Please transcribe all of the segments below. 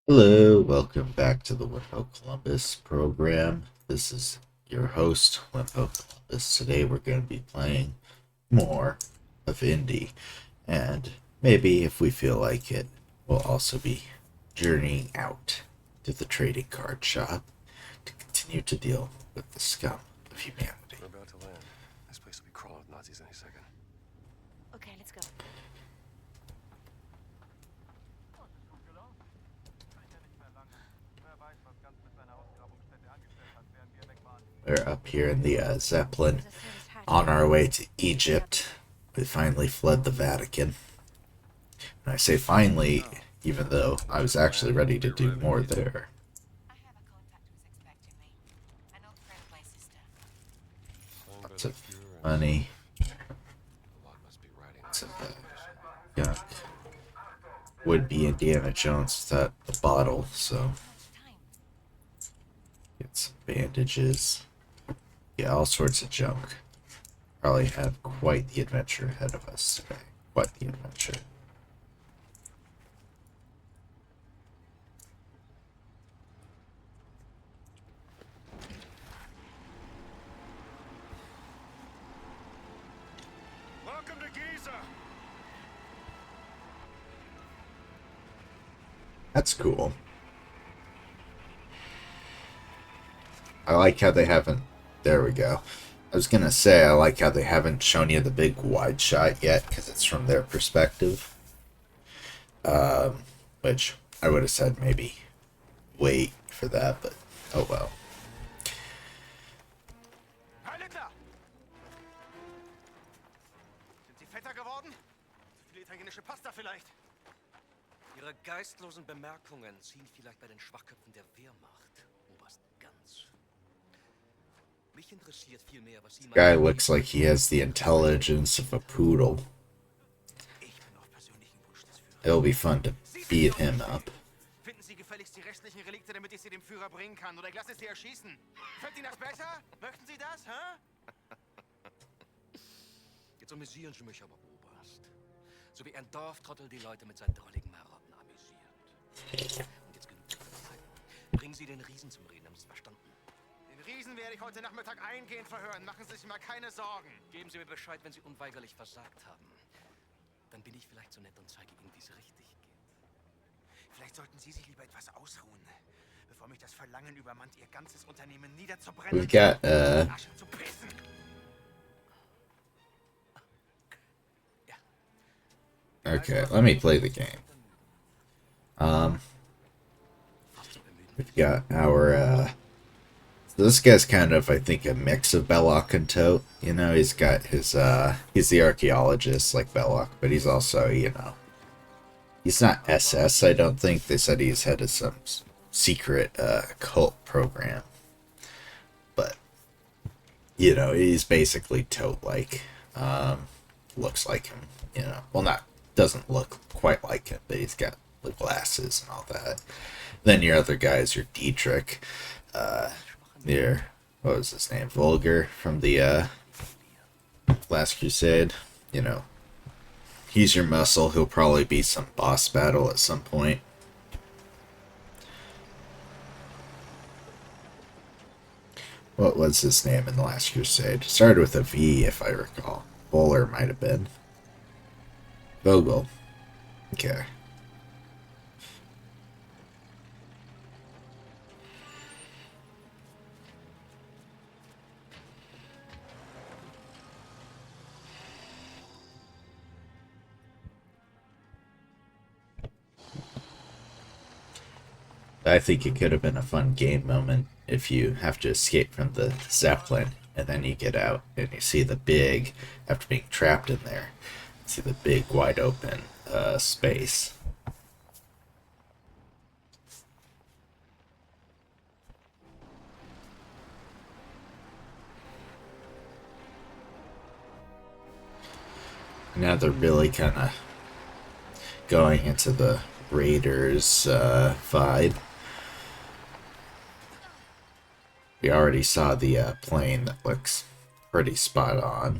Hello, welcome back to the Wimpo Columbus program. This is your host, Wimpo Columbus. Today we're going to be playing more of Indie, and maybe if we feel like it, we'll also be journeying out to the trading card shop to continue to deal with the scum of humanity. We're about to land. This place will be crawling with Nazis any second. Okay, let's go. We're up here in the Zeppelin There's a service hatch on here. our way to Egypt. We finally fled the Vatican. And I say finally, even though I was actually ready to do more there. I have a contact who's expecting me. An old friend of my sister. Lots of money. A lot must be riding. Lots of junk. Would be Indiana Jones without the bottle, so Much time. get some bandages. Yeah, all sorts of junk. Probably have quite the adventure ahead of us today. Quite the adventure. Welcome to Giza! That's cool. I like how they haven't. There we go. I was gonna say I like how they haven't shown you the big wide shot yet because it's from their perspective. Which I would have said maybe wait for that, but oh well. Heil Hitler! Sind Sie fetter geworden? Zu viel italienische Pasta vielleicht? Ihre geistlosen Bemerkungen ziehen vielleicht bei den Schwachköpfen der Wehrmacht, Oberst Ganz. Mich interessiert vielmehr, was Sie Guy looks like he has the intelligence of a poodle. Ich bin auf persönlichen Wunsch des Führers. It'll be fun to beat him up. Finden Sie gefälligst die restlichen Relikte, damit ich sie dem Führer bringen kann, oder ich lasse sie erschießen. Fällt Ihnen das besser? Möchten Sie das, hä? Jetzt amüsieren Sie mich aber, Oberst. So wie ein Dorftrottel die Leute mit seinen drolligen Marotten amüsiert. Und jetzt genug zu verzeihen. Bringen Sie den Riesen zum Reden, haben Sie es verstanden? Den Riesen werde ich heute Nachmittag eingehend verhören. Machen Sie sich mal keine Sorgen. Geben Sie mir Bescheid, wenn Sie unweigerlich versagt haben. Dann bin ich vielleicht so nett und zeige Ihnen, wie es richtig geht. Vielleicht sollten Sie sich lieber etwas ausruhen, bevor mich das Verlangen übermannt, Ihr ganzes Unternehmen niederzubrennen We've got und Asche zu pissen. okay, let me play the game. We've got our so this guy's kind of, I think, a mix of Belloc and Tote. You know, he's got his he's the archaeologist like Belloc, but he's also, you know, he's not SS, I don't think. They said he's head of some secret cult program. But you know, he's basically Tote like. Looks like him, you know. Well, not doesn't look quite like him, but he's got the glasses and all that. Then your other guys, your Dietrich, your what was his name, Vulgar from the Last Crusade. You know, he's your muscle. He'll probably be some boss battle at some point. What was his name in the Last Crusade? Started with a V, if I recall. Bowler might have been. Vogel. Okay. I think it could have been a fun game moment if you have to escape from the Zeppelin and then you get out and you see the big, after being trapped in there, you see the big wide open space. Now they're really kind of going into the Raiders vibe. We already saw the plane that looks pretty spot on.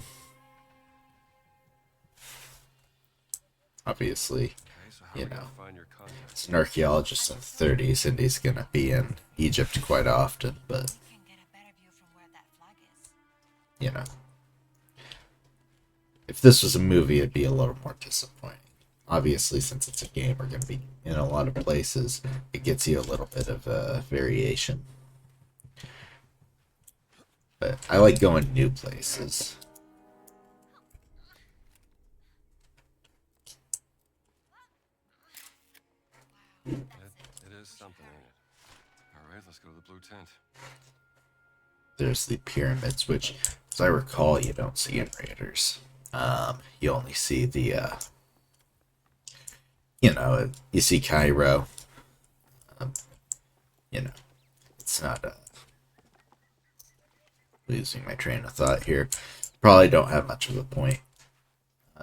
Obviously, How are You we gonna know, find your contact? he's an archaeologist in the 30s, and he's gonna be in Egypt quite often. But We can get a better view from where that flag is. you know, if this was a movie, it'd be a little more disappointing. Obviously, since it's a game, we're gonna be in a lot of places. It gets you a little bit of variation. But I like going new places. It is something, ain't it? All right, let's go to the blue tent. There's the pyramids, which, as I recall, you don't see in Raiders. You only see the, you see Cairo. Um, you know, it's not losing my train of thought here. Probably don't have much of a point.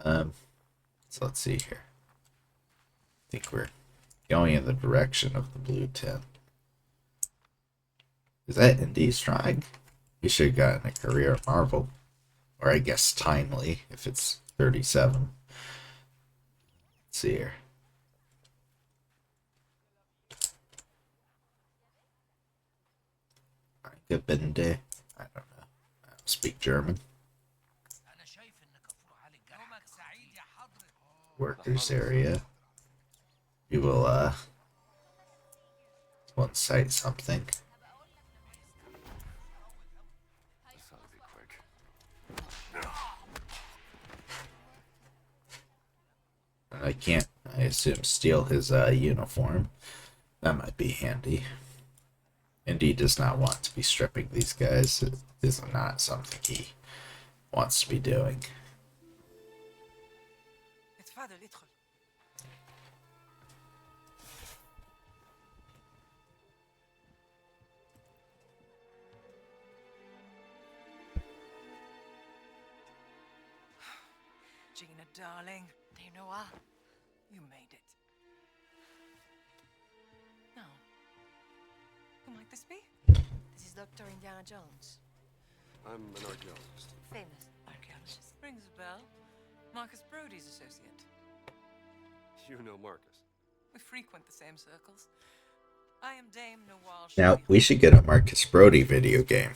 So let's see here. I think we're going in the direction of the blue tent. Is that Indy's trying? He should have gotten a career at Marvel. Or I guess timely, if it's 37. Let's see here. Gebinde. I don't know. I don't speak German. Workers area. We will cite something. This ought to be quick. I can't, I assume, steal his uniform. That might be handy. Indy does not want to be stripping these guys. It is not something he wants to be doing. Gina, darling, Do you know what? you made it. Now, who might this be? This is Dr. Indiana Jones. I'm an archaeologist. Famous. Archaeologist. Rings a bell. Marcus Brody's associate. You know Marcus. We frequent the same circles. I am Dame Noir. Now, we should get a Marcus Brody video game.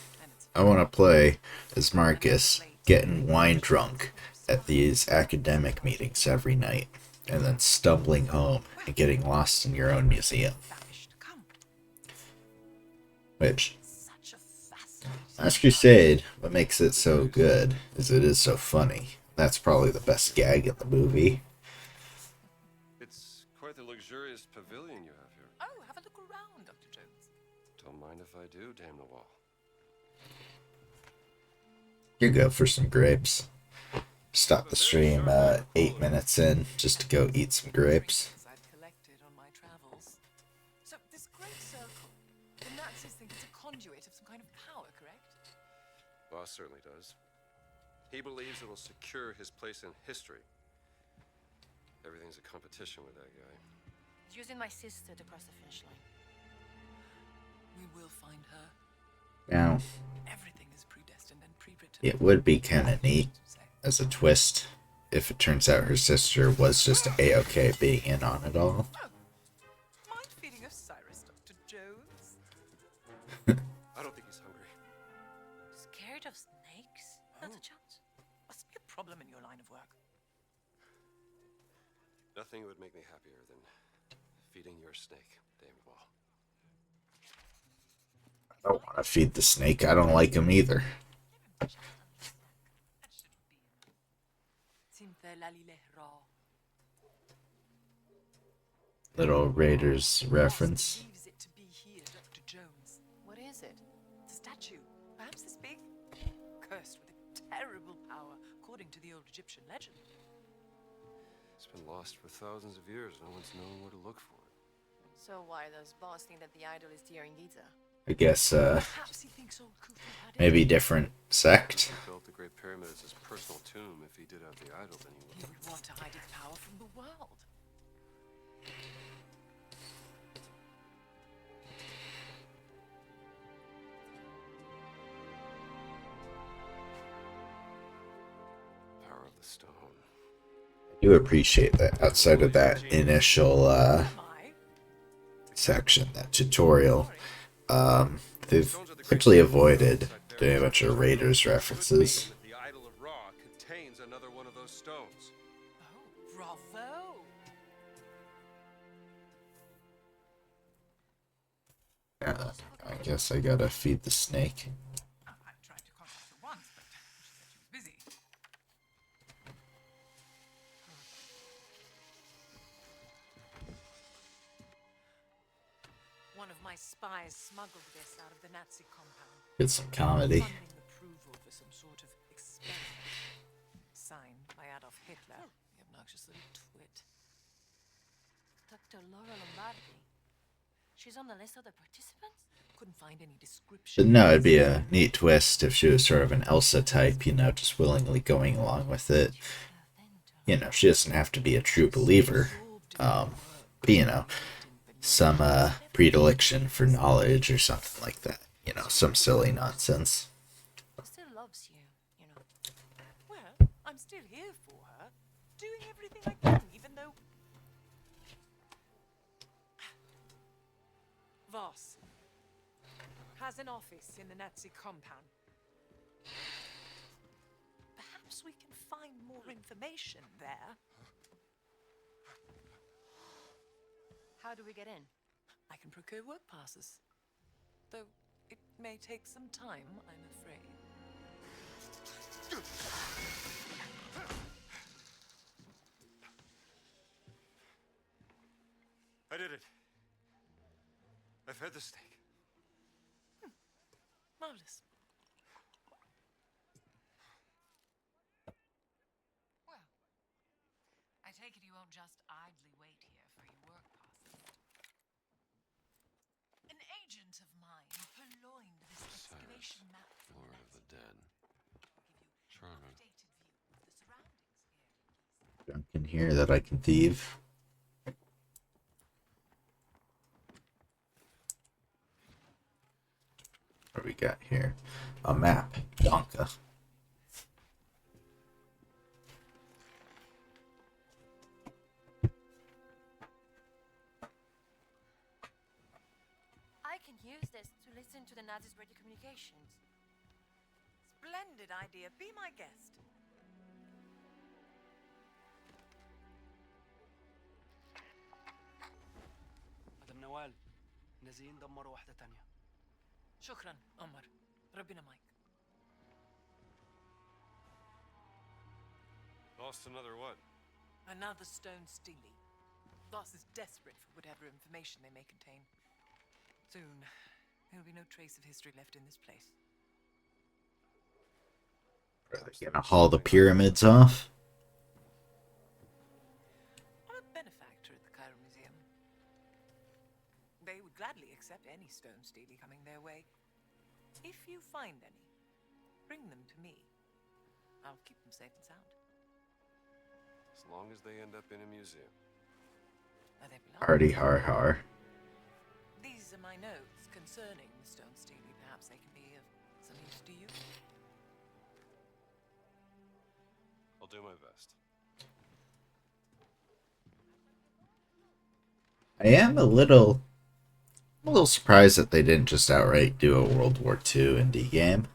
I want to play as Marcus getting wine drunk at these academic meetings every night, and then stumbling home and getting lost in your own museum. Come. Which, Such a fascinating. Last Crusade, what makes it so good is it is so funny. That's probably the best gag in the movie. It's quite the luxurious pavilion you have here. Oh, have a look around, Dr. Jones. Don't mind if I do, Dame Noir. You go for some grapes. Stop the stream 8 minutes in just to go eat some grapes. I've collected on my travels. So this great circle, the Nazis think it's a conduit of some kind of power, correct? Boss certainly does. He believes it'll secure his place in history. Everything's a competition with that guy. He's using my sister to cross the finish line. We will find her. Now, Everything is predestined and pre-written. it would be kind of neat as a twist if it turns out her sister was just A-okay being in on it all. Mind feeding us Cyrus, Dr. Jones? I don't think he's hungry. Scared of snakes? Not a chance. Must be a problem in your line of work. Nothing would make me happier than feeding your snake, Dame Noir. I don't want to feed the snake. I don't like him either. Little Raiders reference. Believes it to be here, Dr. Jones. What is it? It's a statue, perhaps this big, cursed with a terrible power, according to the old Egyptian legend. It's been lost for thousands of years. No one's known where to look for it. So why does boss think that the idol is here in Giza? I guess, Perhaps he thinks old Khufu had it. maybe different sect. He built the Great Pyramid as his personal tomb. If he did have the idol, then he He would. would want to hide its power from the world. Power of the stone. I do appreciate that outside of that initial Am I? section, that tutorial. They've Stones are the great largely secret of avoided outside doing a barriers. bunch of Raiders Could references. mean that the idol of Ra contains another one of those stones. Oh, bravo! Yeah, I guess I gotta feed the snake. I tried to contact her once, but she said she was busy. One of my spies smuggled this out of the Nazi compound. Get some comedy. Funding approval for some sort of experiment. Signed by Adolf Hitler, the obnoxious little twit. Dr. Laura Lombardi. She's on the list of the participants? Couldn't find any But description. no, it'd be a neat twist if she was sort of an Elsa type, you know, just willingly going along with it. You know, she doesn't have to be a true believer. But, you know, some predilection for knowledge or something like that. You know, some silly nonsense. She still loves you, you know. Well, I'm still here for her, doing everything I can, even though. Voss has an office in the Nazi compound. Perhaps we can find more information there. How do we get in? I can procure work passes. Though it may take some time, I'm afraid. I did it. I fed the snake. Marvelous. Well, I take it you won't just idly wait here for your work passes. An agent of mine purloined this excavation map from Lord of the Dead. Charming. updated view of the surroundings here. Junk in here that I can thieve. What do we got here? A map. Donka. I can use this to listen to the Nazis' radio communications. Splendid idea. Be my guest. مدام نوال نازلين دمروا واحدة تانية. شكرا عمر. ربنا معك. Lost another one. Another stone steely. Voss is desperate for whatever information they may contain. Soon, there will be no trace of history left in this place. Are they gonna haul the pyramids off? I'm a benefactor at the Cairo Museum. They would gladly accept any stone steely coming their way. If you find any, bring them to me. I'll keep them safe and sound. As long as they end up in a museum. Where they belong. Hardy har har. These are my notes concerning the stone steely. Perhaps they can be of some use to you. I'll do my best. I am a little surprised that they didn't just outright do a World War II indie game.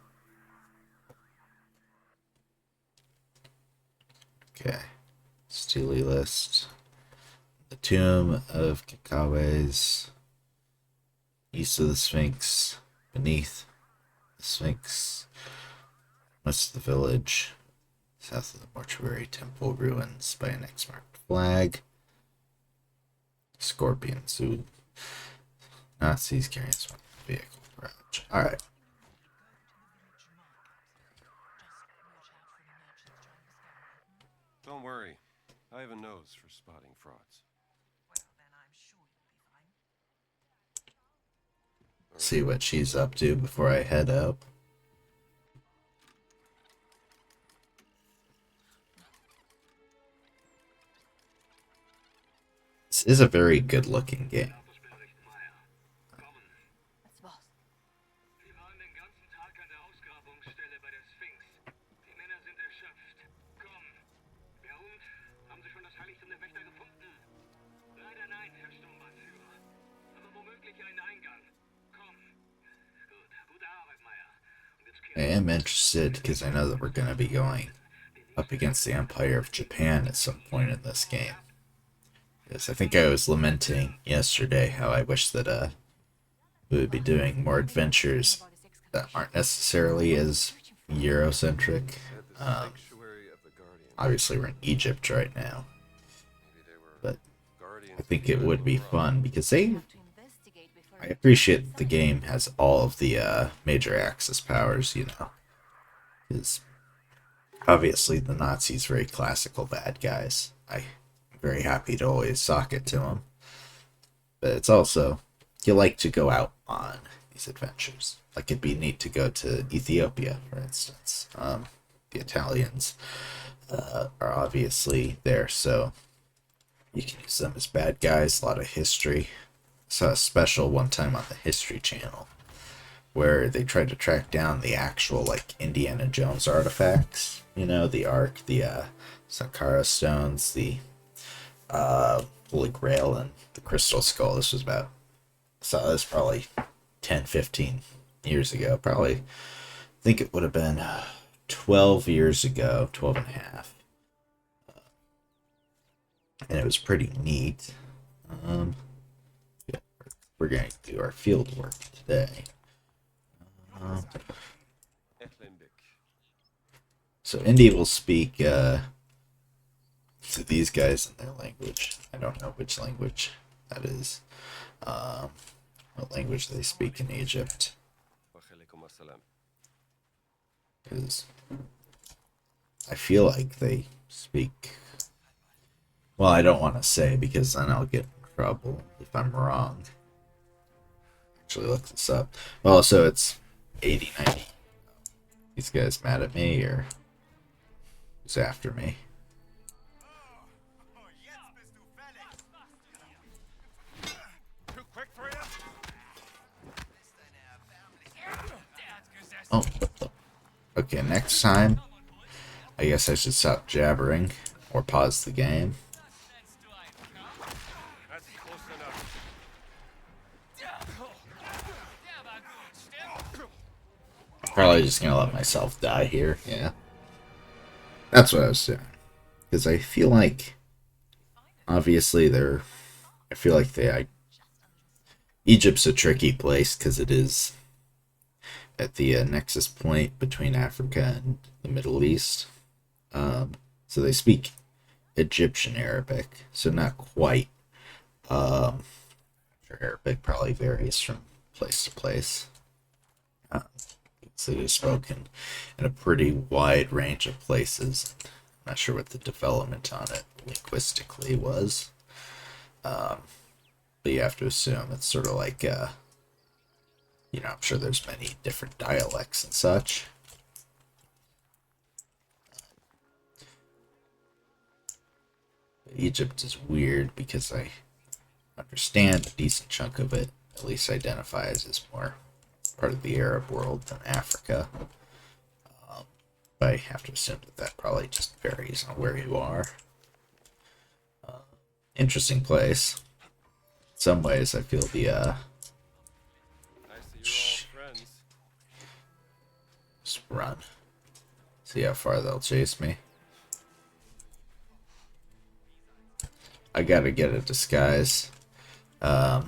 Okay. Steely list. The Tomb of Kakawe's. East of the Sphinx. Beneath the Sphinx. West of the village. South of the mortuary temple ruins by an X-marked flag. Scorpion Zoo. Nazis carrying a vehicle garage. Alright. Don't worry. I have a nose for spotting frauds. Well, then I'm sure you'll be fine. See what she's up to before I head up. This is a very good looking game. That's Voss. Wir waren den ganzen Tag an der Ausgrabungsstelle bei der Sphinx. Die Männer sind erschöpft. Komm. Der Hund? Haben Sie schon Nein, Herr Sturmbannführer. Aber womöglich einen Eingang. Komm. Gut. Gute Arbeit, Meier. Und jetzt I am interested because I know that we're going to be going up against the Empire of Japan at some point in this game. Yes, I think I was lamenting yesterday how I wish that we would be doing more adventures that aren't necessarily as Eurocentric. Said the sanctuary of the Guardians. Obviously, we're in Egypt right now, Maybe they were but guardians I of think the it would Isle be of Rock. fun because they. To investigate before I we appreciate that the decide. game has all of the major Axis powers, you know, because obviously the Nazis very classical bad guys. I'm very happy to always sock it to them, but it's also you like to go out on these adventures. Like it'd be neat to go to Ethiopia, for instance. The Italians are obviously there, so you can use them as bad guys. A lot of history. Saw a special one time on the History Channel where they tried to track down the actual like Indiana Jones artifacts. You know, the Ark, the Saqqara stones, the Holy Grail, and the Crystal Skull. This was about, saw this probably 10, 15 years ago. Probably, I think it would have been 12 years ago, 12 and a half. And it was pretty neat. Yeah, we're going to do our field work today. Ethlenbik. So Indy will speak to these guys in their language. I don't know which language that is. What language they speak in Egypt. Wa'alaikum assalam. Because I feel like they speak. Well, I don't want to say because then I'll get in trouble if I'm wrong. Actually, look this up. Well, so it's 80, 90. These guys mad at me or who's after me? Oh, jetzt bist du fällig. Too quick for you? Oh, what the? Okay, next time, I guess I should stop jabbering or pause the game. That's close enough. Probably just gonna let myself die here, yeah. That's what I was doing. Because I feel like, obviously, I feel like Egypt's a tricky place because it is at the nexus point between Africa and the Middle East. So they speak Egyptian Arabic, so not quite. Sure, Arabic probably varies from place to place. So it is spoken in a pretty wide range of places. I'm not sure what the development on it linguistically was. But you have to assume it's sort of like, I'm sure there's many different dialects and such. Egypt is weird because I understand a decent chunk of it at least identifies as more part of the Arab world than Africa. But I have to assume that probably just varies on where you are. Interesting place. In some ways, I feel the I see you're all friends. just run. See how far they'll chase me. I gotta get a disguise. I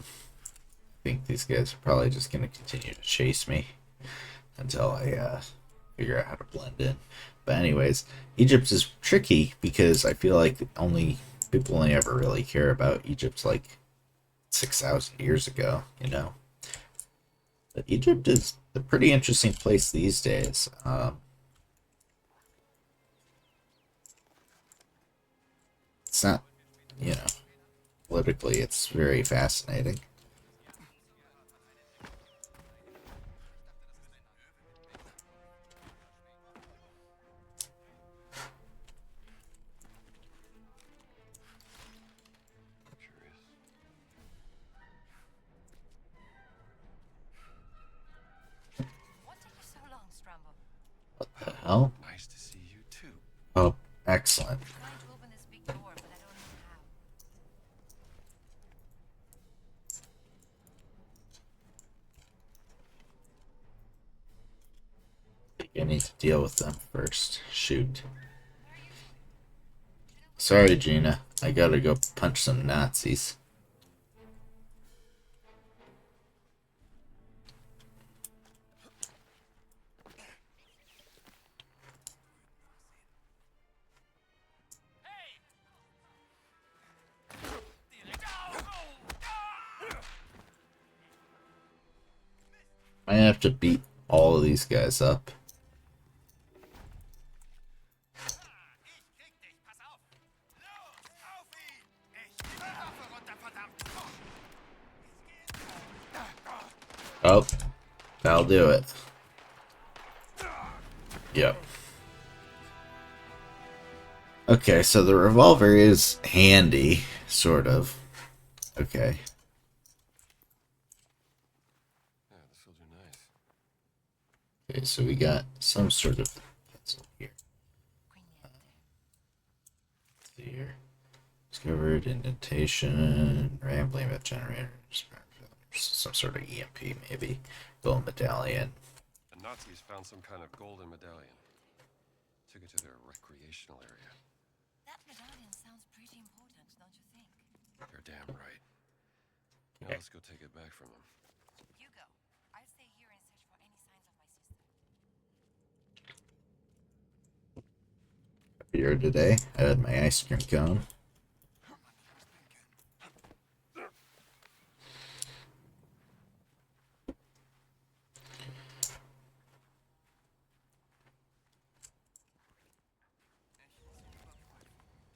think these guys are probably just gonna continue to chase me until I figure out how to blend in. But anyways, Egypt is tricky because I feel like people only ever really care about Egypt like 6,000 years ago, you know. But Egypt is a pretty interesting place these days. It's not, politically, it's very fascinating. What took you so long, Strambo? What the hell? Nice to see you too. Oh, excellent. Trying to open this big door, but I don't know how. I need to deal with them first. Shoot. Sorry, Gina. I gotta go punch some Nazis. I have to beat all of these guys up. Oh, that'll do it. Yep. Okay, so the revolver is handy, sort of. Okay. Yeah, this will do nice. Okay, so we got some sort of pencil here. Here. Discovered indentation, rambling about generators, some sort of EMP maybe. Gold medallion. The Nazis found some kind of golden medallion. Took it to their recreational area. That medallion sounds pretty important, don't you think? You're damn right. Now let's go take it back from them. You go. I'll stay here and search for any signs of my sister. Here today, I had my ice cream cone.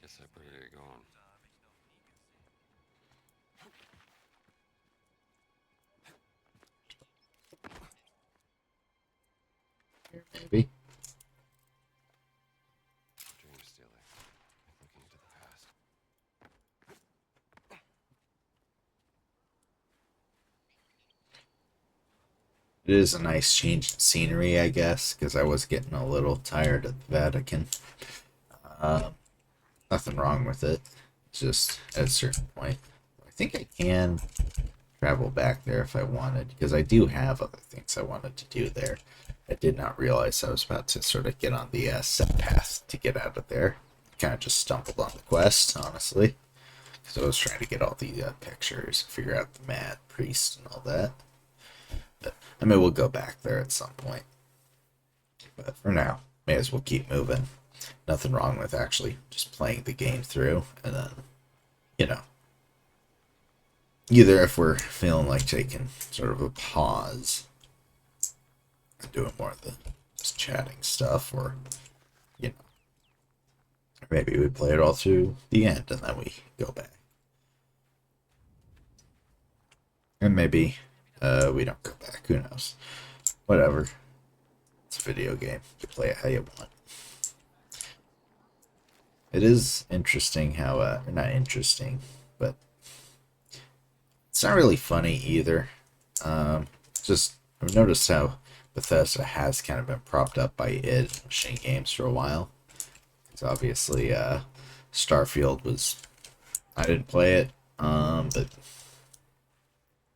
Guess I better get going. Maybe. Dream stealing. Looking into the past. It is a nice change in scenery, I guess, because I was getting a little tired of the Vatican. Nothing wrong with it. It's just at a certain point. I think I can travel back there if I wanted, because I do have other things I wanted to do there. I did not realize I was about to sort of get on the set path to get out of there. Kind of just stumbled on the quest, honestly, because I was trying to get all the pictures, figure out the mad priest and all that. But I mean, we'll go back there at some point. But for now, may as well keep moving. Nothing wrong with actually just playing the game through, and then, you know, either if we're feeling like taking sort of a pause and doing more of the just chatting stuff, or, you know, maybe we play it all through the end and then we go back. And maybe we don't go back, who knows. Whatever. It's a video game. You play it how you want. It is interesting how, not interesting, but it's not really funny either. Just, I've noticed how Bethesda has kind of been propped up by id Machine Games for a while. Because obviously, Starfield was, I didn't play it, but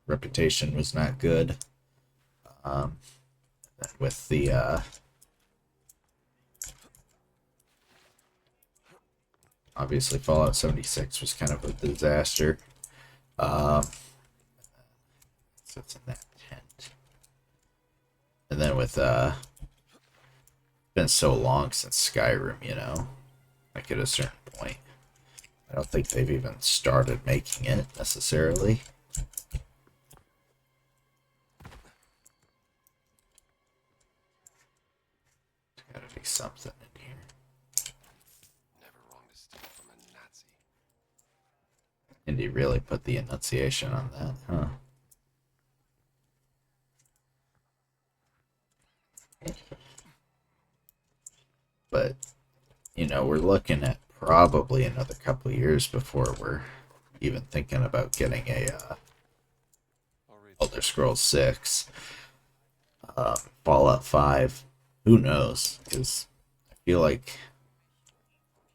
reputation was not good. With the, obviously, Fallout 76 was kind of a disaster. So it's in that tent. And then with, been so long since Skyrim, you know, like at a certain point. I don't think they've even started making it, necessarily. There's gotta be something in here. Never wrong to steal from a Nazi. And he really put the enunciation on that, huh? But, you know, we're looking at probably another couple of years before we're even thinking about getting a Elder Scrolls 6, Fallout 5. Who knows? Because I feel like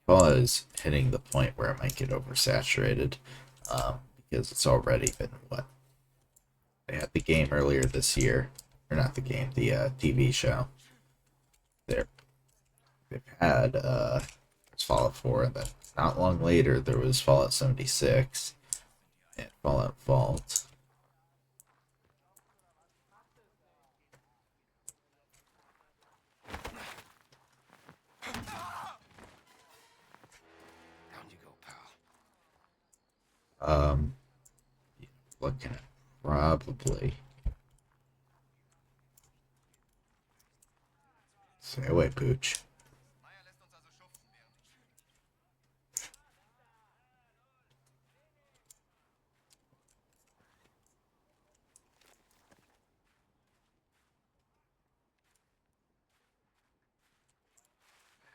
Fallout is hitting the point where it might get oversaturated, because it's already been, what? They had the game earlier this year. Or not the game, the TV show. They're, they've had there's Fallout 4, and then not long later there was Fallout 76 and Fallout Vault. Down you go, pal. Um, looking at probably. Stay away, Pooch.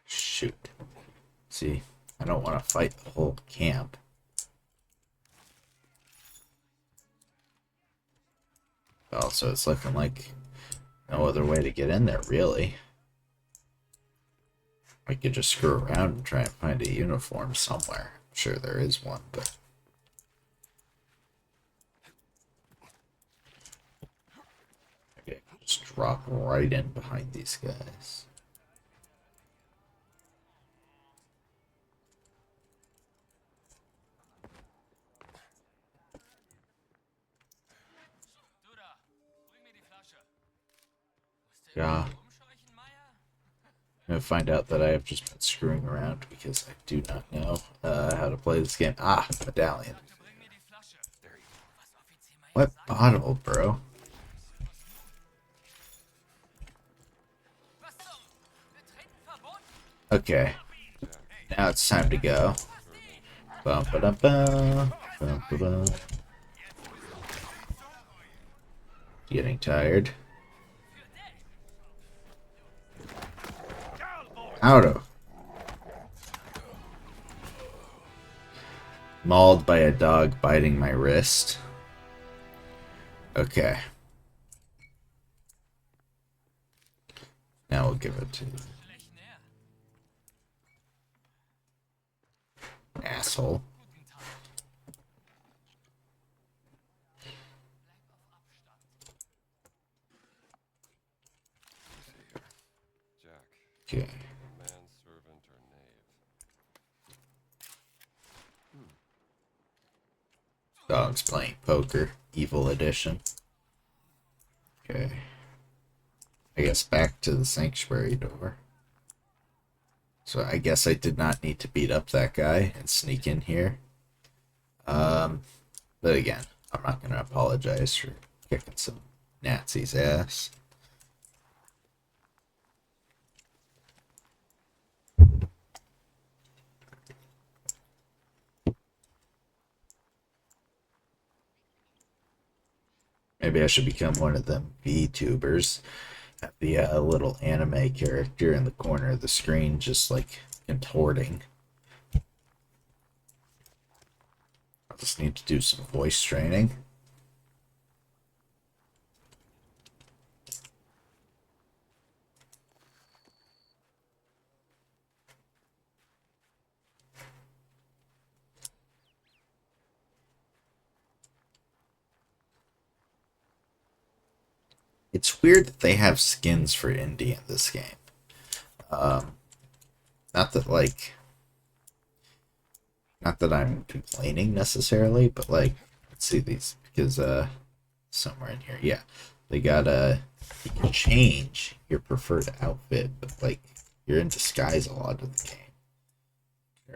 Shoot. See, I don't want to fight the whole camp. Also, it's looking like no other way to get in there, really. I could just screw around and try and find a uniform somewhere. I'm sure there is one, but... maybe I can just drop right in behind these guys. Yeah. I'm gonna find out that I have just been screwing around because I do not know how to play this game. Ah, medallion. What bottle, bro? Okay. Now it's time to go. Bum ba dum bum. Bum ba dum. Getting tired. Out of. Mauled by a dog biting my wrist. Okay. Now we'll give it to asshole. Jack, Okay. manservant or knave? Dogs playing poker. Evil edition. Okay. I guess back to the sanctuary door. So I guess I did not need to beat up that guy and sneak in here. But again, I'm not gonna apologize for kicking some Nazi's ass. Maybe I should become one of them VTubers. Have the little anime character in the corner of the screen just like contorting. I just need to do some voice training. It's weird that they have skins for indie in this game. Not that like, not that I'm complaining necessarily, but like, let's see these because somewhere in here, yeah, they got you can change your preferred outfit, but like you're in disguise a lot of the game.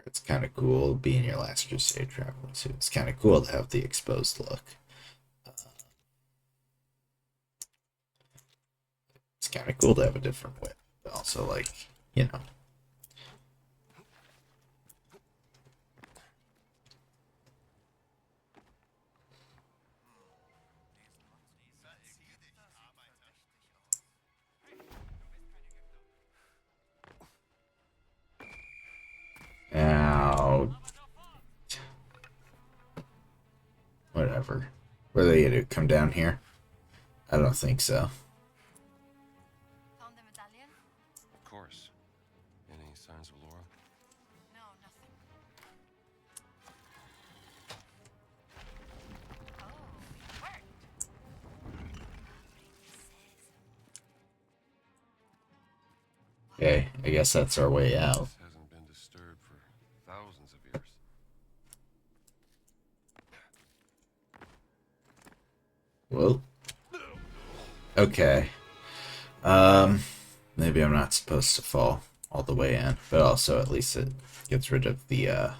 It's kind of cool being your last crusade traveling suit. It's kind of cool to have the exposed look. It's kind of cool to have a different whip, but also like, you know. Ow. Whatever. What are they gonna do? Come down here? I don't think so. Found the medallion? Of course. Any signs of Laura? No, nothing. Oh, it worked. Wow, Okay, I guess that's our way out. This hasn't been disturbed for thousands of years. Whoa. Okay. Maybe I'm not supposed to fall all the way in, but also at least it gets rid of the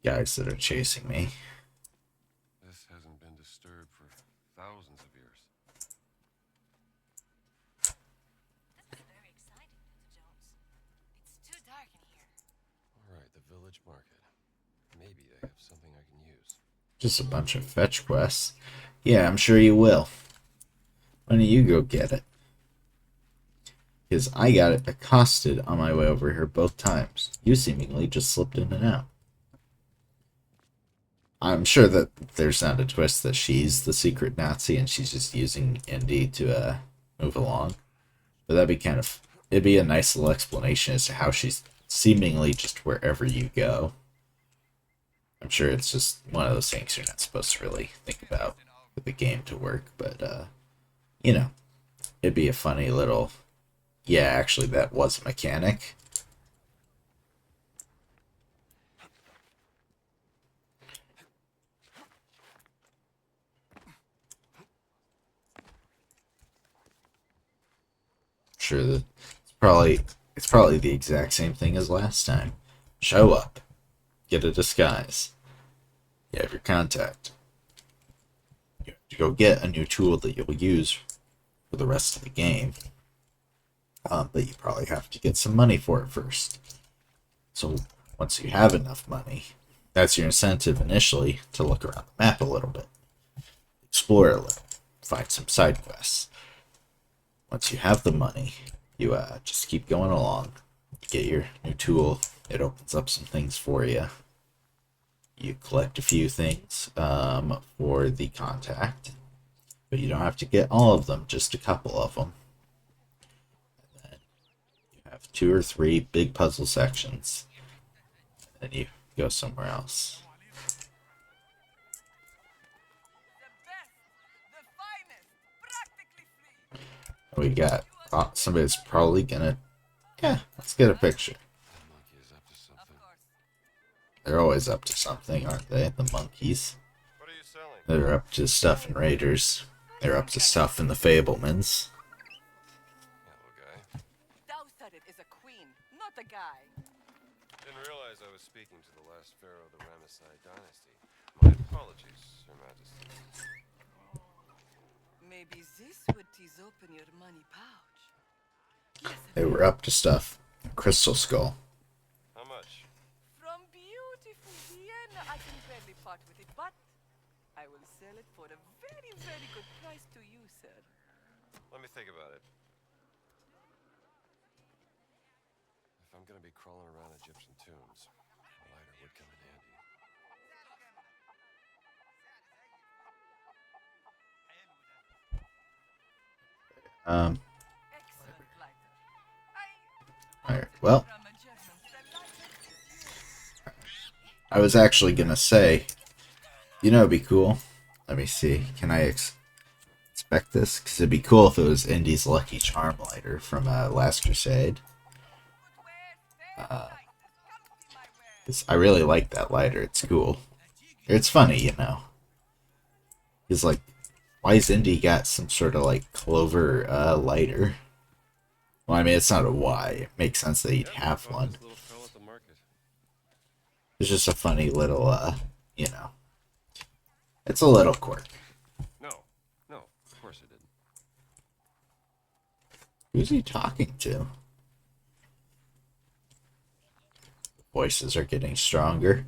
guys that are chasing me. This hasn't been disturbed for thousands of years. This is very exciting, Dr. Jones. It's too dark in here. All right, the village market. Maybe they have something I can use. Just a bunch of fetch quests. Yeah, I'm sure you will. Why don't you go get it? Because I got it accosted on my way over here both times. You seemingly just slipped in and out. I'm sure that there's not a twist that she's the secret Nazi and she's just using Indy to move along. But that'd be kind of... It'd be a nice little explanation as to how she's seemingly just wherever you go. I'm sure it's just one of those things you're not supposed to really think about for the game to work. But, you know, it'd be a funny little... Yeah, actually, that was a mechanic. Sure, it's probably the exact same thing as last time. Show up, get a disguise. You have your contact. You have to go get a new tool that you'll use for the rest of the game. But you probably have to get some money for it first. So once you have enough money, that's your incentive initially to look around the map a little bit, explore a little, find some side quests. Once you have the money, you just keep going along. You get your new tool. It opens up some things for you. You collect a few things for the contact, but you don't have to get all of them, just a couple of them. And then you have 2 or 3 big puzzle sections, and then you go somewhere else. We got somebody's probably gonna... Yeah, let's get a picture. The monkey is up to something. They're always up to something, aren't they? The monkeys. What are you selling? They're up to stuff in Raiders. They're up to stuff in the Fablemans. Hello, guy. Thou said it is a queen, not a guy. Didn't realize I was speaking to the last pharaoh of the Ramesside dynasty. My apologies, Her Majesty. Maybe this would tease open your money pouch. They were up to stuff. Crystal Skull. How much? From beautiful Vienna, I can barely part with it, but I will sell it for a very, very good price to you, sir. Let me think about it. If I'm gonna be crawling around Egyptian tombs, a lighter would come in handy. Um, Excellent lighter. alright, well, From a German I was actually gonna say, you know, it'd be cool. Let me see. Can I expect this? Because it'd be cool if it was Indy's Lucky Charm lighter from Last Crusade. 'Cause I really like that lighter. It's cool. It's funny, you know. He's like, why has Indy got some sort of like clover lighter? Well, I mean, it's not a why. It makes sense that he'd have one. This little fellow at the market. It's just a funny little, you know. It's a little quirk. No, of course I didn't. Who's he talking to? Voices are getting stronger.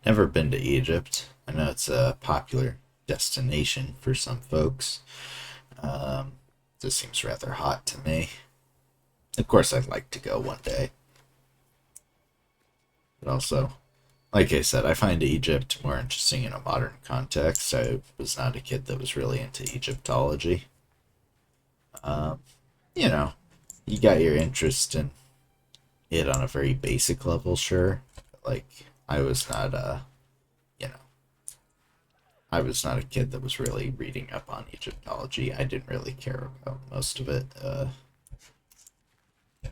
Never been to Egypt. I know it's a popular destination for some folks. This seems rather hot to me. Of course, I'd like to go one day. But also, like I said, I find Egypt more interesting in a modern context. I was not a kid that was really into Egyptology. You know, you got your interest in it on a very basic level, sure. Like, I was not, you know, I was not a kid that was really reading up on Egyptology. I didn't really care about most of it. You know.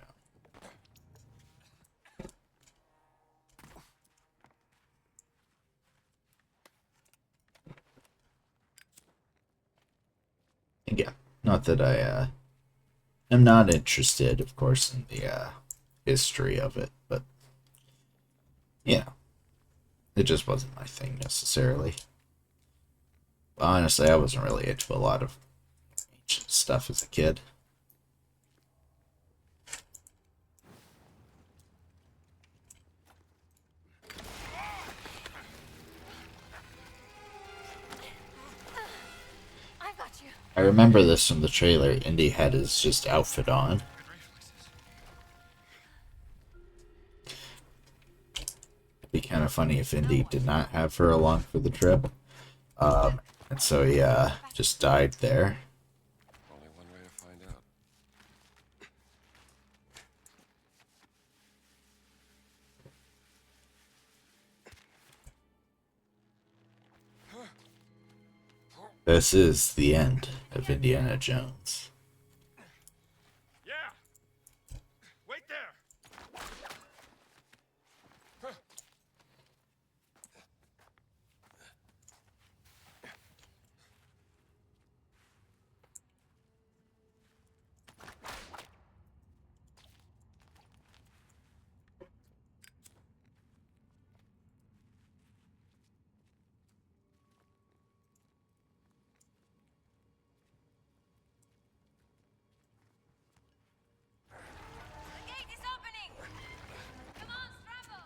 Again, not that I am not interested, of course, in the history of it, but you know, it just wasn't my thing necessarily. Honestly, I wasn't really into a lot of ancient stuff as a kid. I got you. I remember this from the trailer. Indy had his just outfit on. It'd be kind of funny if Indy did not have her along for the trip. And so he just died there. Only one way to find out. This is the end of Indiana Jones. Yeah! Wait there! The gate is opening! Come on, Strabo!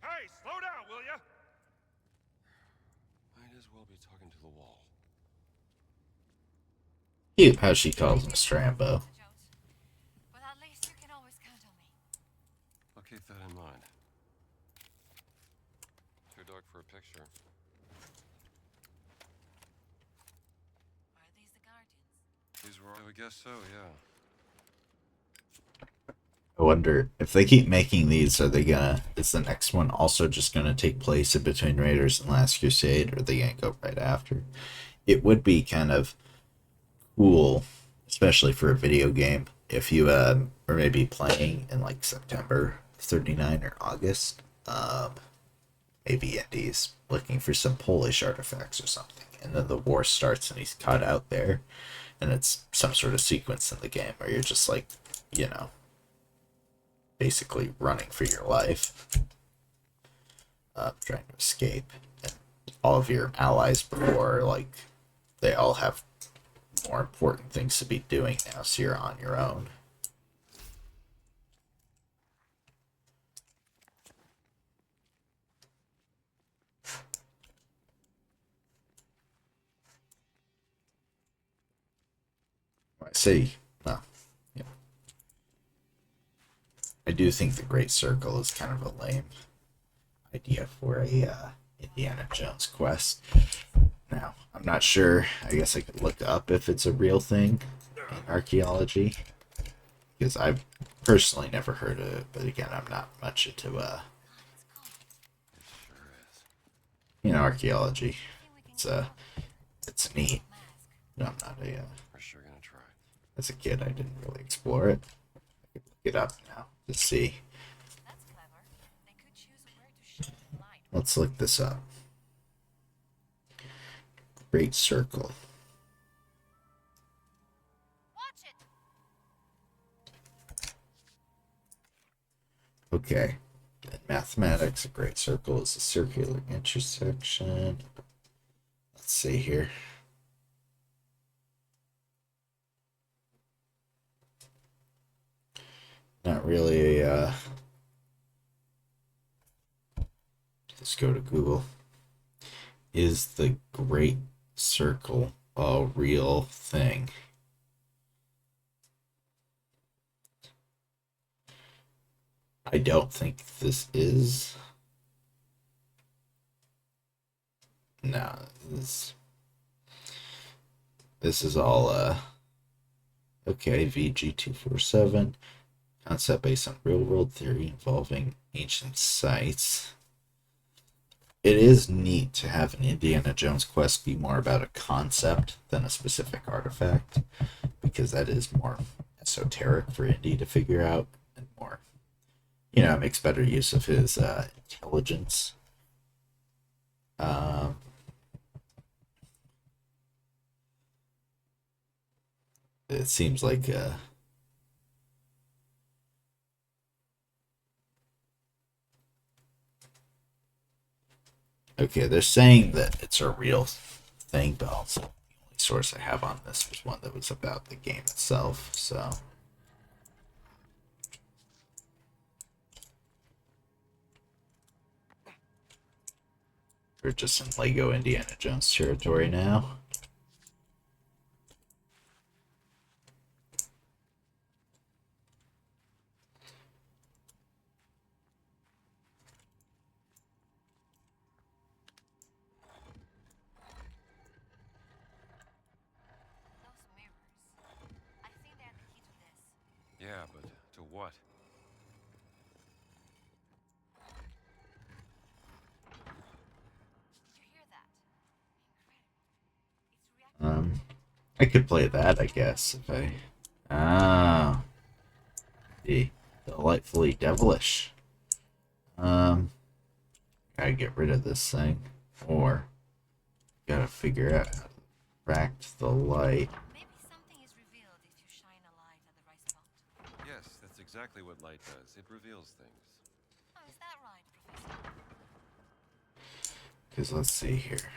Hey, slow down, will ya? Might as well be talking to the wall. Cute how she calls him Strambo. Mr. Jones. But at least you can always count on me. I'll keep that in mind. Too dark for a picture. Are these the Guardians? These were, I would guess so, yeah. I wonder if they keep making these, are they gonna, is the next one also just gonna take place in between Raiders and Last Crusade, or are they gonna go right after? It would be kind of cool, especially for a video game, if you were maybe playing in like September 39 or August, maybe Indy's looking for some Polish artifacts or something, and then the war starts and he's caught out there, and it's some sort of sequence in the game where you're just like, you know, basically running for your life, trying to escape, and all of your allies before, like, they all have more important things to be doing now, so you're on your own. I say, well, yeah. I do think the Great Circle is kind of a lame idea for a Indiana Jones quest. Now, I'm not sure. I guess I could look up if it's a real thing in archaeology, because I've personally never heard of it. But again, I'm not much into archaeology. It's neat. No, I'm not a. We're sure gonna try. As a kid, I didn't really explore it. I could look it up now to see. That's clever. They could choose where to shine the light. Let's look this up. Great Circle. Watch it! Okay. In mathematics, a great circle is a circular intersection. Let's see here. Not really a, let's go to Google. Is the Great Circle a real thing? I don't think this is. No, this is all okay, VG247. Concept based on real world theory involving ancient sites. it is neat to have an Indiana Jones quest be more about a concept than a specific artifact, because that is more esoteric for Indy to figure out and more, makes better use of his intelligence. Um, it seems like okay, they're saying that it's a real thing, but also the only source I have on this was one that was about the game itself, so. We're just in Lego Indiana Jones territory now. Those mirrors. I think they're the key to this. Yeah, but to what? You hear that? Incredible. It's reacting. I could play that, I guess, if I. Ah, the delightfully devilish. Gotta get rid of this thing, or gotta figure out how to refract the light. Maybe something is revealed if you shine a light at the right spot. Yes, that's exactly what light does. It reveals things. Oh, is that right, Professor? Because let's see here.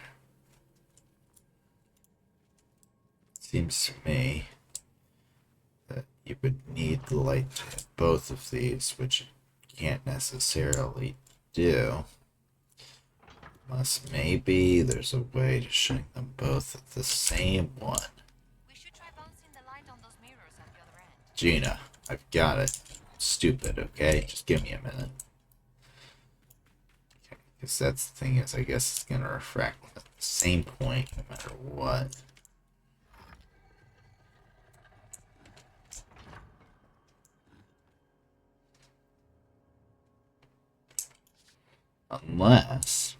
Seems to me that you would need the light to hit both of these, which you can't necessarily do. Unless maybe there's a way to shine them both at the same one. We should try bouncing the light on those mirrors at the other end. Gina, I've got it. Stupid, okay? Just give me a minute. Okay, because that's the thing is, I guess it's gonna refract at the same point no matter what. Unless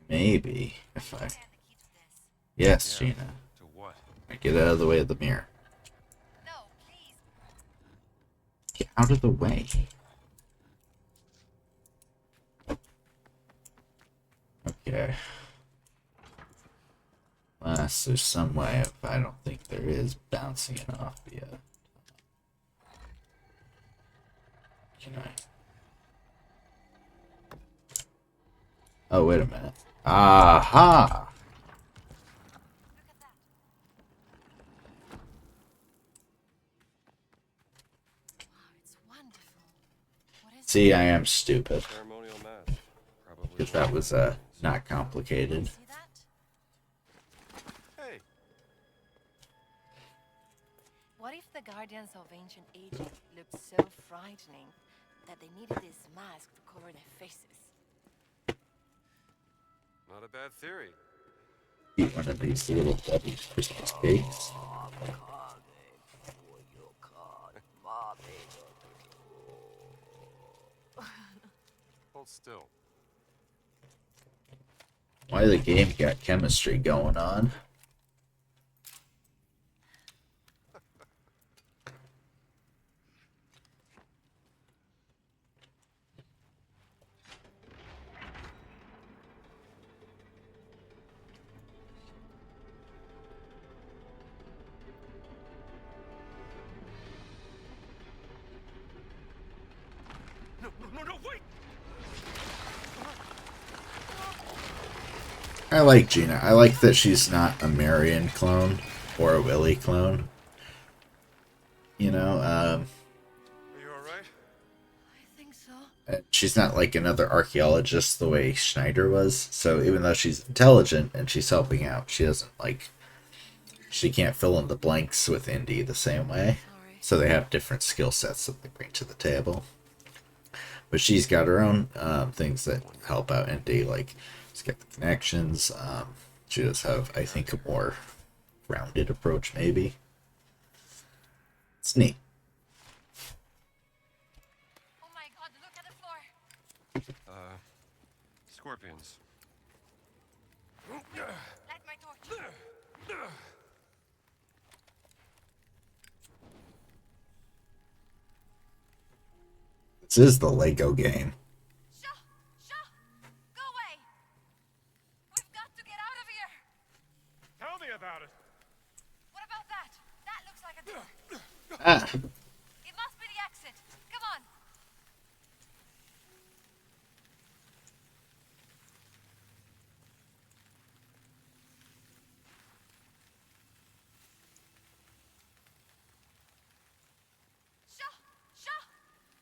maybe if I. They're the key to this. Yes, Yeah. Gina. To what? I get out of the way of the mirror. No, please. Get out of the way. Okay. Unless there's some way of, I don't think there is, bouncing it off yet. Can I? Oh, wait a minute. Aha! Look at that. Wow, it's wonderful. What is See, it? I am stupid. Ceremonial math. Probably. Because that was, not complicated. See that? Hey, What if the guardians of ancient Egypt looked so frightening that they needed this mask to cover their faces? not a bad theory. Eat one of these little Debbie's Christmas cakes. Hold still. Why the game got chemistry going on? No, wait! I like Gina. I like that she's not a Marion clone or a Willy clone. You know, Are you alright? I think so. she's not like another archaeologist the way Schneider was. So even though she's intelligent and she's helping out, she doesn't like. She can't fill in the blanks with Indy the same way. Sorry. So they have different skill sets that they bring to the table. But she's got her own things that help out Indy, like she's got the connections. She does have, I think, a more rounded approach, maybe. It's neat. scorpions. Light my torch. This is the Lego game. Shaw! Shaw! Go away! We've got to get out of here! Tell me about it. What about that? That looks like a door. Ah, It must be the exit. Come on. Shaw! Shaw!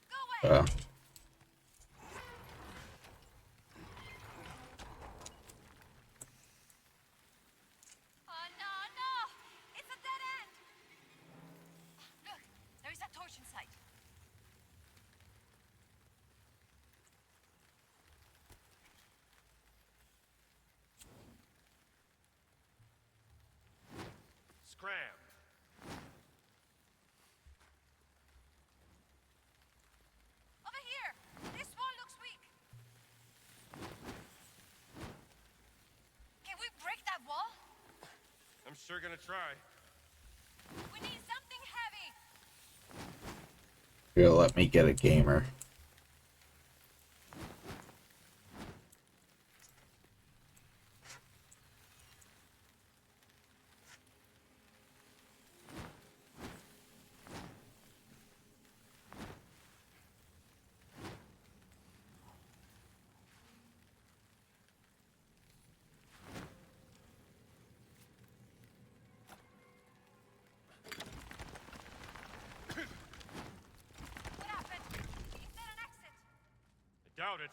Go away! Oh no, no! It's a dead end! Look, there is a torch in sight. Scram. Over here! This wall looks weak. Can we break that wall? I'm sure gonna try. We need something heavy. you're gonna let me get a gamer. What happened? Is there an exit? I doubt it.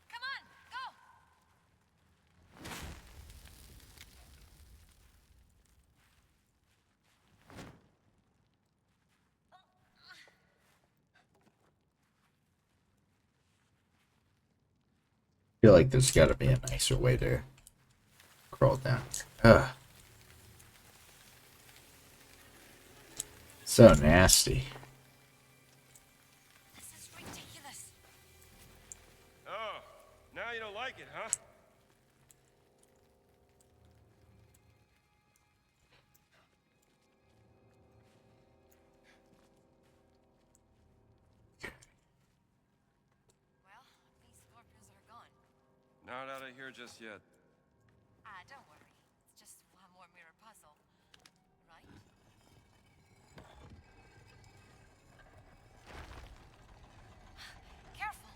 Come on, go! I feel like there's gotta be a nicer way to crawl down. Ugh. So nasty. This is ridiculous. Oh, now you don't like it, huh? Well, these scorpions are gone. Not out of here just yet. Don't worry. It's just one more mirror puzzle. Right? Careful!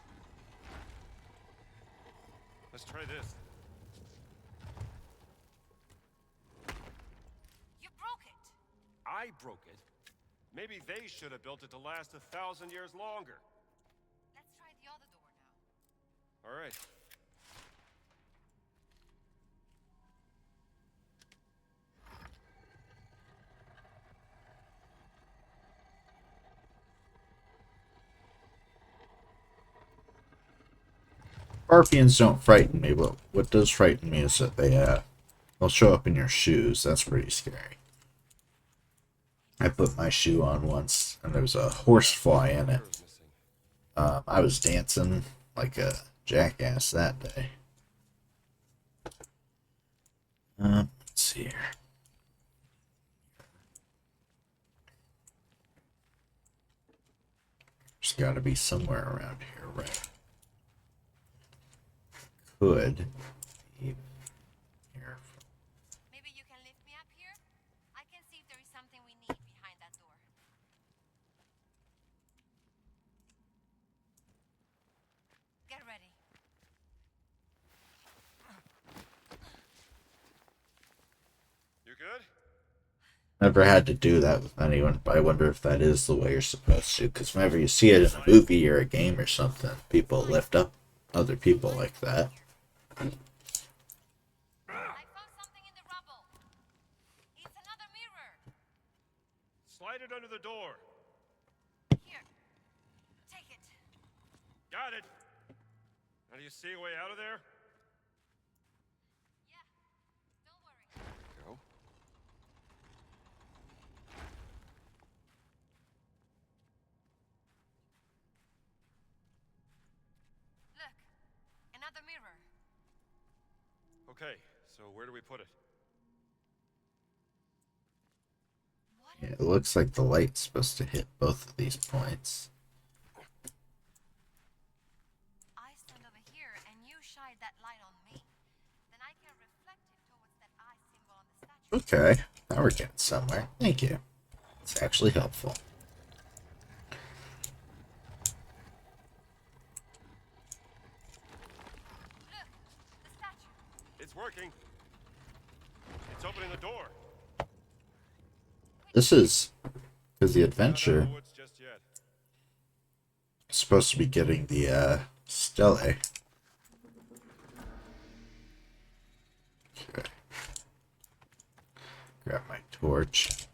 Let's try this. You broke it! I broke it. Maybe they should have built it to last 1,000 years longer. Let's try the other door now. All right. Scorpions don't frighten me, but what does frighten me is that they'll show up in your shoes. That's pretty scary. I put my shoe on once, and there was a horsefly in it. Screw's missing. I was dancing like a jackass that day. Let's see here. There's got to be somewhere around here, right? Could be here. Maybe you can lift me up here? I can see if there is something we need behind that door. Get ready. You good? Never had to do that with anyone, but I wonder if that is the way you're supposed to. Because whenever you see it in a movie or a game or something, people lift up other people like that. I found something in the rubble. It's another mirror. it under the door. Here. Take it. Got it. Now do you see a way out of there? Yeah. Don't worry. Go. Look. Another mirror. Okay, so where do we put it? What Yeah, it looks like the light's supposed to hit both of these points. I stand over here and you shine that light on me. Then I can reflect it towards that eye symbol on the statue. Okay, now we're getting somewhere. Thank you. It's actually helpful. Look, the statue. It's working. It's opening the door. This is because the Not out adventure of the woods just yet. is supposed to be getting the stele. Okay. Grab my torch.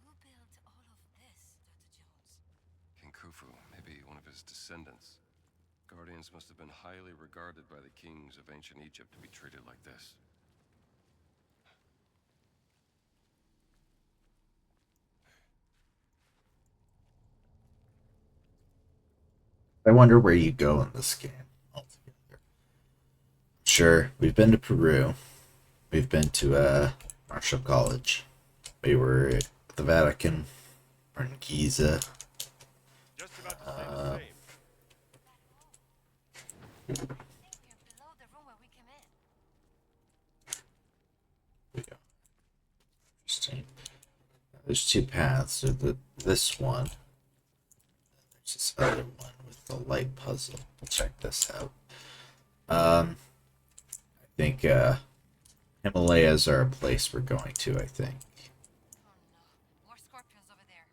Who built all of this, Dr. Jones? King Khufu, maybe one of his descendants. Guardians must have been highly regarded by the kings of ancient Egypt to be treated like this. I wonder where you go in this game altogether. Sure, we've been to Peru. We've been to Marshall College. We were at the Vatican. We're in Giza. Just about to stay the same. I think we're below the room where we came in. We go. Interesting. There's two paths. There's this one. There's this other one with the light puzzle. Check this out. I think Himalayas are a place we're going to, I think. Oh no. More scorpions over there.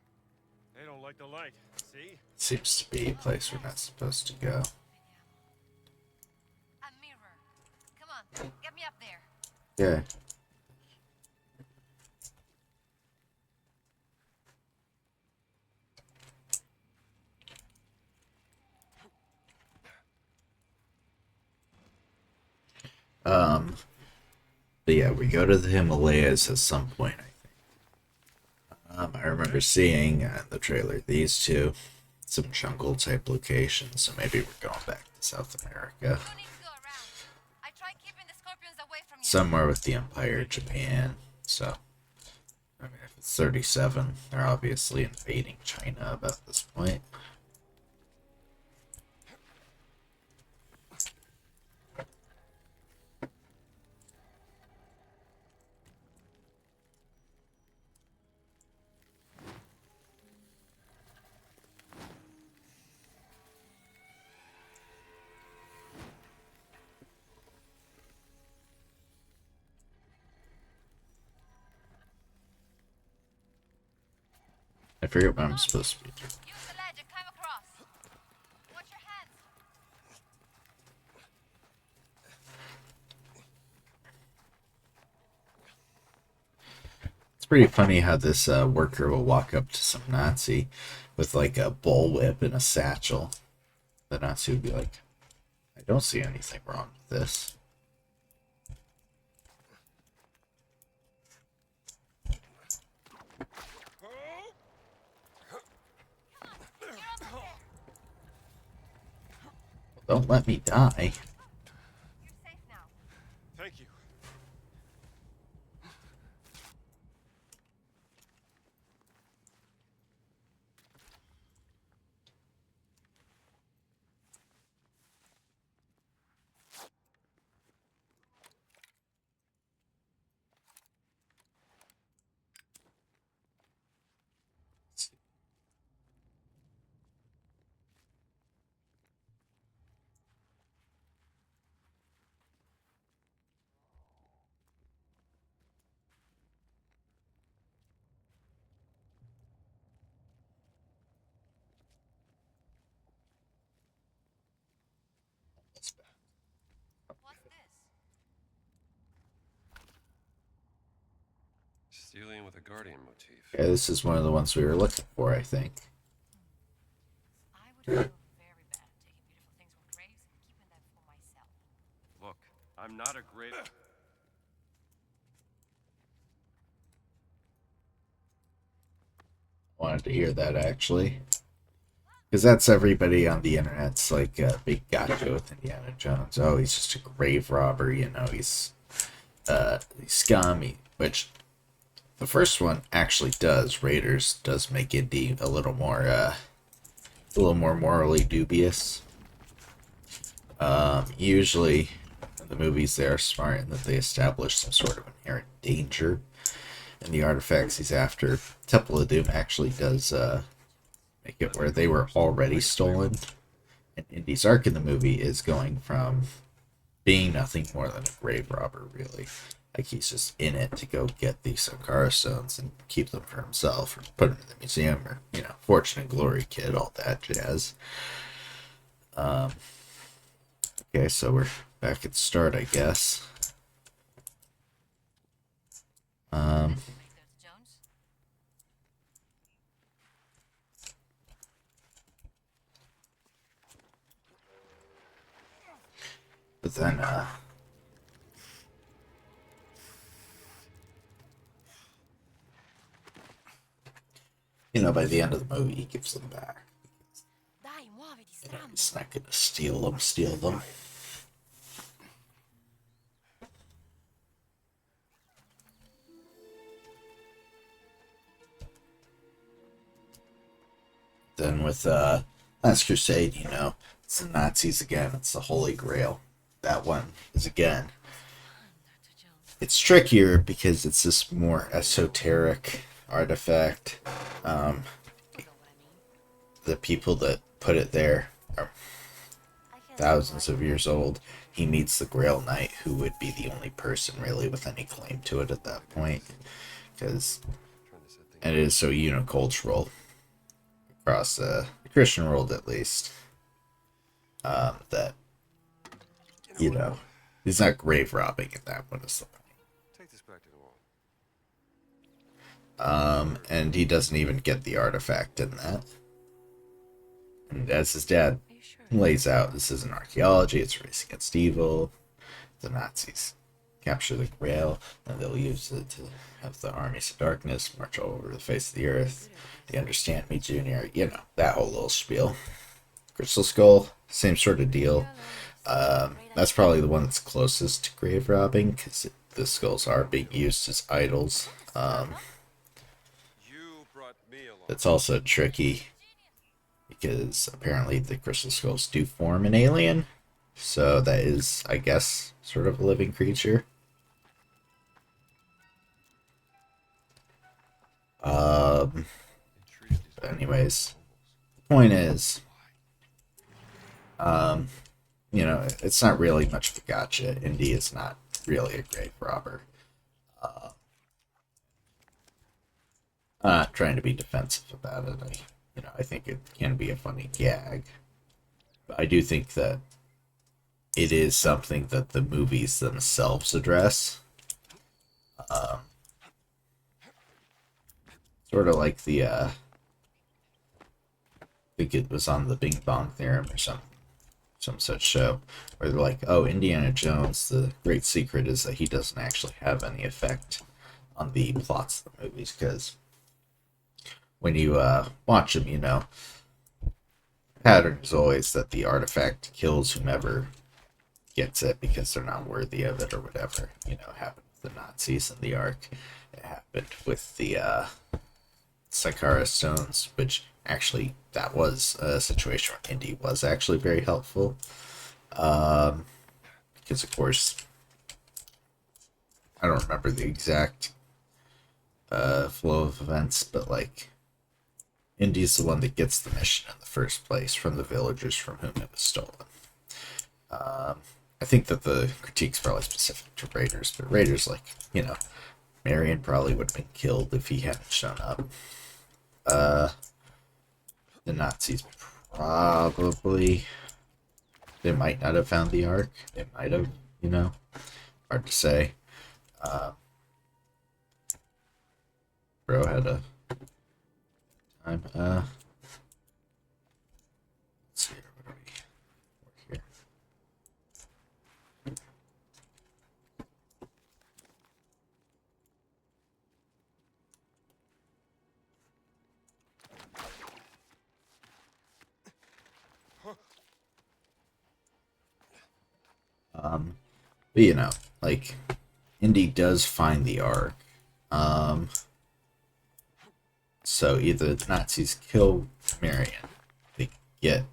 They don't like the light. See? Seems to be a place we're not supposed to go. A mirror. Come on, get me up there. Yeah. But yeah, we go to the Himalayas at some point, I think. I remember seeing in the trailer these two, some jungle type locations, so maybe we're going back to South America. You need to go around. I tried keeping the scorpions away from you. Somewhere with the Empire, Japan. So, I mean, if it's 37, they're obviously invading China about this point. I forget what I'm supposed to be doing. Use the ledge and climb across. Watch your hands. It's pretty funny how this worker will walk up to some Nazi with like a bullwhip and a satchel. The Nazi would be like, I don't see anything wrong with this. Don't let me die. You're safe now. Thank you. Dealing with a guardian motif. Yeah, this is one of the ones we were looking for, I think. I would feel very bad taking beautiful things from graves and keeping them for myself. Look, I'm not a great. Wanted to hear that, actually. Because that's everybody on the internet's like a big gotcha with Indiana Jones. Oh, he's just a grave robber, you know, he's scummy. Which the first one actually does. Raiders does make Indy a little more morally dubious. Usually in the movies they are smart in that they establish some sort of inherent danger in the artifacts he's after. Temple of Doom actually does make it where they were already stolen. And Indy's arc in the movie is going from being nothing more than a grave robber, really. Like, he's just in it to go get these Sankara stones and keep them for himself, or put them in the museum, or, you know, Fortune and Glory Kid, all that jazz. Okay, so we're back at the start, I guess. But then, you know, by the end of the movie, he gives them back. Dai, muoviti, You know, strambo. he's not gonna steal them. Then with Last Crusade, you know, it's the Nazis again. It's the Holy Grail. That one is again. Dr. Jones. It's trickier because it's this more esoteric artifact. You know what I mean? The people that put it there are I can't thousands see of years old. He meets the Grail Knight, who would be the only person really with any claim to it at that point, because it is so unicultural across the Christian world, at least, that, you know, he's not grave robbing in that one, is the point. Take this back to New Orleans. And he doesn't even get the artifact in that. And as his dad Are you sure? lays out, this isn't archaeology, it's a race against evil. The Nazis capture the Grail, and they'll use it to have the armies of darkness march all over the face of the earth. Do you understand me, Junior? You know, that whole little spiel. Crystal Skull, same sort of deal. That's probably the one that's closest to grave robbing, because the skulls are being used as idols. You brought me along. It's also tricky, because apparently the crystal skulls do form an alien. So that is, I guess, sort of a living creature. Anyways, the point is, you know, it's not really much of a gotcha. Indy is not really a grave robber. I'm not trying to be defensive about it. I think it can be a funny gag. But I do think that it is something that the movies themselves address. Sort of like the, I think it was on the Bing Bong Theorem or some such show, where they're like, oh, Indiana Jones, the great secret is that he doesn't actually have any effect on the plots of the movies, because when you watch them, you know, pattern is always that the artifact kills whomever gets it because they're not worthy of it or whatever. You know, it happened with the Nazis in the Ark. It happened with the Sankara stones, which actually that was a situation where Indy was actually very helpful. Because of course, I don't remember the exact flow of events, but like, Indy's the one that gets the mission in the first place from the villagers from whom it was stolen. I think that the critique's probably specific to Raiders, but Raiders, like, you know, Marion probably would have been killed if he hadn't shown up. The Nazis probably, they might not have found the Ark. They might have, you know, hard to say. at a time. Let's see here. What do we work here? But you know, like Indy does find the Ark. Um, so either the Nazis kill Marion, they get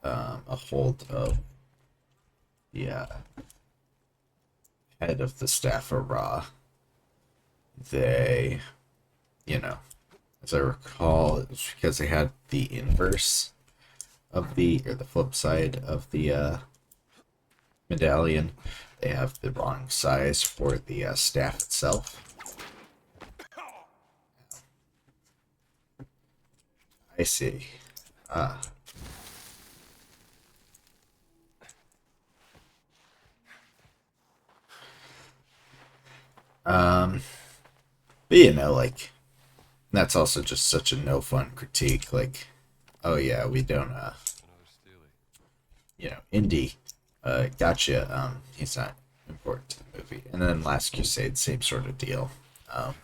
a hold of the head of the staff of Ra. They, you know, as I recall, it was because they had the inverse of the flip side of the medallion. They have the wrong size for the staff itself. I see. Ah. But you know, like that's also just such a no fun critique. Like, oh yeah, we don't you know, Indy, gotcha. He's not important to the movie. And then Last Crusade, same sort of deal. Um,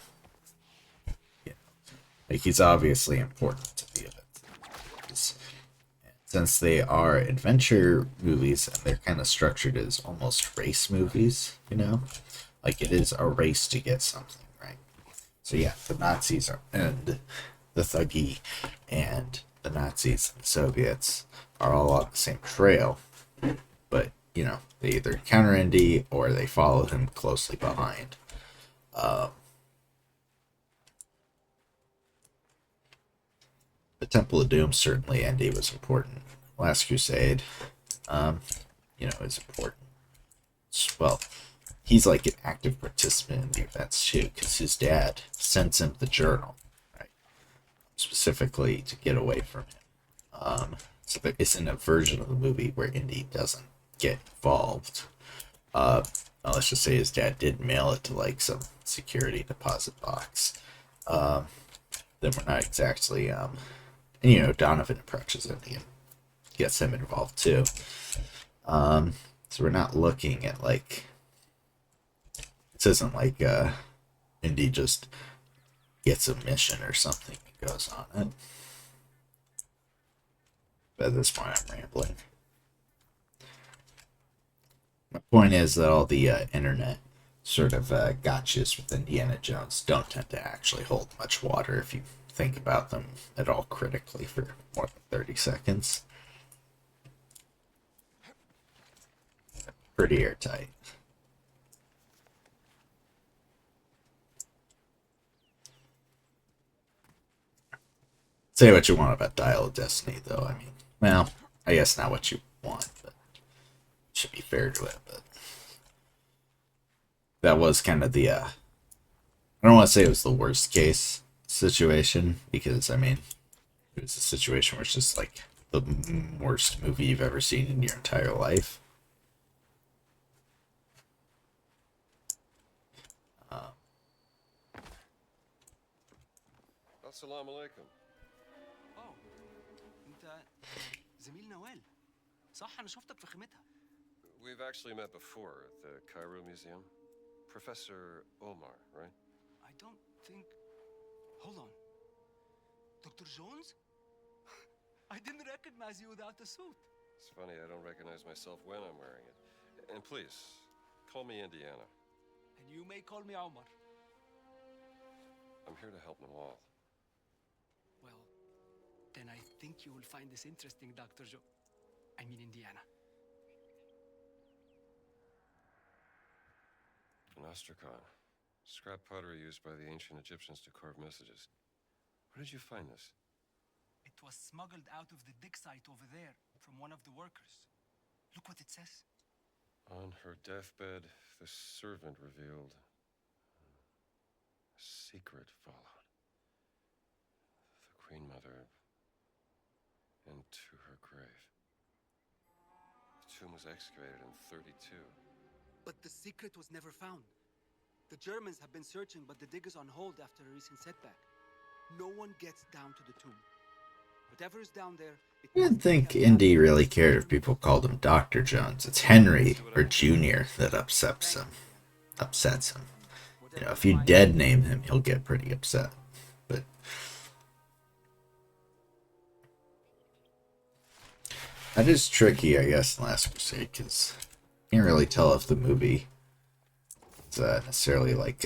yeah, like he's obviously important to the event. Since they are adventure movies and they're kind of structured as almost race movies, you know, like it is a race to get something, right? So yeah, the Nazis are and the Thuggee and the Nazis and the Soviets are all on the same trail, but you know they either encounter Indy or they follow him closely behind. The Temple of Doom certainly Indy was important. Last Crusade, um, you know, is important. Well, he's like an active participant in the events too, because his dad sends him the journal, right? Specifically to get away from him. So there isn't a version of the movie where Indy doesn't get involved. Let's just say his dad did mail it to like some security deposit box. Then we're not exactly, and you know, Donovan approaches Indy and gets him involved too. So we're not looking at like this isn't like Indy just gets a mission or something and goes on it. But at this point, I'm rambling. My point is that all the internet sort of gotchas with Indiana Jones don't tend to actually hold much water if you think about them at all critically for more than 30 seconds. Pretty airtight. Say what you want about Dial of Destiny, though. I mean, well, I guess not what you want, but should be fair to it. But that was kind of the I don't want to say it was the worst case situation because I mean it was a situation where it's just like the worst movie you've ever seen in your entire life. Assalamu alaikum. اه انت زميل نوال صح انا شفتك في خيمتها. We've actually met before at the Cairo Museum. Professor Omar, right? I don't think. Hold on. Dr. Jones? I didn't recognize you without the suit. It's funny, I don't recognize myself when I'm wearing it. And please, call me Indiana. And you may call me Omar. I'm here to help Nawal. Well, then I think you will find this interesting, Dr. I mean, Indiana. An ostracon. Scrap pottery used by the ancient Egyptians to carve messages. Where did you find this? It was smuggled out of the dig site over there from one of the workers. Look what it says. On her deathbed, the servant revealed a secret followed. The Queen Mother into her grave. The tomb was excavated in 32. But the secret was never found. The Germans have been searching, but the dig is on hold after a recent setback. No one gets down to the tomb. Whatever is down there, it I didn't must be think kept Indy out. really cared if people called him Dr. Jones. It's Henry or Junior that upsets him. Upsets him. You know, Whatever if you you find, dead name him, he'll get pretty upset. But that is tricky, I guess, in Last Crusade, because you can't really tell if the movie is necessarily like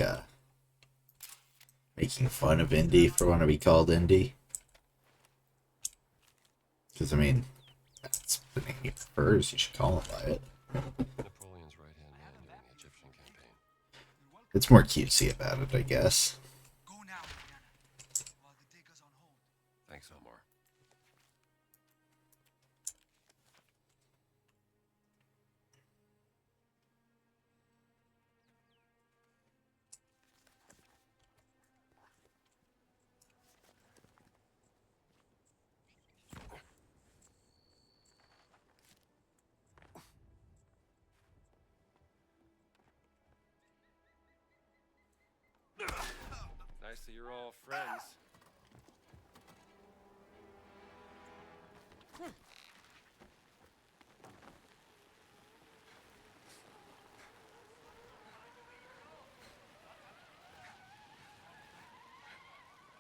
making fun of Indy for wanting to be called Indy. Because, I mean, that's the name he prefers. You should call him by it. Napoleon's right-hand man during the Egyptian campaign. It's more cutesy about it, I guess. go now, Indiana, while the digger's on hold. Thanks, Omar. Nice that you're all friends.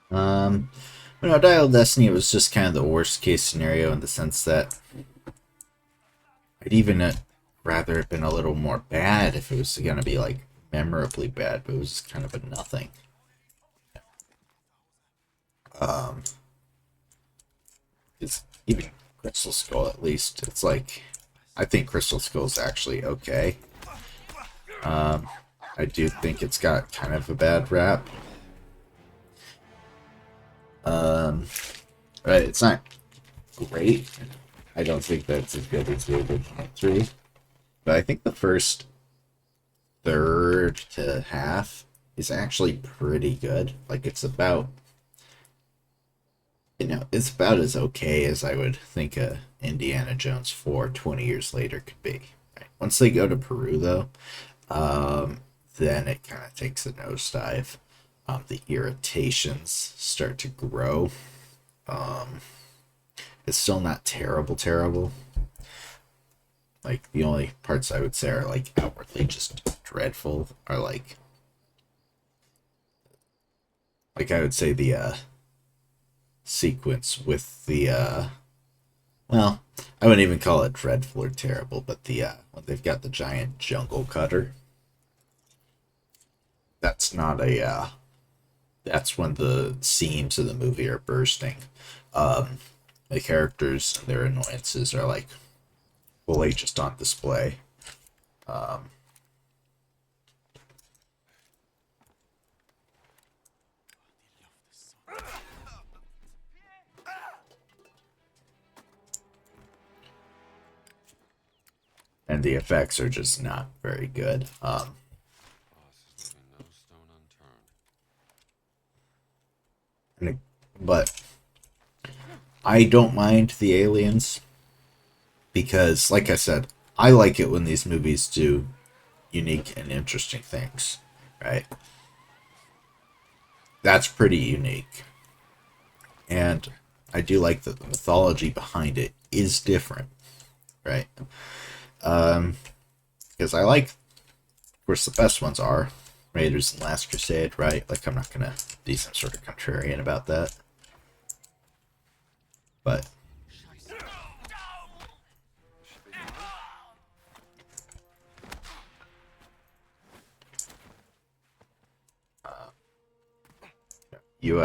But no, Dial of Destiny was just kind of the worst case scenario in the sense that I'd even rather have been a little more bad if it was going to be like memorably bad, but it was just kind of a nothing. It's even Crystal Skull, at least, it's like, I think Crystal Skull's actually okay. I do think it's got kind of a bad rap. Right, it's not great. I don't think that's as good as the original 3. But I think the first third to half is actually pretty good. Like, it's about, you know, it's about as okay as I would think a Indiana Jones 4 20 years later could be. Right? Once they go to Peru, though, then it kind of takes a nosedive. The irritations start to grow. It's still not terrible. Like, the only parts I would say are, like, outwardly just dreadful are, like I would say the, sequence with the, well, I wouldn't even call it dreadful or terrible, but the, when they've got the giant jungle cutter, that's not a, that's when the seams of the movie are bursting. The characters and their annoyances are, like, fully just on display. And the effects are just not very good. Boss is leaving no stone unturned. But I don't mind the aliens because, like I said, I like it when these movies do unique and interesting things, right? That's pretty unique. And I do like that the mythology behind it is different, right? Because I like, of course, the best ones are Raiders and Last Crusade, right? Like, I'm not gonna be some sort of contrarian about that. But you,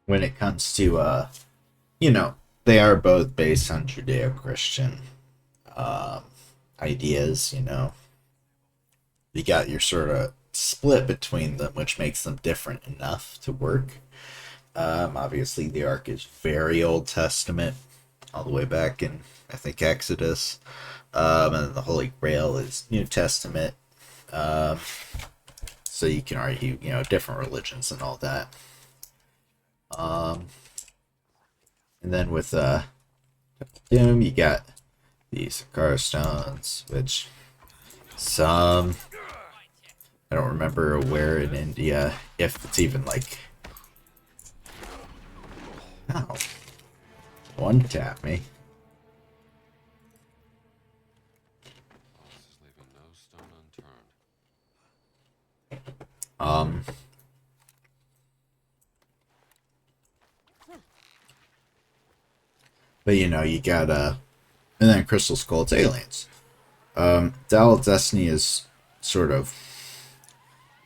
when it comes to, you know, they are both based on Judeo-Christian ideas, you know. You got your sort of split between them, which makes them different enough to work. Obviously, the Ark is very Old Testament, all the way back in, I think, Exodus. And the Holy Grail is New Testament. So you can argue, you know, different religions and all that. And then with Doom, you got the Sakara stones, which some, I don't remember where in India, if it's even like, ow, one tap me. Boss is leaving no stone unturned. But you know, you got and then Crystal Skull, it's aliens. Dial of Destiny is sort of,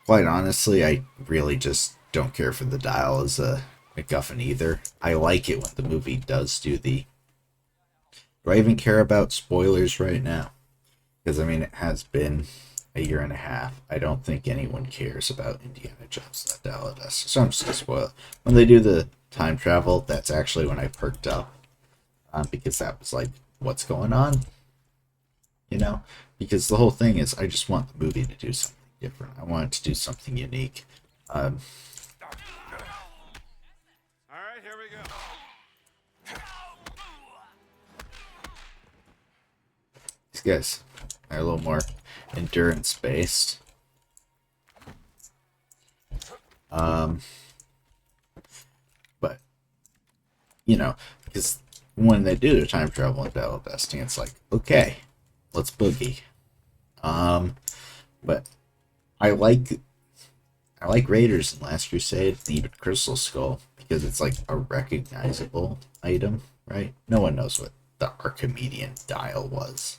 quite honestly, I really just don't care for the dial as a MacGuffin either. I like it when the movie does do the. Do I even care about spoilers right now? Because I mean, it has been a year and a half. I don't think anyone cares about Indiana Jones and the Dial of Destiny, so I'm just gonna spoil it. When they do the time travel, that's actually when I perked up, because that was like, what's going on? You know, because the whole thing is, I just want the movie to do something different. I want it to do something unique. All right, here we go. These guys are a little more endurance based. But you know, because when they do the time travel in Dial of Destiny, it's like, okay, let's boogie. But I like Raiders and Last Crusade and even Crystal Skull because it's like a recognizable item, right? No one knows what the Archimedean dial was.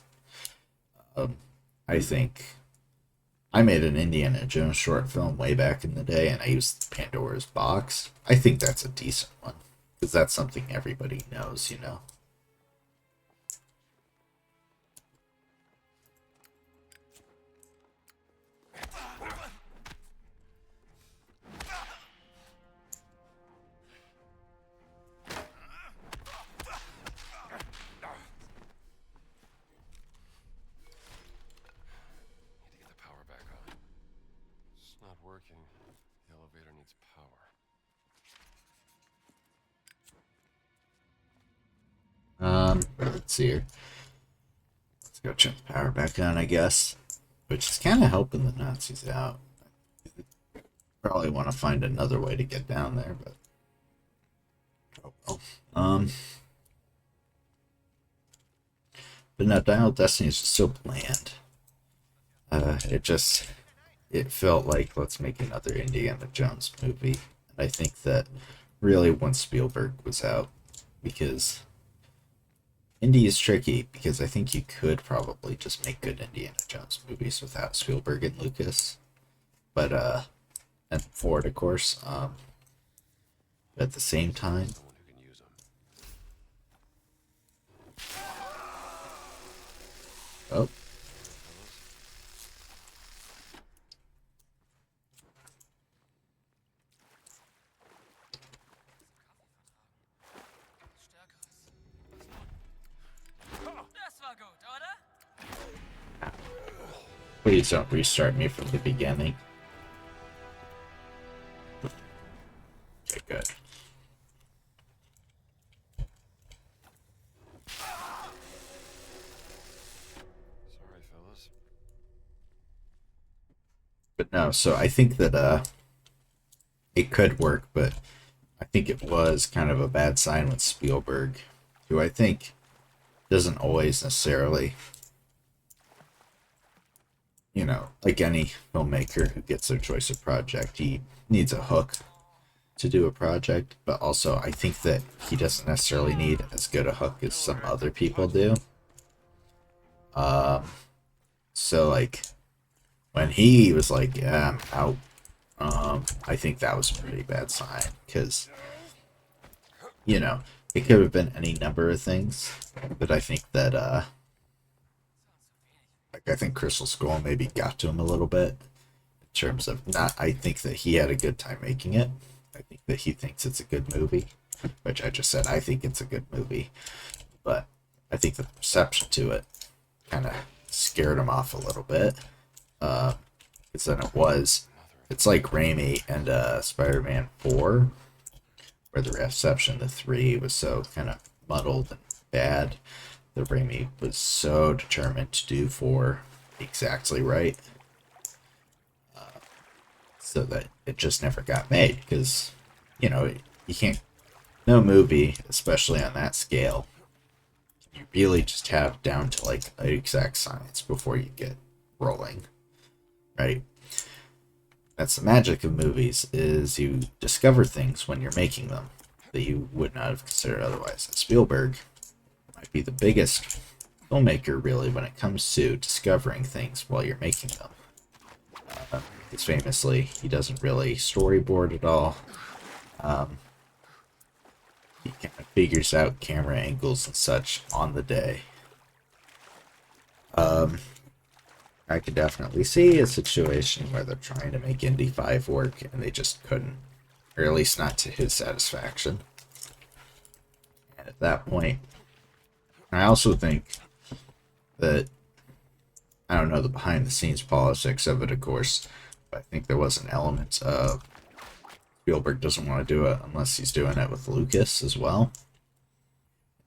I think I made an Indiana Jones short film way back in the day, and I used Pandora's Box. I think that's a decent one because that's something everybody knows, you know. Need to get the power back on. It's not working. The elevator needs power. Let's see here. Let's go check the power back on, I guess. Which is kind of helping the Nazis out. Probably want to find another way to get down there, but oh well. But no, Dial of Destiny is just so bland. It felt like, let's make another Indiana Jones movie. And I think that really once Spielberg was out, because Indy is tricky, because I think you could probably just make good Indiana Jones movies without Spielberg and Lucas. But and Ford, of course. But at the same time, Someone who can use them. oh, Das war gut, oder? please don't restart me from the beginning. Okay, good. Sorry, fellas. But no, so I think that it could work, but I think it was kind of a bad sign with Spielberg, who I think doesn't always necessarily, you know, like any filmmaker who gets their choice of project, he needs a hook to do a project, but also I think that he doesn't necessarily need as good a hook as some other people do. So like when he was like, "Yeah, I'm out," I think that was a pretty bad sign because you know it could have been any number of things, but I think that like I think Crystal Skull maybe got to him a little bit in terms of not. I think that he had a good time making it. I think that he thinks it's a good movie, which I just said I think it's a good movie, but I think the perception to it kind of scared him off a little bit. Because then it's like Raimi and Spider-Man 4, where the reception to 3 was so kind of muddled and bad, that Raimi was so determined to do 4 exactly right, so that it just never got made. Because, you know, you can't, no movie, especially on that scale, you really just have down to like an exact science before you get rolling, right? That's the magic of movies, is you discover things when you're making them that you would not have considered otherwise. And Spielberg might be the biggest filmmaker, really, when it comes to discovering things while you're making them. Because famously, he doesn't really storyboard at all. He kind of figures out camera angles and such on the day. I could definitely see a situation where they're trying to make Indy 5 work and they just couldn't, or at least not to his satisfaction. And at that point, I also think that, I don't know the behind the scenes politics of it, of course, but I think there was an element of Spielberg doesn't want to do it unless he's doing it with Lucas as well.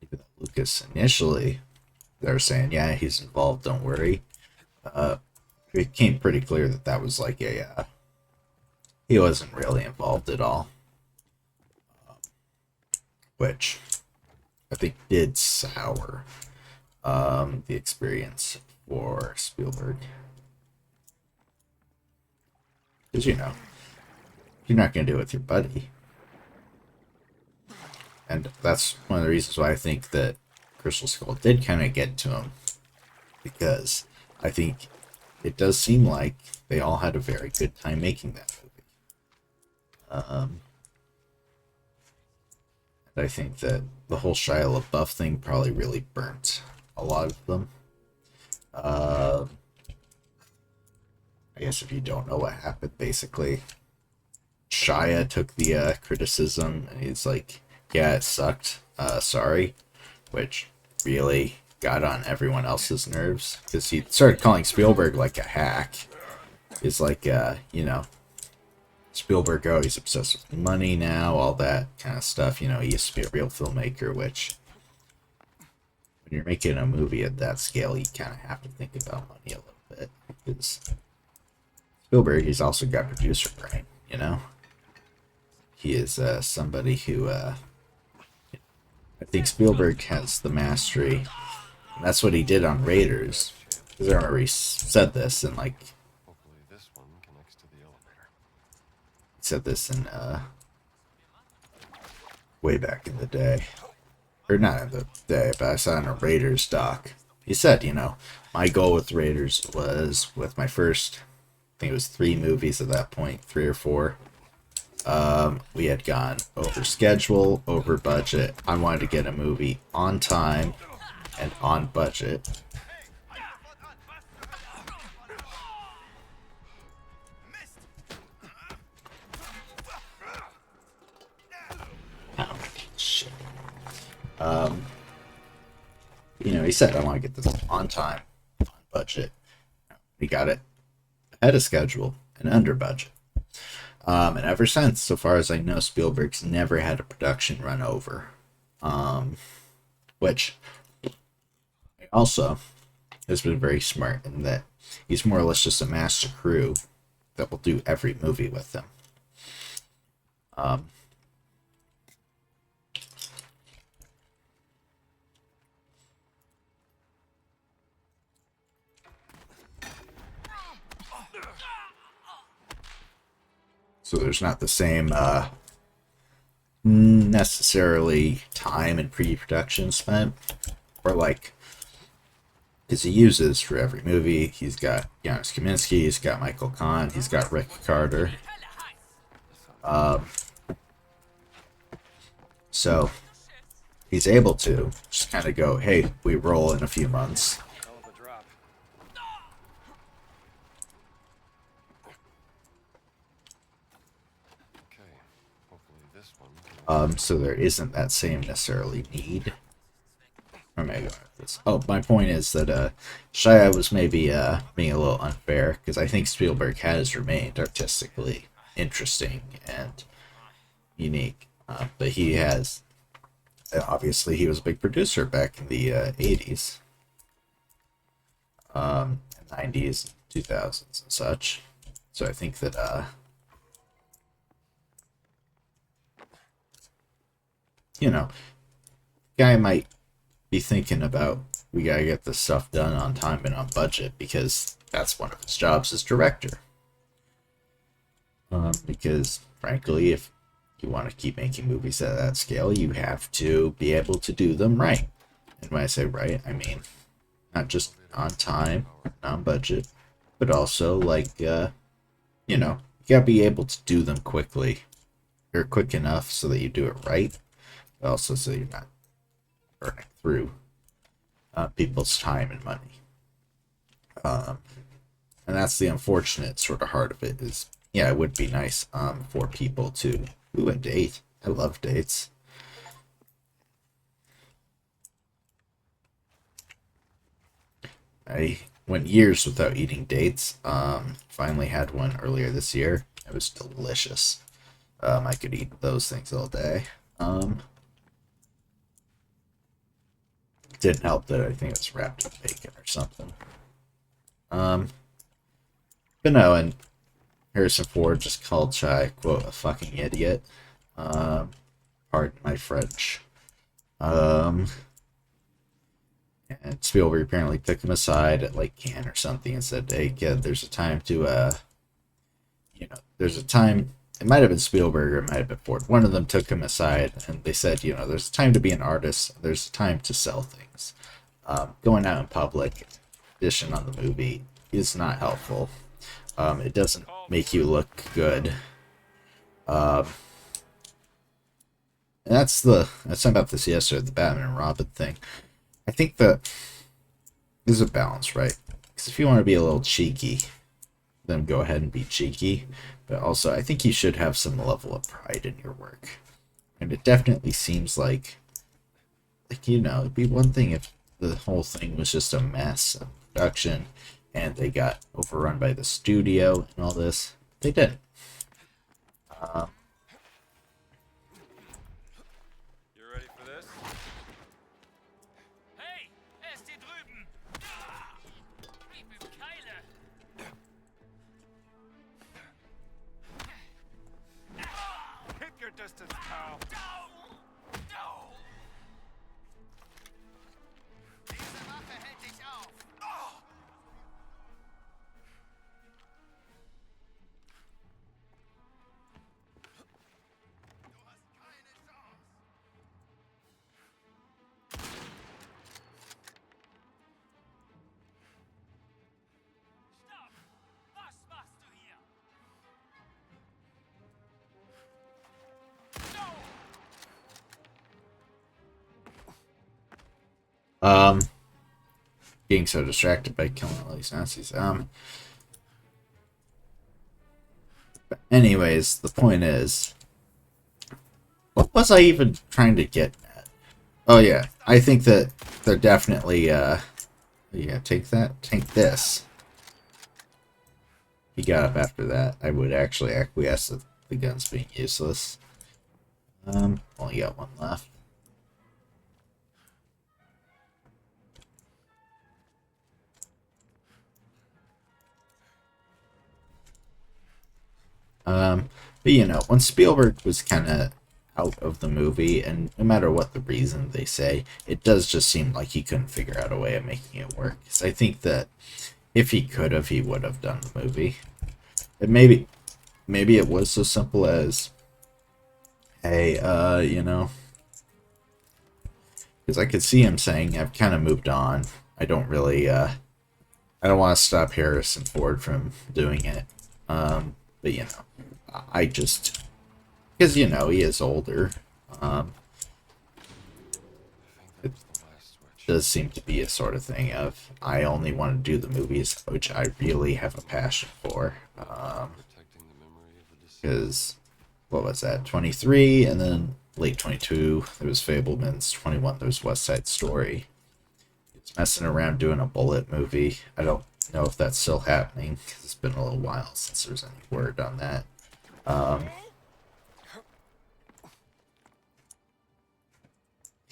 Even though Lucas initially, they were saying, yeah, he's involved, don't worry. It became pretty clear that that was like a, he wasn't really involved at all. Which I think did sour the experience for Spielberg. Because, you know, you're not going to do it with your buddy. And that's one of the reasons why I think that Crystal Skull did kind of get to him. Because I think it does seem like they all had a very good time making that movie. And I think that the whole Shia LaBeouf thing probably really burnt a lot of them. I guess if you don't know what happened, basically, Shia took the criticism and he's like, yeah, it sucked, sorry, which really got on everyone else's nerves, because he started calling Spielberg like a hack. He's like, you know, Spielberg, oh, he's obsessed with money now, all that kind of stuff. You know, he used to be a real filmmaker, which, when you're making a movie at that scale, you kind of have to think about money a little bit. Because Spielberg, he's also got producer brain, you know? He is somebody who, I think Spielberg has the mastery. And that's what he did on Raiders. Because I remember he said this in, like, Hopefully this one connects to the elevator. he said this in, way back in the day. Or not in the day, but I saw it in a Raiders doc. He said, you know, my goal with Raiders was, with my first, I think it was 3 movies at that point, 3 or 4. We had gone over schedule, over budget. I wanted to get a movie on time and on budget. Oh, shit. You know, he said, I want to get this on time, on budget. We got it ahead of schedule and under budget. And ever since, so far as I know, Spielberg's never had a production run over. Which also has been very smart in that he's more or less just a master crew that will do every movie with him. So there's not the same necessarily time and pre-production spent, or like, because he uses for every movie, he's got Janusz Kaminski, he's got Michael Kahn, he's got Rick Carter. So he's able to just kind of go, hey, we roll in a few months. Hell of a drop. Okay, hopefully this one. So there isn't that same necessarily need. Or maybe this. Oh, my point is that Shia was maybe being a little unfair, because I think Spielberg has remained artistically interesting and unique. But he has, obviously, he was a big producer back in the 80s, 90s, 2000s, and such. So I think that, you know, guy might be thinking about, we gotta get this stuff done on time and on budget, because that's one of his jobs as director. Because, frankly, if you want to keep making movies at that scale, you have to be able to do them right. And when I say right, I mean not just on time, on budget, but also, like, you gotta be able to do them quickly, or quick enough so that you do it right, but also so you're not burning through people's time and money. And that's the unfortunate sort of heart of it is, yeah, it would be nice for people to, ooh, a date. I love dates. I went years without eating dates. Finally had one earlier this year. It was delicious. I could eat those things all day. Didn't help that I think it was wrapped in bacon or something. But no, and Harrison Ford just called Chai, quote, a fucking idiot. Pardon my French. And Spielberg apparently took him aside at like Cannes or something and said, "Hey kid, there's a time to there's a time." It might have been Spielberg or it might have been Ford. One of them took him aside and they said, there's a time to be an artist. There's a time to sell things. Going out in public, dishing on the movie is not helpful. It doesn't make you look good. And I was talking about this yesterday, the Batman and Robin thing. I think that there's a balance, right? Because if you want to be a little cheeky, then go ahead and be cheeky. But also, I think you should have some level of pride in your work. And it definitely seems like it'd be one thing if the whole thing was just a mess of production and they got overrun by the studio and all this. They didn't. You ready for this? Hey, er ist hier drüben! Gib ihm Keile! Keep your distance, pal. Diese Waffe hält dich auf. Du hast keine Chance. Stopp! Was machst du hier? Being so distracted by killing all these Nazis. But anyways, the point is, what was I even trying to get at? Oh yeah, I think that they're definitely, yeah, take that, take this. He got up after that. I would actually acquiesce to the guns being useless. Only got one left. But when Spielberg was kind of out of the movie, and no matter what the reason they say, it does just seem like he couldn't figure out a way of making it work. So I think that if he could have, he would have done the movie. And maybe it was so simple as, hey, because I could see him saying, I've kind of moved on. I don't really, I don't want to stop Harrison Ford from doing it. But I just, because he is older. It does seem to be a sort of thing of, I only want to do the movies which I really have a passion for. Because, what was that, 23, and then late 22, there was Fableman's, 21, there was West Side Story. It's messing around doing a Bullet movie. I don't know if that's still happening, because it's been a little while since there's any word on that.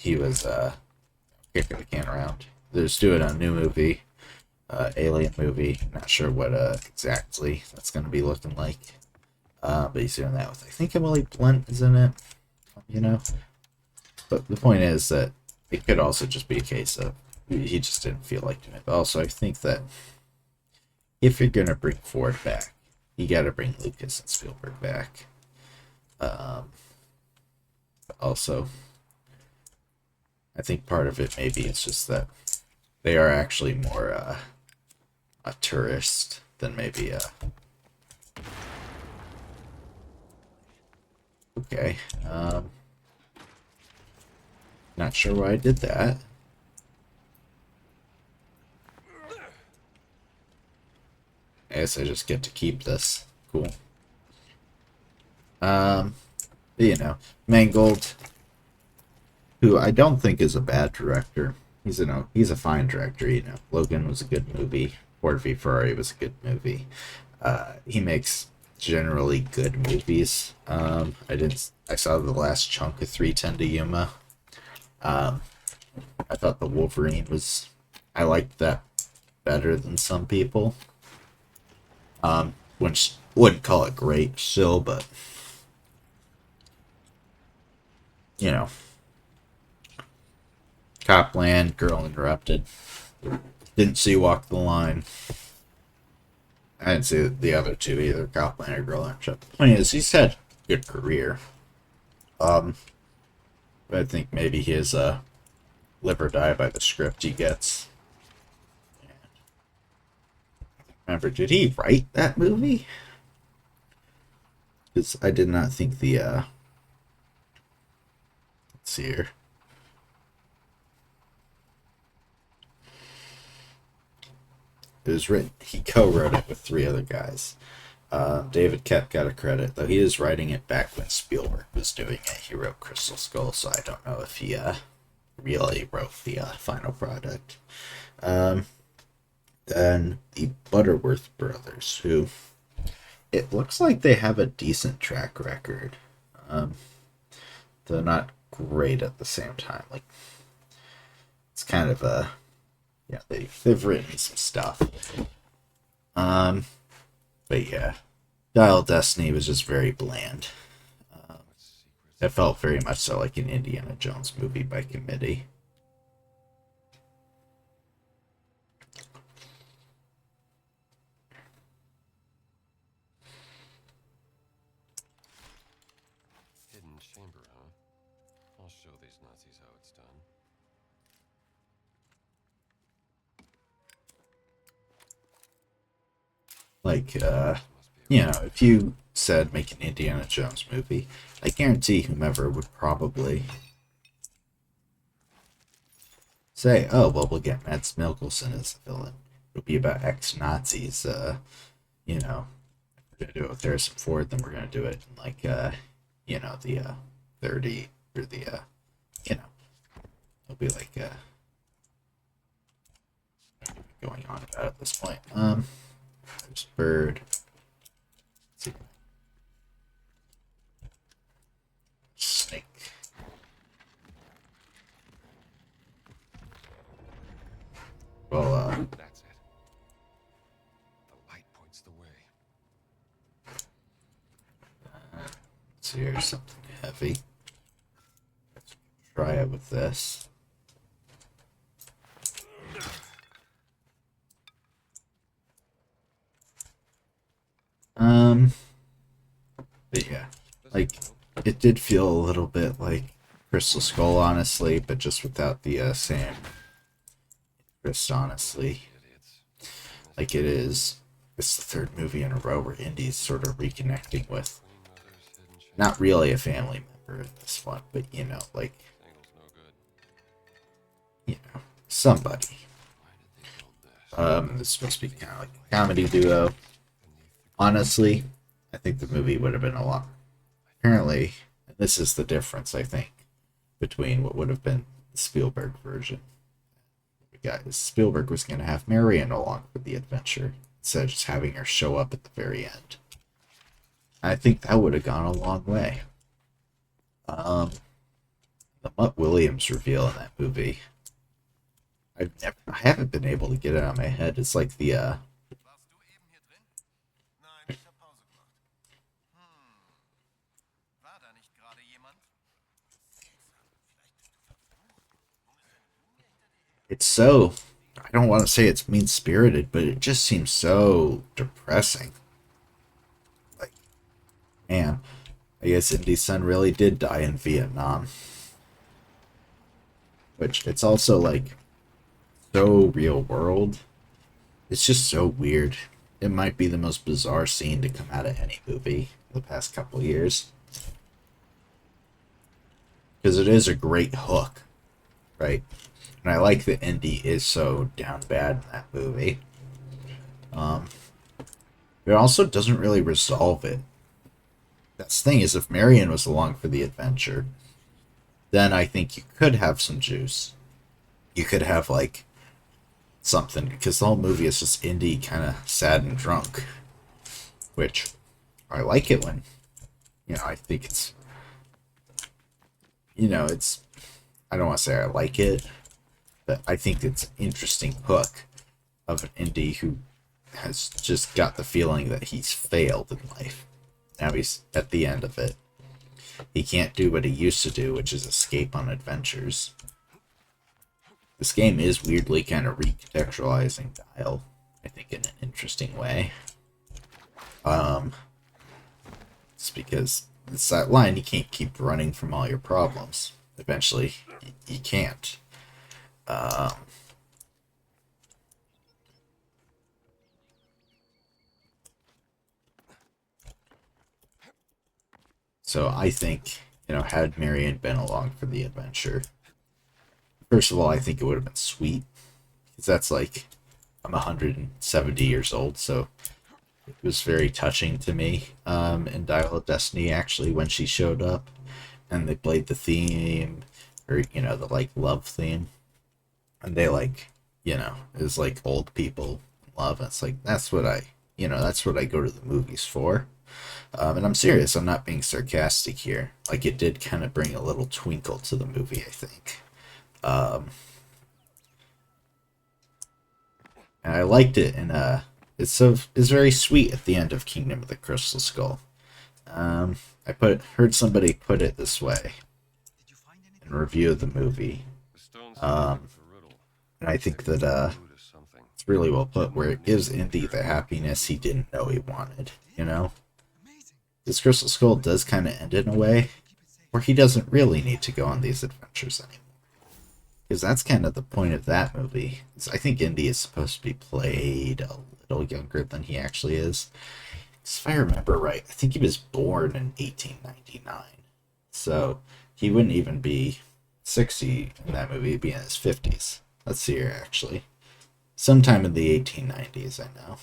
he was kicking the can around. They're just doing a new movie, Alien movie. Not sure what exactly that's going to be looking like. But he's doing that with, I think Emily Blunt is in it. You know. But the point is that it could also just be a case of he just didn't feel like doing it. But also, I think that if you're gonna bring Ford back, you got to bring Lucas and Spielberg back. Also, I think part of it maybe it's just that they are actually more a tourist than maybe a. Okay. Not sure why I did that. I guess I just get to keep this. Cool. You know, Mangold, who I don't think is a bad director. He's a fine director. You know, Logan was a good movie. Ford v Ferrari was a good movie. He makes generally good movies. I saw the last chunk of 310 to Yuma. I thought the Wolverine was. I liked that better than some people. Wouldn't call it great still, but you know, Copland, Girl Interrupted. Didn't see Walk the Line. I didn't see the other two either, Copland or Girl Interrupted. The point is, he's had a good career. But I think maybe his live or die by the script he gets. Remember, did he write that movie? Because I did not think the let's see here. It was written. He co-wrote it with 3 other guys. David Koepp got a credit, though he is writing it back when Spielberg was doing it. He wrote Crystal Skull, so I don't know if he really wrote the final product. Then the Butterworth brothers, who it looks like they have a decent track record. They're not great at the same time. Like, it's kind of a they've written some stuff. But yeah, Dial of Destiny was just very bland. It felt very much so like an Indiana Jones movie by committee. Hidden chamber, huh? I'll show these Nazis how it's done. Like, you know, if you said make an Indiana Jones movie, I guarantee whomever would probably say, oh, well, we'll get Mads Mikkelsen as the villain. It'll be about ex-Nazis, you know, we're going to do it with Harrison Ford, then we're going to do it in, like, you know, the 30, or the, you know, it'll be like, going on about at this point. There's Bird. Let's see. Snake. Well, That's it. The light points the way. let's see, here's something heavy. Let's try it with this. But yeah, like, it did feel a little bit like Crystal Skull, honestly, but just without the same interest, honestly. Like, it's the 3rd movie in a row where Indy's sort of reconnecting with not really a family member in this one, but you know, like, you know, somebody. This is supposed to be kind of like a comedy duo. Honestly, I think the movie would have been a lot. Apparently, this is the difference, I think, between what would have been the Spielberg version. Spielberg was going to have Marion along for the adventure instead of just having her show up at the very end. I think that would have gone a long way. The Mutt Williams reveal in that movie. I haven't been able to get it out of my head. It's like the Warst du eben hier drin? Nein, ich habe Pause gemacht. War da nicht gerade jemand? it's so, I don't want to say it's mean spirited, but it just seems so depressing. Like, man, I guess Indy's son really did die in Vietnam. Which it's also like so real world. It's just so weird. It might be the most bizarre scene to come out of any movie in the past couple of years. Because it is a great hook, right? And I like that Indy is so down bad in that movie. It also doesn't really resolve it. That's the thing is, if Marion was along for the adventure, then I think you could have some juice. You could have like something because the whole movie is just Indy kind of sad and drunk, which I like it when, I think it's, it's, I don't want to say I like it, but I think it's an interesting hook of an Indy who has just got the feeling that he's failed in life. Now he's at the end of it. He can't do what he used to do, which is escape on adventures. This game is weirdly kind of recontextualizing Dial, I think, in an interesting way. It's because it's that line, you can't keep running from all your problems. Eventually, you can't. So I think, had Marion been along for the adventure, first of all, I think it would have been sweet. Because that's like, I'm 170 years old, so it was very touching to me in Dial of Destiny, actually, when she showed up. And they played the theme, or, the, like, love theme. And they, like, it was like old people love. And it's like, that's what that's what I go to the movies for. And I'm serious, I'm not being sarcastic here. Like, it did kind of bring a little twinkle to the movie, I think. And I liked it, and it's very sweet at the end of Kingdom of the Crystal Skull. Heard somebody put it this way in a review of the movie. And I think that it's really well put, where it gives Indy the happiness he didn't know he wanted, This Crystal Skull does kind of end in a way where he doesn't really need to go on these adventures anymore. Because that's kind of the point of that movie. I think Indy is supposed to be played a little younger than he actually is. If I remember right, I think he was born in 1899. So he wouldn't even be 60 in that movie, he'd be in his 50s. Let's see here, actually. Sometime in the 1890s, I know.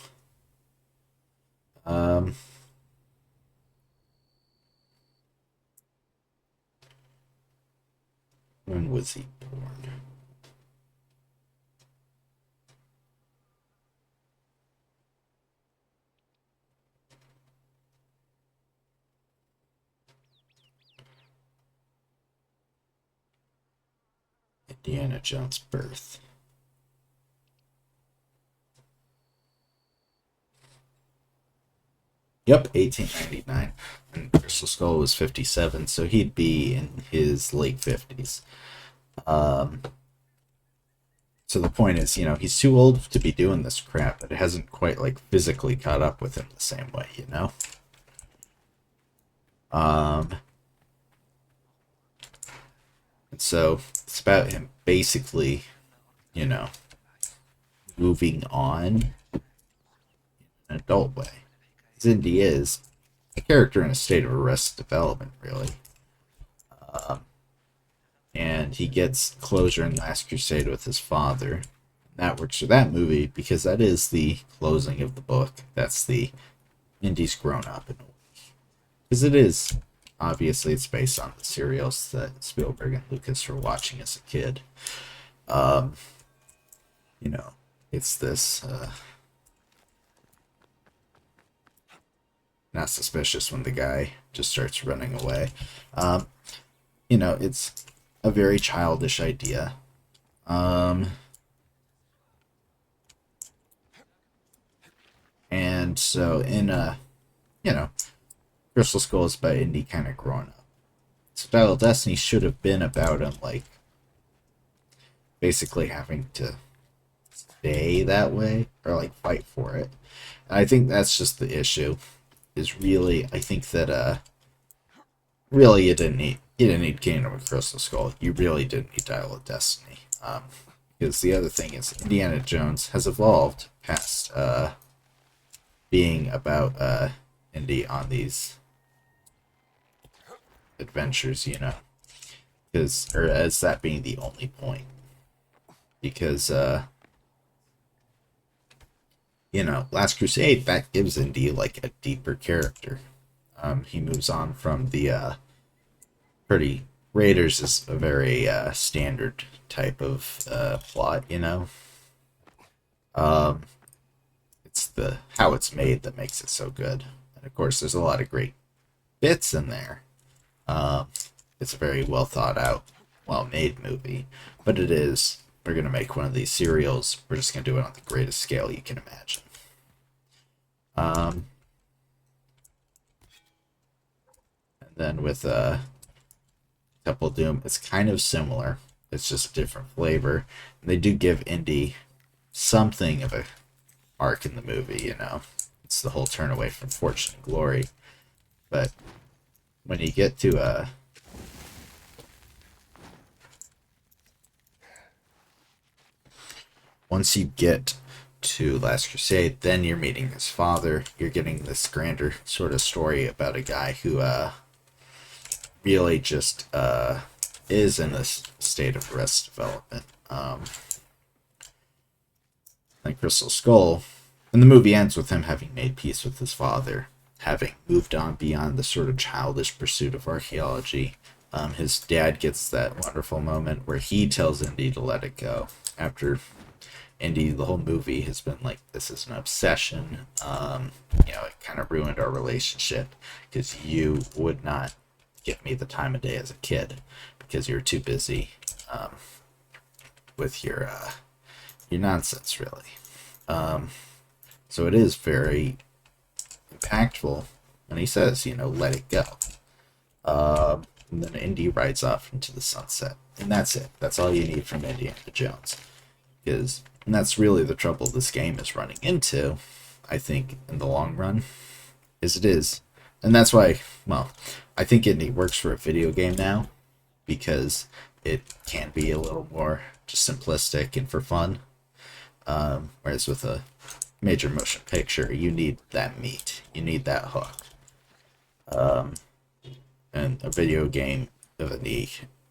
When was he born? Indiana Jones' birth. Yep, 1899. And Crystal Skull was 57, so he'd be in his late 50s. So the point is, he's too old to be doing this crap, but it hasn't quite, like, physically caught up with him the same way, And so it's about him basically, moving on in an adult way. Indy is a character in a state of arrested development, really. And he gets closure in Last Crusade with his father. That works for that movie because that is the closing of the book. That's the Indy's grown up in a way. Because it is, obviously, it's based on the serials that Spielberg and Lucas were watching as a kid. It's this, not suspicious when the guy just starts running away. It's a very childish idea. And so in you know, Crystal Skull is about Indy kind of growing up. Battle of Destiny should have been about him like basically having to stay that way or like fight for it. And I think that's just the issue. Is really I think that really you didn't need Kingdom of Crystal Skull. You really didn't need Dial of Destiny. Because the other thing is Indiana Jones has evolved past being about Indy on these adventures, you know. Because or as that being the only point. Because you know, Last Crusade, that gives Indy like a deeper character. He moves on from the pretty Raiders is a very standard type of plot, you know. It's the how it's made that makes it so good, and of course, there's a lot of great bits in there. It's a very well thought out, well made movie, but it is. We're gonna make one of these serials. We're just gonna do it on the greatest scale you can imagine. And then with Temple Doom, it's kind of similar. It's just a different flavor. And they do give Indy something of a arc in the movie, you know. It's the whole turn away from fortune and glory. But when you get to once you get to Last Crusade, then you're meeting his father. You're getting this grander sort of story about a guy who really just is in this state of arrested development. Like Crystal Skull, and the movie ends with him having made peace with his father, having moved on beyond the sort of childish pursuit of archaeology. His dad gets that wonderful moment where he tells Indy to let it go. After Indy, the whole movie has been like, this is an obsession. You know, it kind of ruined our relationship because you would not give me the time of day as a kid because you were too busy with your nonsense, really. So it is very impactful when he says, you know, let it go. And then Indy rides off into the sunset, and that's it. That's all you need from Indiana Jones, and that's really the trouble this game is running into. I think in the long run, and that's why. Well, I think Indy works for a video game now because it can be a little more just simplistic and for fun. Whereas with a major motion picture, you need that meat, you need that hook. And a video game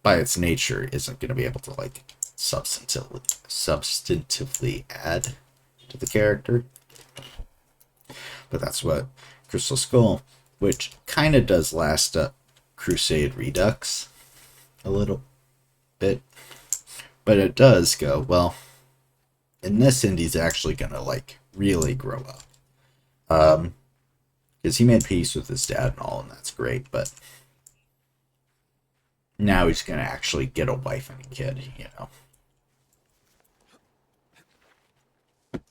by its nature, isn't going to be able to like substantively add to the character. But that's what Crystal Skull, which kind of does Last Crusade Redux a little bit, but it does go, well, in this, Indy's actually going to like really grow up. Because he made peace with his dad and all, and that's great, but now he's going to actually get a wife and a kid, you know.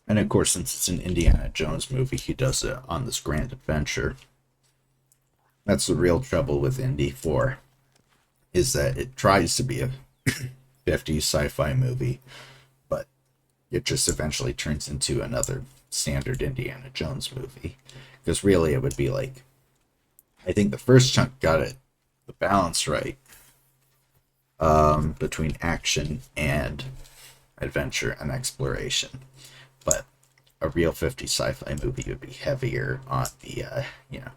And of course, since it's an Indiana Jones movie, he does it on this grand adventure. That's the real trouble with Indy 4, is that it tries to be a 50s sci-fi movie, but it just eventually turns into another standard Indiana Jones movie. Because really, it would be like, I think the first chunk got it, the balance right, between action and adventure and exploration. But a real 50s sci-fi movie would be heavier on the, you know,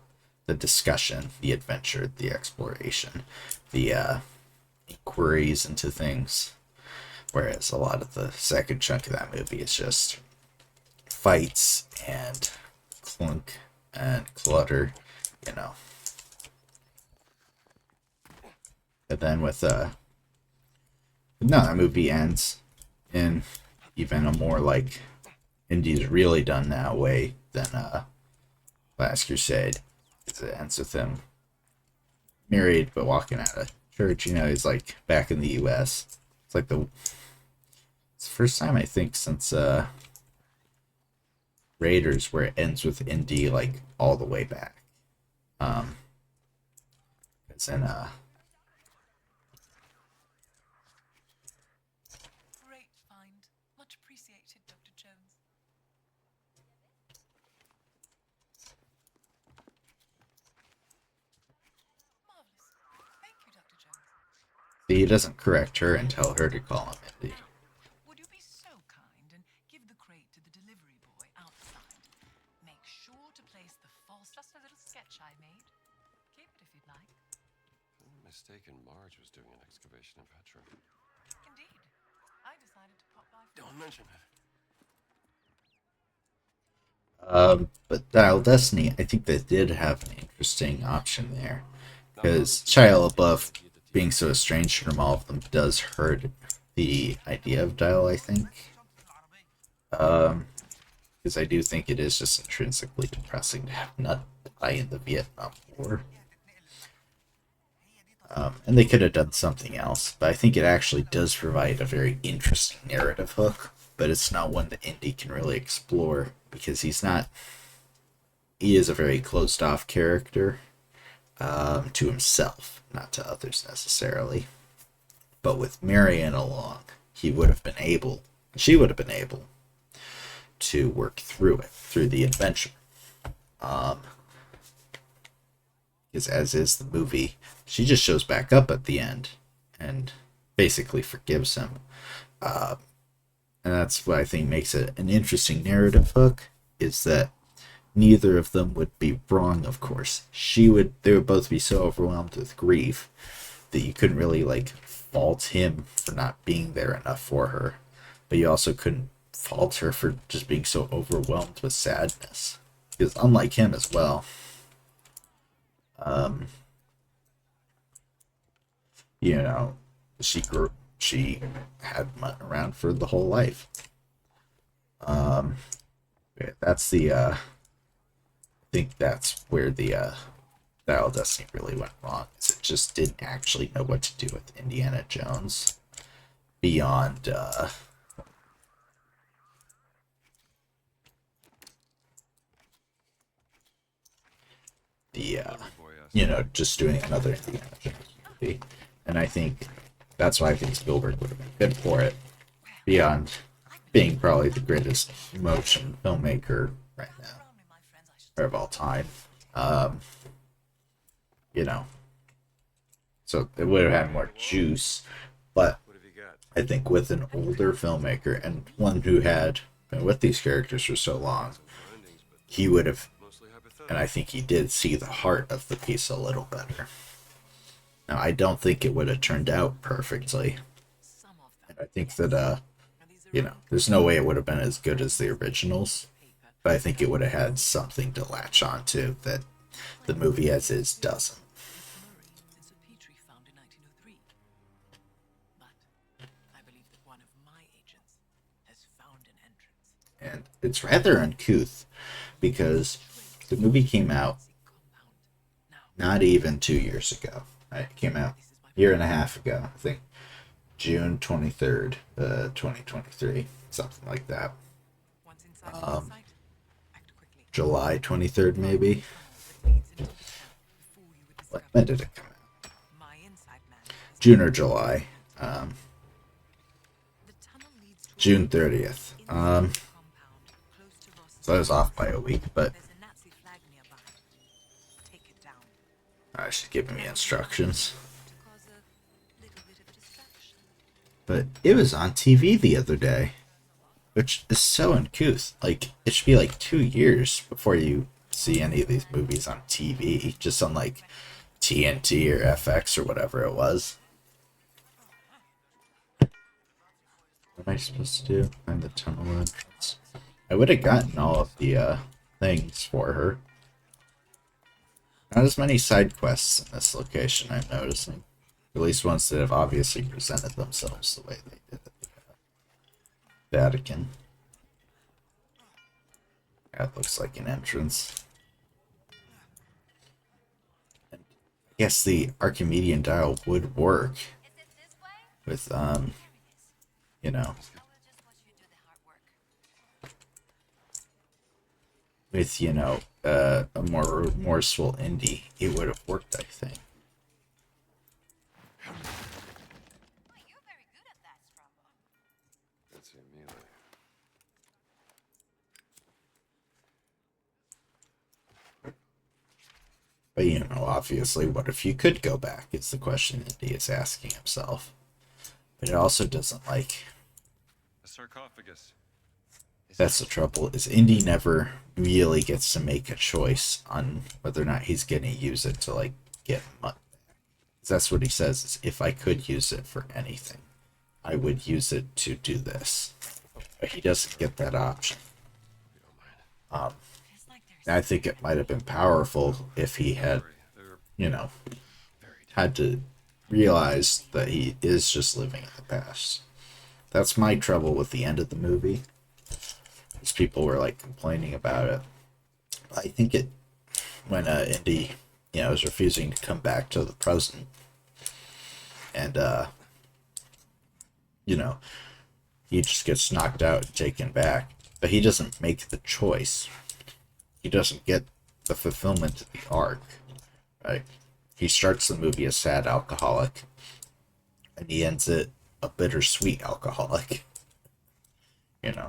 the discussion, the adventure, the exploration, the inquiries into things. Whereas a lot of the second chunk of that movie is just fights and clunk and clutter, you know. And then with no, that movie ends in even a more like Indy's really done that way than Last Crusade. It ends with him married but walking out of church. You know, he's like back in the U.S. It's like it's the first time I think since Raiders where it ends with Indy like all the way back. It's in Great find. Much appreciated, Dr. Jones. Marvelous. Thank you, Dr. Jones. he doesn't correct her and tell her to call him Indy. Would you be so kind and give the crate to the delivery boy outside? Make sure to place the false. Just a little sketch I made. Keep it if you'd like. I'm mistaken, Marge was doing an excavation in Petra. Indeed. I decided to pop by. Don't mention it. But Dial Destiny, I think they did have an interesting option there. Because Shia LaBeouf being so estranged from all of them does hurt the idea of Dial, I think. Because I do think it is just intrinsically depressing to have Nut die in the Vietnam War. And they could have done something else, but I think it actually does provide a very interesting narrative hook, but it's not one that Indy can really explore, because he is a very closed off character, to himself, not to others necessarily. But with Marion along, she would have been able to work through the adventure. Because as is the movie, she just shows back up at the end and basically forgives him. And that's what I think makes it an interesting narrative hook, is that neither of them would be wrong, of course. They would both be so overwhelmed with grief that you couldn't really fault him for not being there enough for her. But you also couldn't fault her for just being so overwhelmed with sadness. Because unlike him as well, she had Mutt around for the whole life. That's I think that's where the Dial Destiny really went wrong. Is it just didn't actually know what to do with Indiana Jones beyond just doing another Indiana Jones movie. And I think that's why I think Spielberg would have been good for it, beyond being probably the greatest motion filmmaker right now, or of all time. So it would have had more juice, but I think with an older filmmaker and one who had been with these characters for so long, he would have, and I think he did see the heart of the piece a little better. Now, I don't think it would have turned out perfectly. And I think that, there's no way it would have been as good as the originals, but I think it would have had something to latch onto that the movie as is doesn't. And it's rather uncouth, because the movie came out not even 2 years ago. Right? It came out a year and a half ago, I think. June 23rd, 2023, something like that. July 23rd, maybe. When did it come out? June or July. June 30th. So I was off by a week, but she's giving me instructions. But it was on TV the other day, which is so uncouth. It should be 2 years before you see any of these movies on TV, just on TNT or FX or whatever it was. What am I supposed to do? Find the tunnel entrance. I would have gotten all of the things for her. Not as many side quests in this location, I'm noticing. At least ones that have obviously presented themselves the way they did at the Vatican. That looks like an entrance. And Yes, the Archimedean dial would work Is it this way? with Here it is. you know, I will just watch you do the hard work. with a more remorseful indie, it would have worked, I think. Oh, you're very good at that, Strabo. That's a melee. But obviously, what if you could go back? Is the question Indy is asking himself. But it also doesn't like. A sarcophagus. That's the trouble. Is Indy never really gets to make a choice on whether or not he's going to use it to like get money. That's what he says. Is if I could use it for anything, I would use it to do this. But he doesn't get that option. Feels like there's I think it might have been powerful if he had, had to realize that he is just living in the past. That's my trouble with the end of the movie. As people were like complaining about it. I think it when Indy, is refusing to come back to the present, and he just gets knocked out and taken back. But he doesn't make the choice. He doesn't get the fulfillment of the arc, right? He starts the movie a sad alcoholic, and he ends it a bittersweet alcoholic. Something's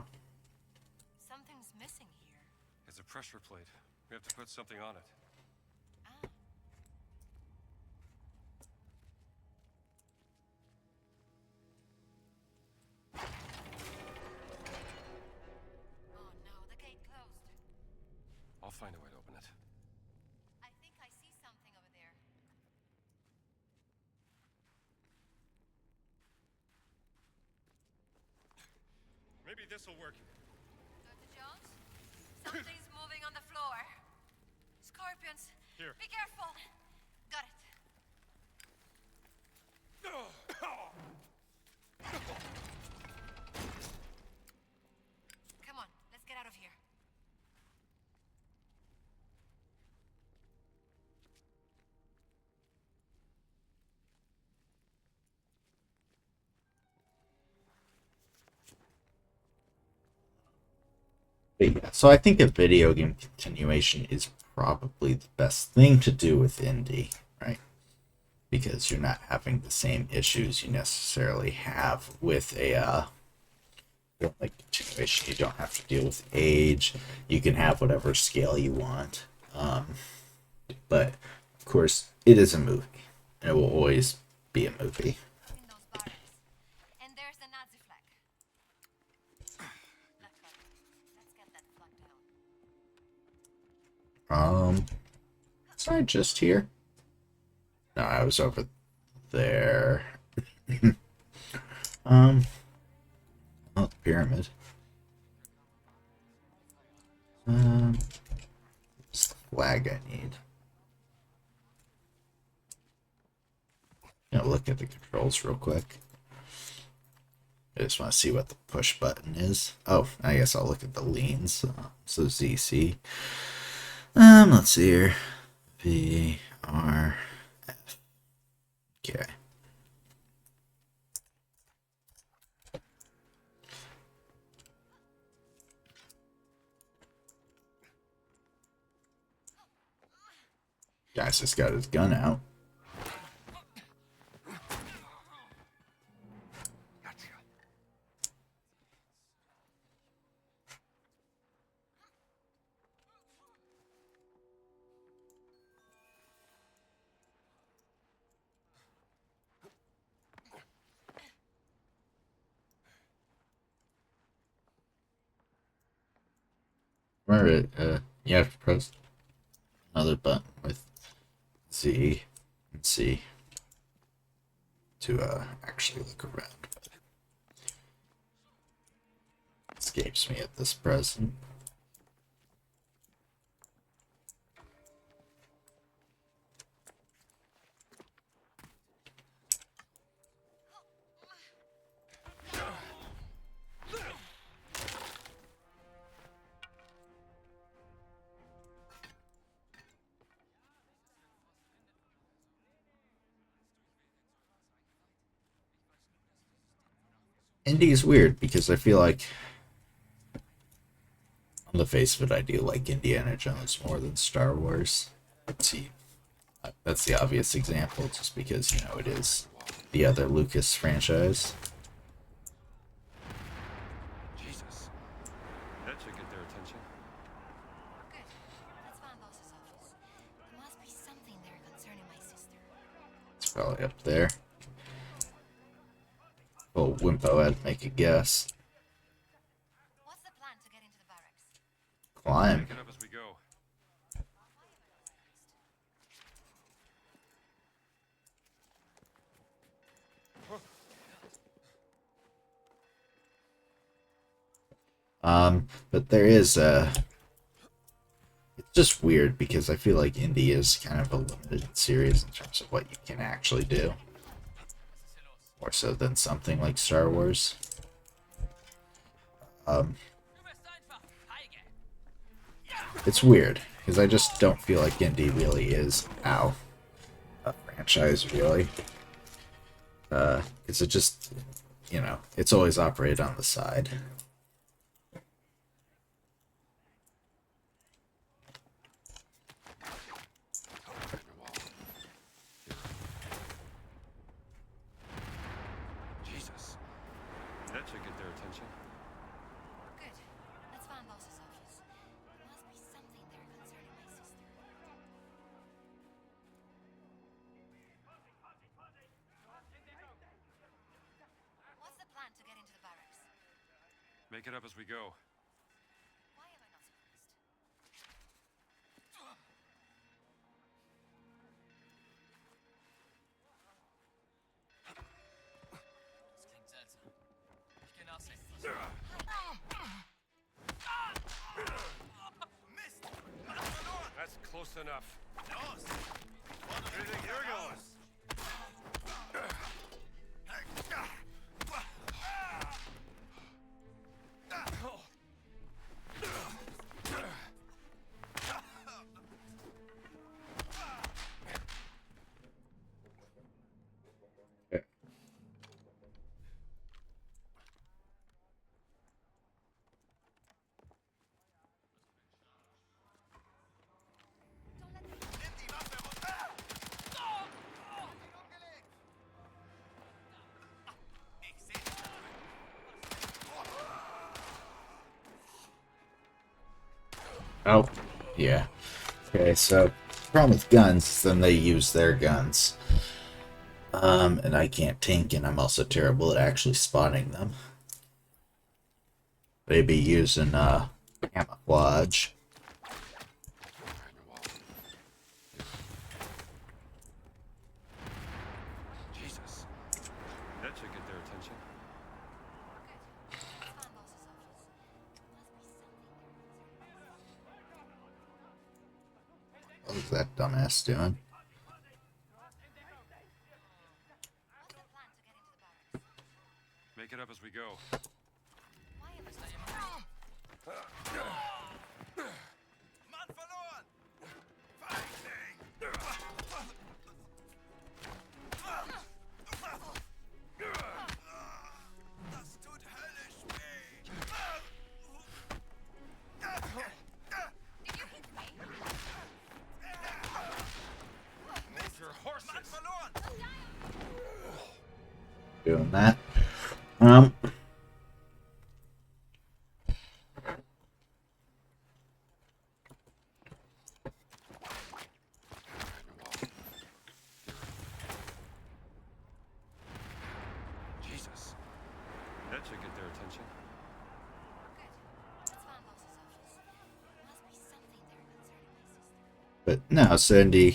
missing here. It's a pressure plate. We have to put something on it. Ah. Oh no, the gate closed. I'll find a way to open it. I think I see something over there. Maybe this'll work. Dr. Jones? Something's moving on the floor. Scorpions. Here. Be careful. Got it. Come on, let's get out of here. But yeah, so I think a video game continuation is probably the best thing to do with indie, right? Because you're not having the same issues you necessarily have with a like continuation. You don't have to deal with age. You can have whatever scale you want. But of course, it is a movie, and it will always be a movie. In those barrels. And there's the Nazi flag. Let's get that flag down. Was I just here? No, I was over there. Oh, the pyramid. It's the flag I need. Look at the controls real quick. I just want to see what the push button is. Oh, I guess I'll look at the leans. So ZC. Let's see here. V R F. Okay. Guy's just got his gun out. Remember, you have to press another button with Z and C to actually look around. But it escapes me at this present. Indie's weird because I feel like, on the face of it, I do like Indiana Jones more than Star Wars. See, that's the obvious example, just because it is the other Lucas franchise. Jesus. That should get their attention. Good. Let's find boss's office. There must be something there concerning my sister. It's probably up there. Well, Wimpo had to make a guess. What's the plan to get into the barracks? Climb. Pick it up as we go. But there is it's just weird because I feel like Indie is kind of a limited series in terms of what you can actually do. More so than something like Star Wars. It's weird because I just don't feel like Indie really is a franchise really. Because it just it's always operated on the side. Jesus. That should get their attention. Good. Let's find boss's office. There must be something there concerning my sister. What's the plan to get into the barracks? Make it up as we go. Why am I not surprised? That's close enough. Where do you think you're going? Oh, yeah. Okay, so the problem with guns is then they use their guns. And I can't tank, and I'm also terrible at actually spotting them. They be using camouflage. Jesus. That should get their attention. Let's find boss's office. There must be something there concerning my sister. What is that dumbass doing? What's the plan to get into the barracks? Make it up as we go. Why am I not surprised? Mann verloren! Das tut höllisch weh! Did you hit me? Hold your horses. Mann verloren! Doing that. Jesus. That should get their attention. Good. Let's find boss's office. There must be something there concerning my sister. But no, Cindy,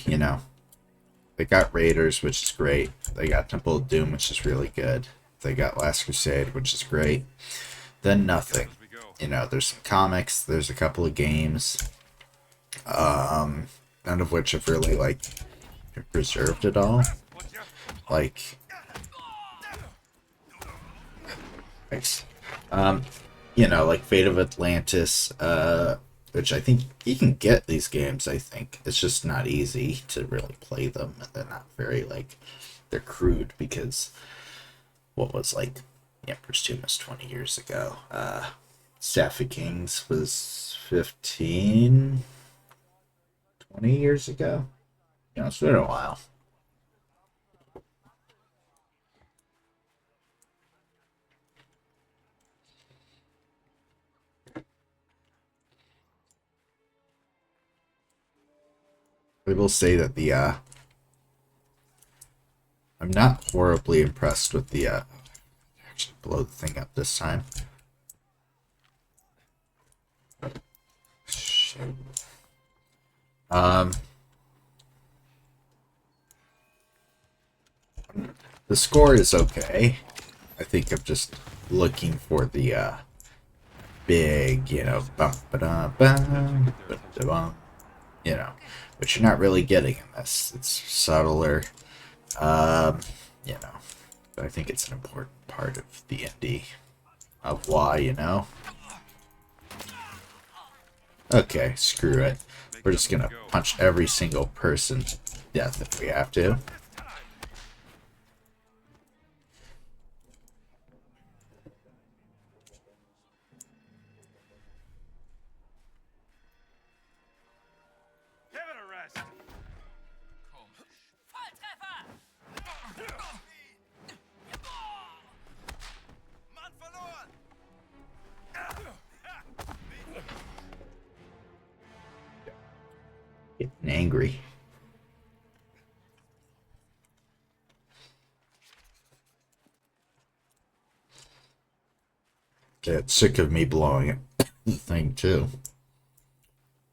they got Raiders, which is great. They got Temple of Doom, which is really good. They got Last Crusade, which is great. Then nothing. As we go. There's some comics, there's a couple of games. None of which have really been preserved at all. Like, nice. Like Fate of Atlantis, which I think you can get these games, I think. It's just not easy to really play them, and they're not very, they're crude because what was, The Emperor's Tomb was 20 years ago. Staff of Kings was 15, 20 years ago. Yeah, it's been a while. I will say that the I'm not horribly impressed with the actually blow the thing up this time. Shit. The score is okay. I think I'm just looking for the big, bum ba da bum, ba da bum, which you're not really getting in this. It's subtler. Um, you know, but I think it's an important part of the indie of why. Okay, screw it. We're just gonna punch every single person to death if we have to. Give it a rest. Mann verloren. Getting angry. Get sick of me blowing it. The thing too.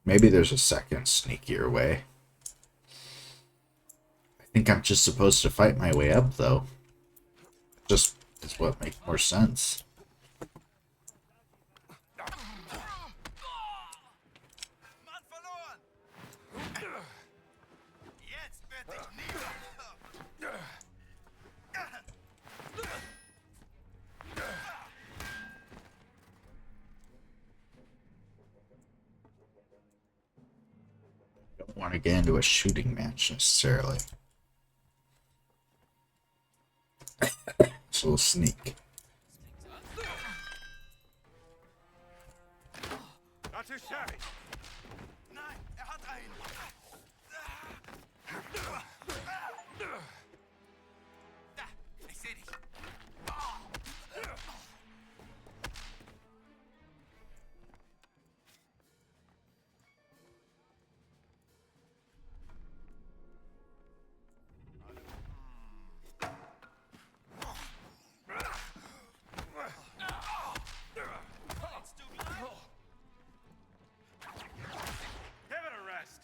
Maybe there's a second sneakier way. I think I'm just supposed to fight my way up though. Just is what makes more sense. Mann verloren. Jetzt wird dich niemand. Don't want to get into a shooting match necessarily. It's a little sneak. Not too shabby. Nein, hat einen. Da, ich seh dich. Give it a rest.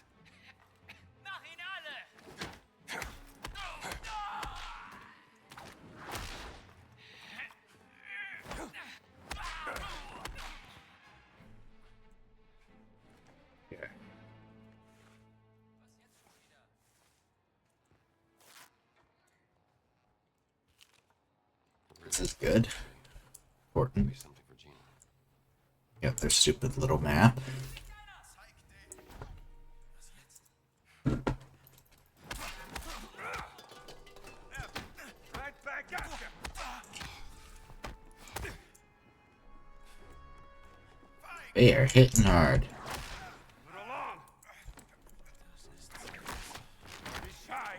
Mach ihn alle! Yeah. This is good. Important. Maybe something for Gina. Got their stupid little map. Right back at you. They are hitting hard. Move along. Be shy.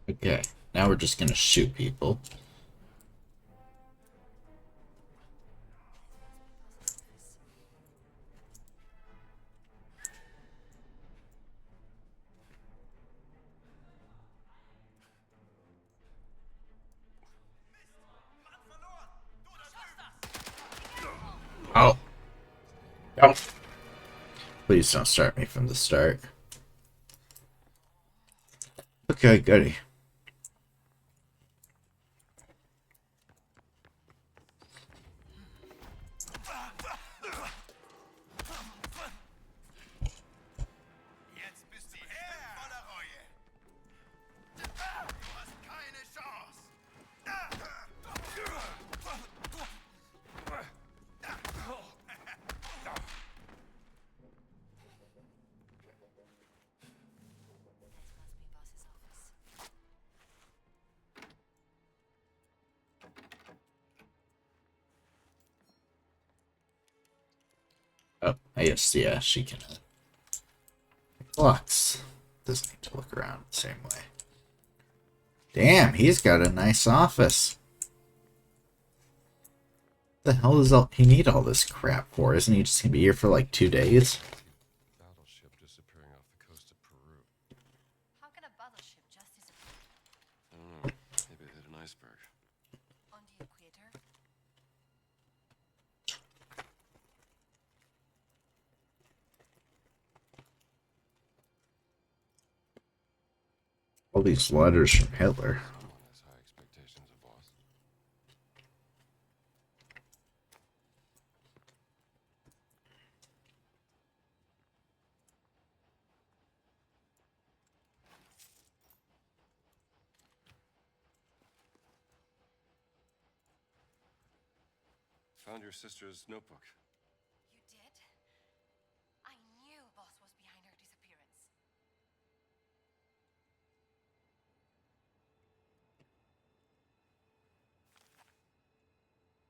Okay, now we're just gonna shoot people. Oh. Oh. Please don't start me from the start. Okay, goody. Jetzt bist du voller Reue. Oh, yes, yeah, she can. Lux doesn't need to look around the same way. Damn, he's got a nice office. The hell does he need all this crap for? Isn't he just gonna be here for like 2 days? Battleship disappearing off the coast of Peru. How can a battleship just disappear I don't know. Maybe it hit an iceberg. on the equator? All these letters from Hitler. Someone has high expectations of boss. Found your sister's notebook. You did? I knew Boss was behind her disappearance.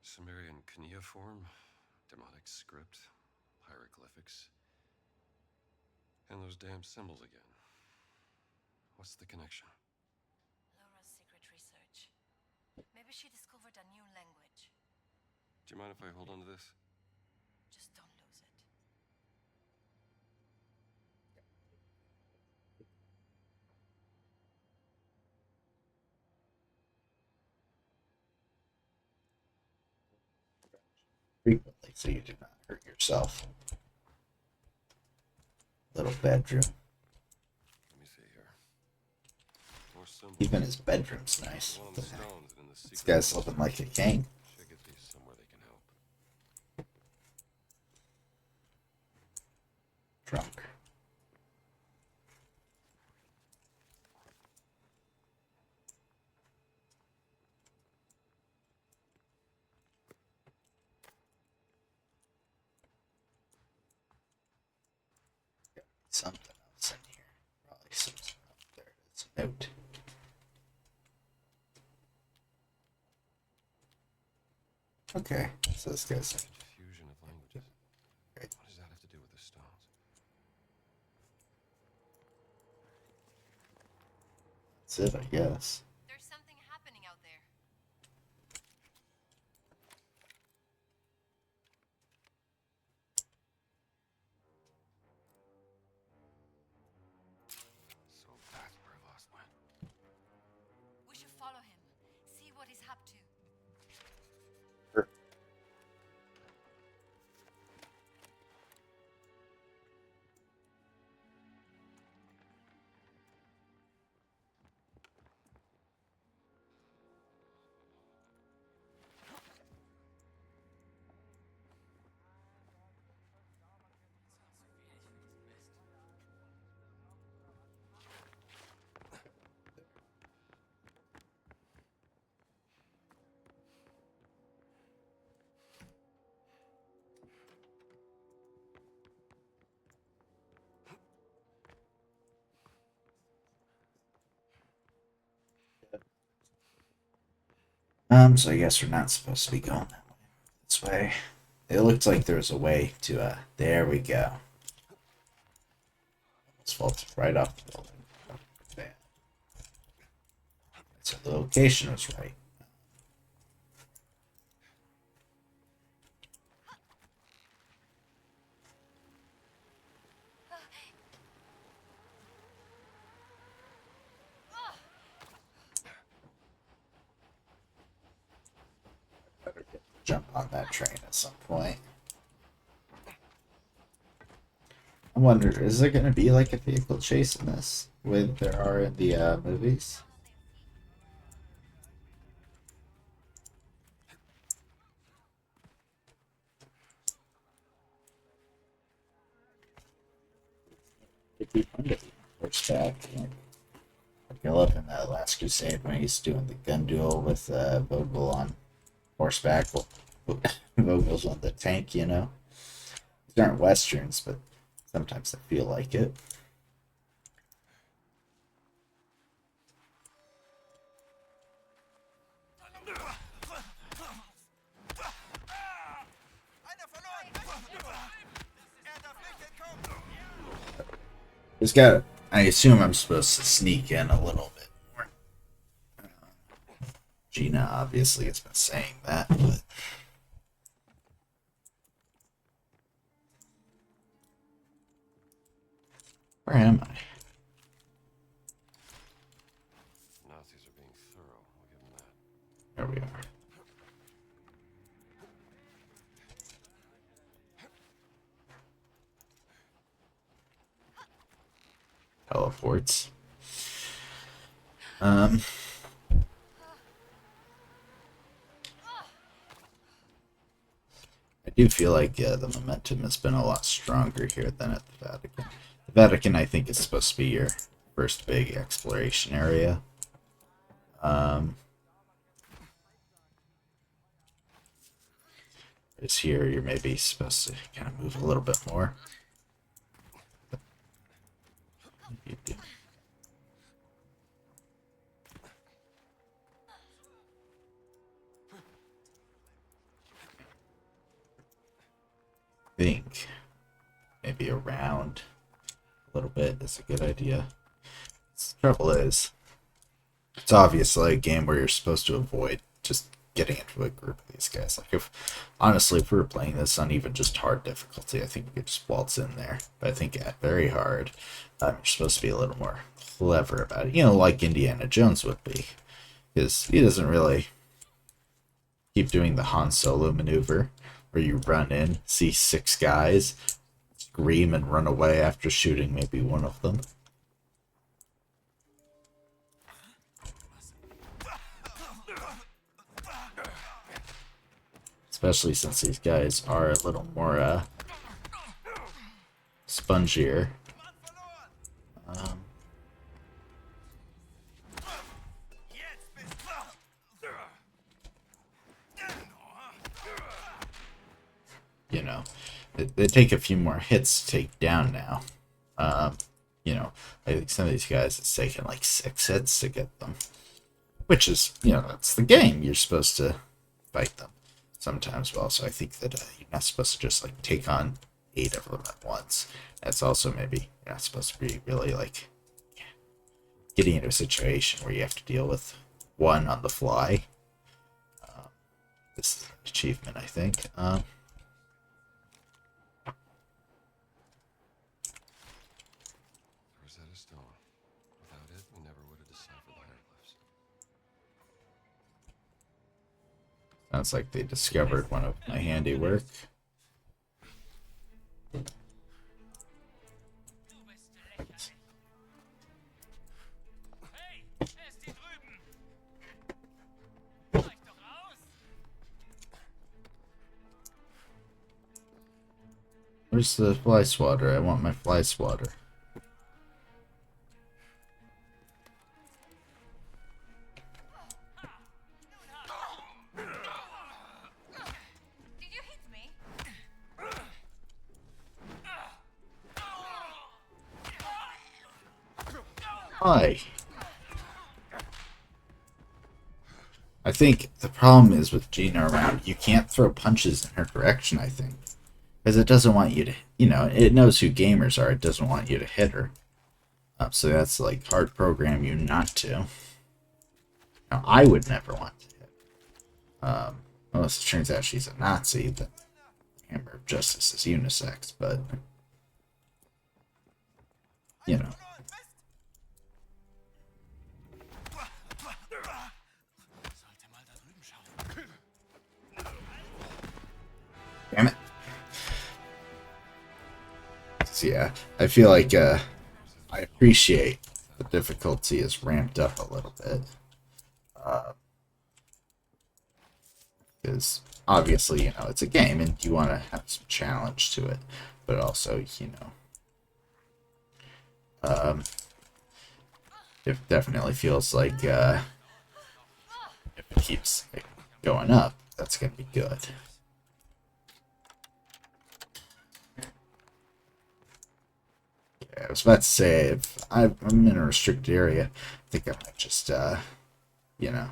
Sumerian cuneiform, demonic script, hieroglyphics, and those damn symbols again. What's the connection? Laura's secret research. Maybe she discovered a new language. Do you mind if I hold on to this? Just don't lose it. Frequently, so you do not hurt yourself. Little bedroom. Let me see here. More symbols. Even his bedroom's nice. One on What the the heck? stones and in the This secret guy's living like a king. Should get these somewhere they can help. Drunk. Something else in here. Probably some. Oh, there it is. Note. Okay, so this guy's. Fusion of languages. Great. What does that have to do with the stones? That's it, I guess. There's something happening out there. So that's where Voss went. We should follow him. See what he's up to. So I guess we're not supposed to be going that way. This way. It looked like there was a way to, there we go. Almost vaulted right off the building. Bam. So the location was right. Better jump on that train at some point. I wonder, is there going to be like a vehicle chase in this, when there are in the movies? It'd be fun to be horseback. I love in the Last Crusade when he's doing the gun duel with Vogel on horseback. Vogel's on the tank, you know. These aren't westerns, but sometimes I feel like it. Einer verloren! There's got. I assume I'm supposed to sneak in a little bit more. Gina obviously has been saying that, but where am I? Nazis are being thorough. We'll give them that. There we are. Teleports. I do feel like the momentum has been a lot stronger here than at the Vatican. The Vatican, I think, is supposed to be your first big exploration area. Is here you're maybe supposed to kind of move a little bit more. You do. Think maybe around a little bit is a good idea. The trouble is, it's obviously a game where you're supposed to avoid just getting into a group of these guys. Like, if honestly, if we were playing this on even just hard difficulty, I think we could just waltz in there. But I think at very hard, you're supposed to be a little more clever about it. You know, like Indiana Jones would be, because he doesn't really keep doing the Han Solo maneuver, where you run in, see 6 guys, scream, and run away after shooting maybe one of them. Especially since these guys are a little more spongier. You know, they take a few more hits to take down now. You know, I think some of these guys it's taken like 6 hits to get them, which is, you know, that's the game. You're supposed to fight them sometimes. But also, I think that you're not supposed to just like take on 8 of them at once. That's also maybe you're not supposed to be really like getting into a situation where you have to deal with one on the fly. This is an achievement, I think. Rosetta Stone. Without it, we never would have deciphered the hieroglyphs. Sounds like they discovered one of my handiwork. Where's the fly swatter? I want my fly swatter. Did you hit me? Hi. I think the problem is with Gina around, you can't throw punches in her direction, I think. Because it doesn't want you to, you know, it knows who gamers are. It doesn't want you to hit her. So that's like hard program you not to. Now, I would never want to hit. Unless it turns out she's a Nazi, then Hammer of Justice is unisex, but, you know. Damn it. So yeah, I feel like I appreciate the difficulty is ramped up a little bit. Because obviously, you know, it's a game and you want to have some challenge to it. But also, you know, it definitely feels like if it keeps going up, that's going to be good. I was about to say, if I'm in a restricted area, I think I might just, you know.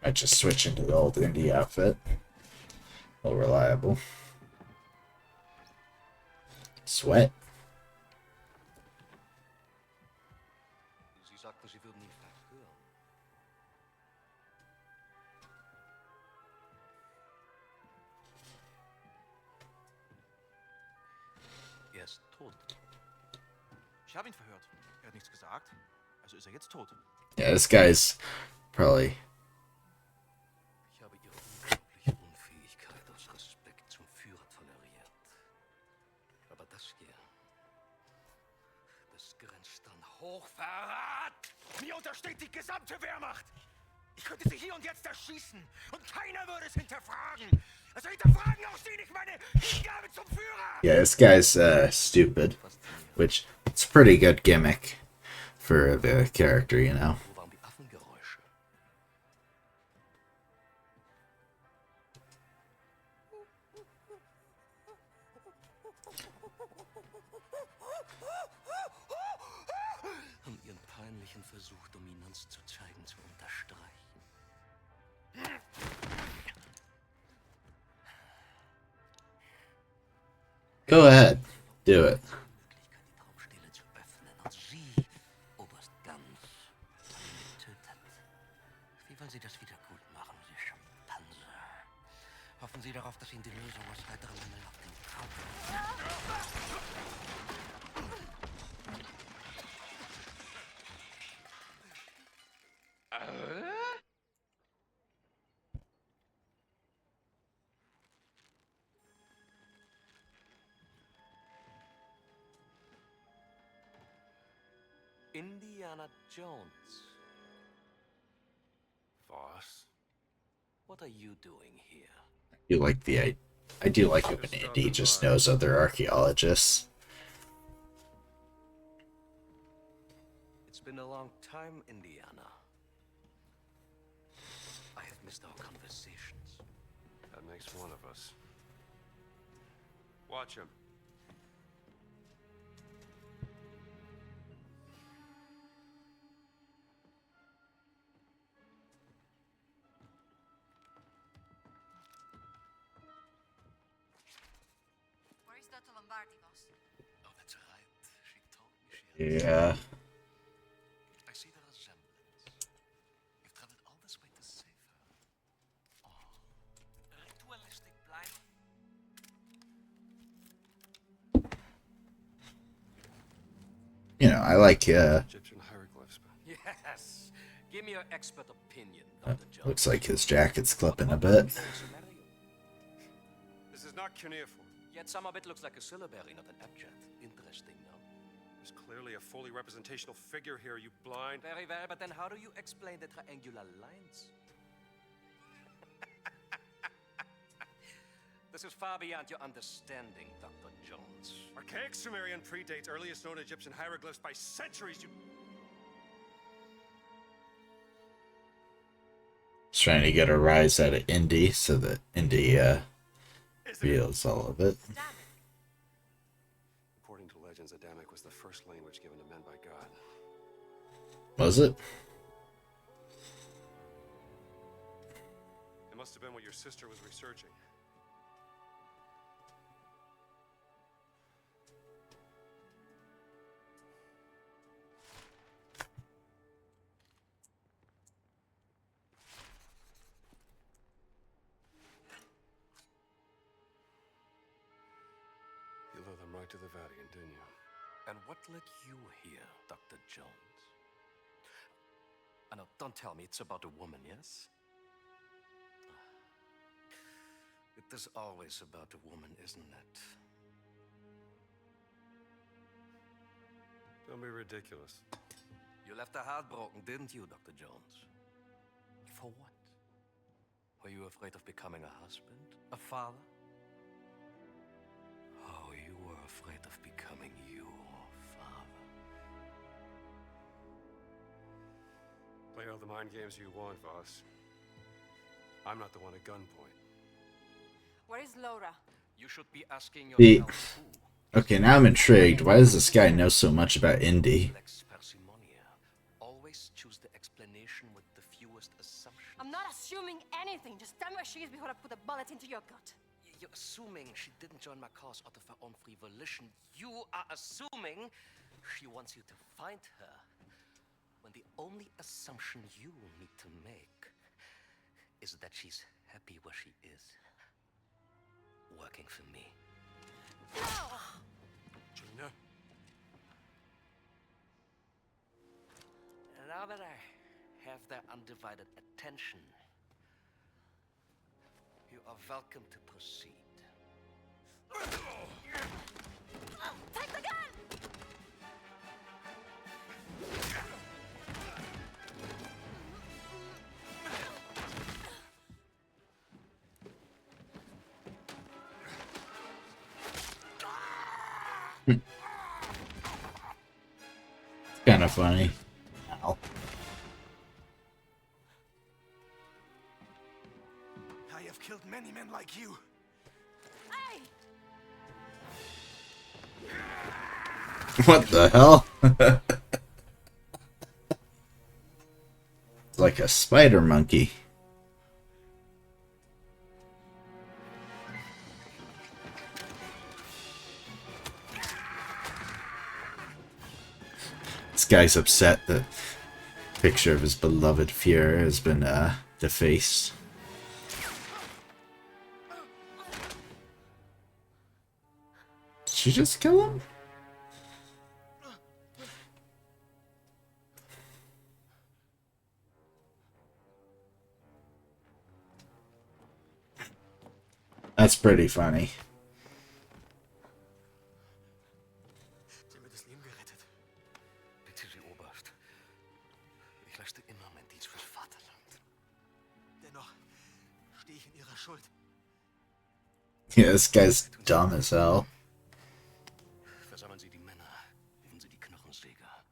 I just switch into the old indie outfit. A little reliable. Sweat. Sie sagten, Sie würden ihn verhören. Er ist tot. Ich habe ihn verhört. Er hat nichts gesagt. Also ist er jetzt tot. Yeah, this guy's probably. Ich habe Ihre unglaubliche Unfähigkeit aus Respekt zum Führer toleriert. Aber das hier, das grenzt an Hochverrat. Mir untersteht die gesamte Wehrmacht. Ich könnte sie hier und jetzt erschießen. Und keiner würde es hinterfragen. Also hinterfragen auch Sie nicht meine Hingabe zum Führer. Yeah, this guy's stupid, which it's a pretty good gimmick for the character, you know. Wo waren die Affengeräusche? Um Ihren peinlichen Versuch, Dominanz zu zeigen, zu unterstreichen. Go ahead, do it. Möglichkeit, die Taubstelle zu öffnen und Sie, Oberst Ganz, getötet. Wie wollen Sie das wieder gut machen, Sie Schimpanse? Hoffen Sie darauf, dass Ihnen die Lösung aus heiterem Himmel auf den Kopf. Indiana Jones, Voss? what are you doing here? You like the I do like it when Indy just knows other archaeologists. It's been a long time, Indiana. I have missed our conversations. That makes one of us. Watch him. Where is Dr. Lombardi, boss? Oh, that's right. She told me she had. Yeah. I see the resemblance. You've traveled all this way to save her. Oh, ritualistic blind. You know, I like Egyptian hieroglyphs. Yes. Give me your expert opinion, Dr. Jones. looks like his jacket's clipping a bit. This is not cuneiform. Yet some of it looks like a syllabary, not an abjad. Interesting, no? There's clearly a fully representational figure here, you blind. Very well, but then how do you explain the triangular lines? This is far beyond your understanding, Dr. Jones. Archaic Sumerian predates earliest known Egyptian hieroglyphs by centuries, you... He's trying to get a rise out of Indy so that Indy reveals all of it. According to legends, Adamic was the first language given to men by God. Was it? It must have been what your sister was researching. You led them right to the Vatican, didn't you? And what led you here, Dr. Jones? Now, don't tell me it's about a woman, yes? It is always about a woman, isn't it? Don't be ridiculous. You left her heartbroken, didn't you, Dr. Jones? For what? Were you afraid of becoming a husband? A father? Oh, you were afraid of becoming your father. Play all the mind games you want, Voss. I'm not the one at gunpoint. Where is Laura? You should be asking The yourself who. okay, now I'm intrigued. Why does this guy know so much about Indy? Lex Parsimonia. Always choose the explanation with the fewest assumptions. I'm not assuming anything. Just tell me where she is before I put a bullet into your gut. You're assuming she didn't join my cause out of her own free volition. You are assuming she wants you to find her. When the only assumption you need to make is that she's happy where she is. Working for me. Gina? And now that I have their undivided attention, you are welcome to proceed. Take the gun! It's kind of funny. Ow. I have killed many men like you. Hey! What the hell? It's like a spider monkey. This guy's upset that the picture of his beloved Fuhrer has been defaced. Did she just kill him? That's pretty funny. Sie haben mir das Leben gerettet. Bitte, Sie Oberst. Ich leiste immer meinen Dienst fürs Vaterland. Dennoch stehe ich in Ihrer Schuld. Yeah, this guy's dumb as hell. Versammeln Sie die Männer, rufen Sie die Knochensäger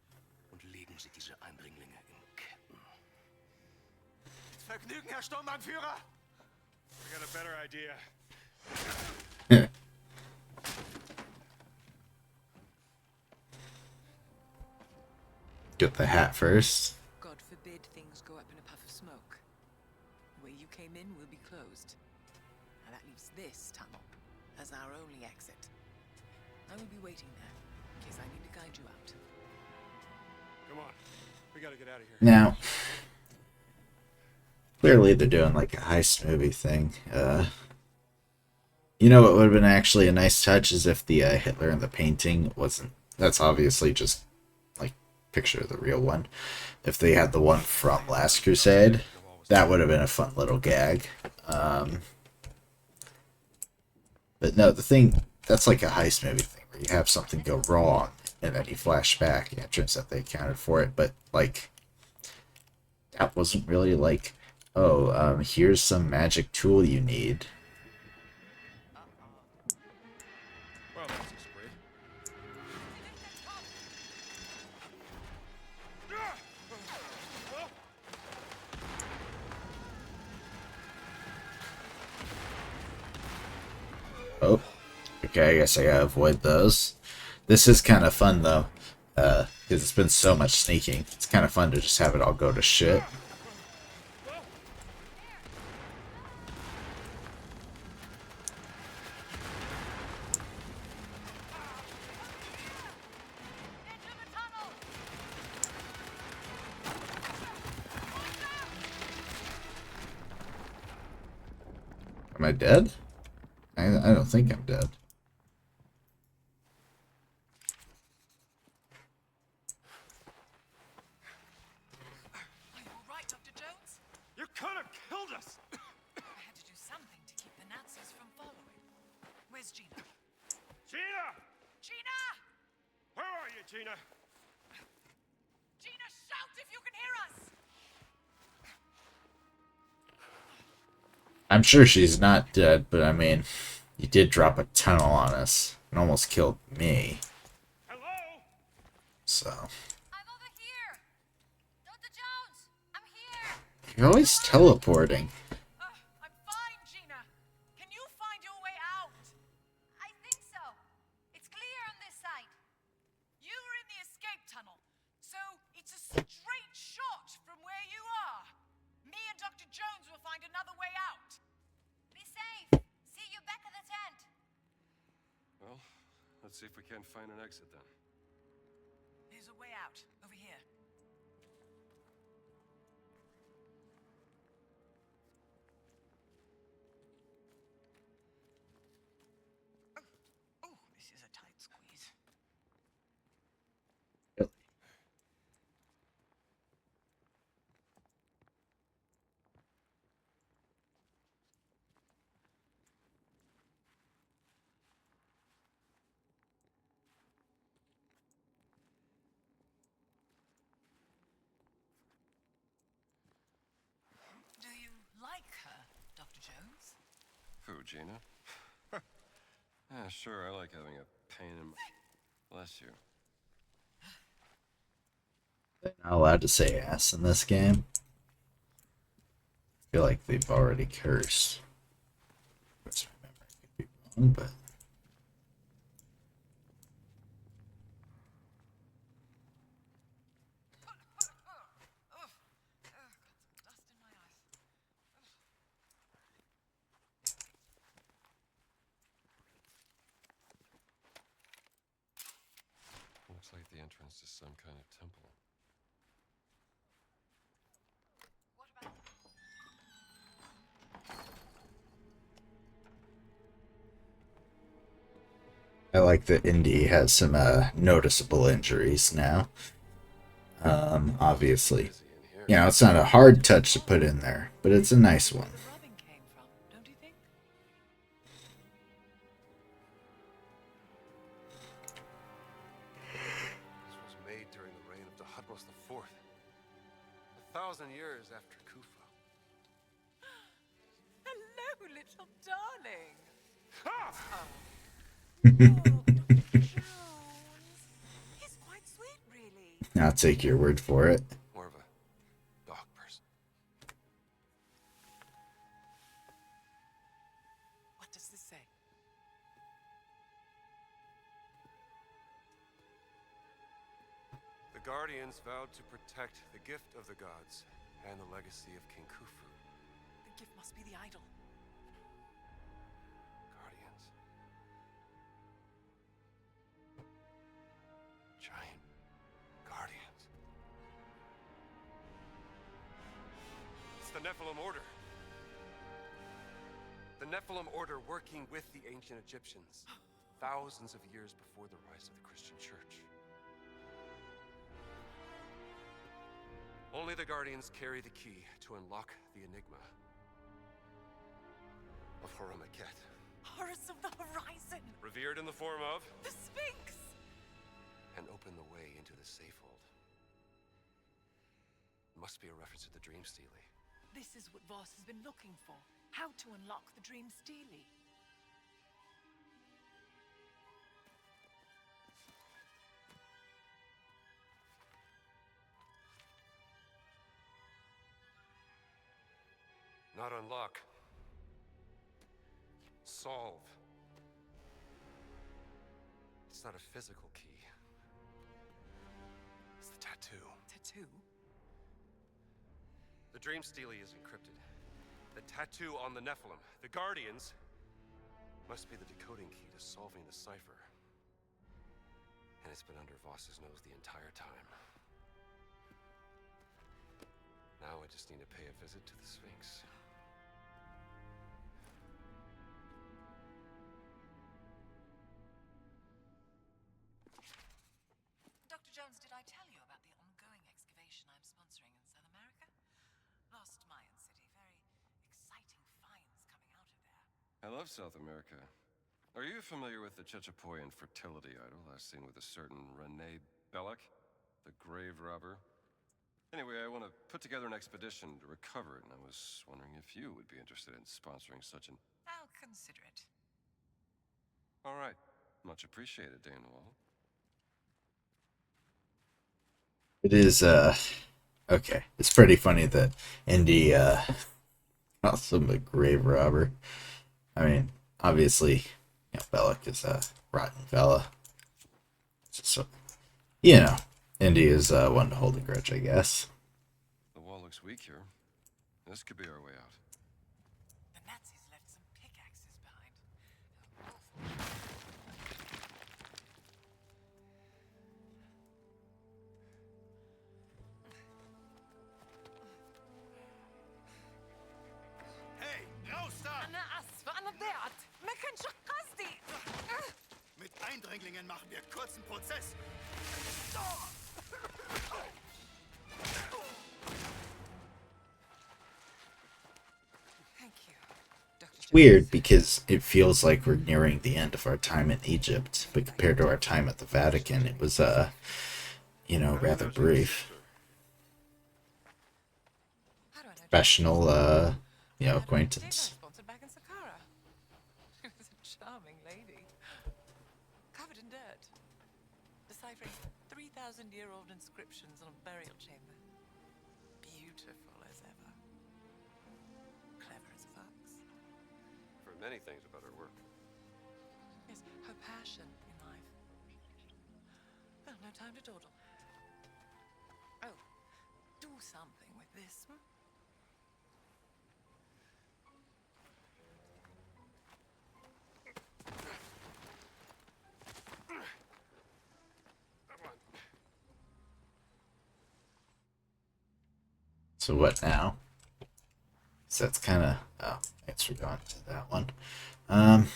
und legen Sie diese Eindringlinge in Ketten. Mit Vergnügen, Herr Sturmbannführer! I got a better idea. Get the hat first. God forbid things go up in a puff of smoke. The way you came in will be closed. And that leaves this tunnel as our only exit. I will be waiting there in case I need to guide you out. Come on. We gotta get out of here. Now, clearly they're doing like a heist movie thing. You know what would have been actually a nice touch is if the Hitler in the painting wasn't. That's obviously just like picture of the real one. If they had the one from Last Crusade, that would have been a fun little gag. But no, the thing that's like a heist movie thing where you have something go wrong and then you flash back and it turns out they accounted for it. But like that wasn't really like, oh, here's some magic tool you need. Well, that's a spree. Oh, okay, I guess I gotta avoid those. This is kind of fun though, because it's been so much sneaking. It's kind of fun to just have it all go to shit. Am I dead? I don't think I'm dead. Are you all right, Dr. Jones? You could have killed us! I had to do something to keep the Nazis from following. Where's Gina? Gina! Gina! Where are you, Gina? Gina, shout if you can hear us! I'm sure she's not dead, but I mean, you did drop a tunnel on us and almost killed me. Hello? So I'm over here! Dr. Jones! I'm here! you're always teleporting. I'm fine, Gina. Can you find your way out? I think so. It's clear on this side. You were in the escape tunnel, so it's a straight shot from where you are. Me and Dr. Jones will find another way out. Be safe. See you back at the Let's see if we can't find an exit then. There's a way out, over here. Oh, this is a tight squeeze. Do you like her, Dr. Jones? Who, Gina? Yeah, sure, I like having a pain in my... Bless you. They're not allowed to say ass in this game. I feel like they've already cursed. I remember, I could be wrong, but Dust in my eyes. Looks like the entrance to some kind of temple. What about... I like that Indy has some noticeable injuries now. Obviously, Busy in here. you know, it's not a hard touch to put in there, but it's a nice one. The rubbing came from, don't you think? This was made during the reign of Thutmose IV. 1,000 years after Kufa. Hello, little darling. Ah! Oh, Dr. Jones. He's quite sweet, really. I'll take your word for it. More of a dog person. What does this say? The Guardians vowed to protect the gift of the gods and the legacy of King Khufu. The gift must be the idol. Guardians. Giant guardians. It's the Nephilim Order. The Nephilim Order working with the ancient Egyptians, thousands of years before the rise of the Christian Church. Only the Guardians carry the key to unlock the enigma of Horamaket. Horus of the Horizon! Revered in the form of, The Sphinx! and open the way into the Safehold. Must be a reference to the Dream Stealie. This is what Voss has been looking for. How to unlock the Dream Stealie. Not unlock. Solve. It's not a physical key. It's the tattoo. Tattoo? The Dream Stealie is encrypted. The tattoo on the Nephilim, the Guardians, must be the decoding key to solving the cipher. And it's been under Voss's nose the entire time. Now I just need to pay a visit to the Sphinx. Dr. Jones, did I tell you about the ongoing excavation I'm sponsoring in South America? Lost Mayan city. Very exciting finds coming out of there. I love South America. Are you familiar with the Chechapoyan fertility idol last seen with a certain Renee Belloc, the grave robber? Anyway, I want to put together an expedition to recover it, and I was wondering if you would be interested in sponsoring such an... I'll consider it. All right. Much appreciated, Dame Wall. It is okay. It's pretty funny that Indy calls him a grave robber. I mean, obviously, you know, Belloc is a rotten fella. So, you know, Indy is one to hold a grudge, I guess. The wall looks weak here. This could be our way out. The Nazis left some pickaxes behind. weird because it feels like we're nearing the end of our time in Egypt, but compared to our time at the Vatican, it was rather brief. How do I know Professional Daylight acquaintance. sponsored back in Saqqara. She was a charming lady. Covered in dirt. Deciphering 3,000-year-old inscriptions on a burial chamber. Beautiful as ever. Clever as a fox. For many things about her work. Yes, her passion in life. Well, no time to dawdle. Oh, do something with this. So what now? So that's kind of. Oh, thanks for going to that one. Um,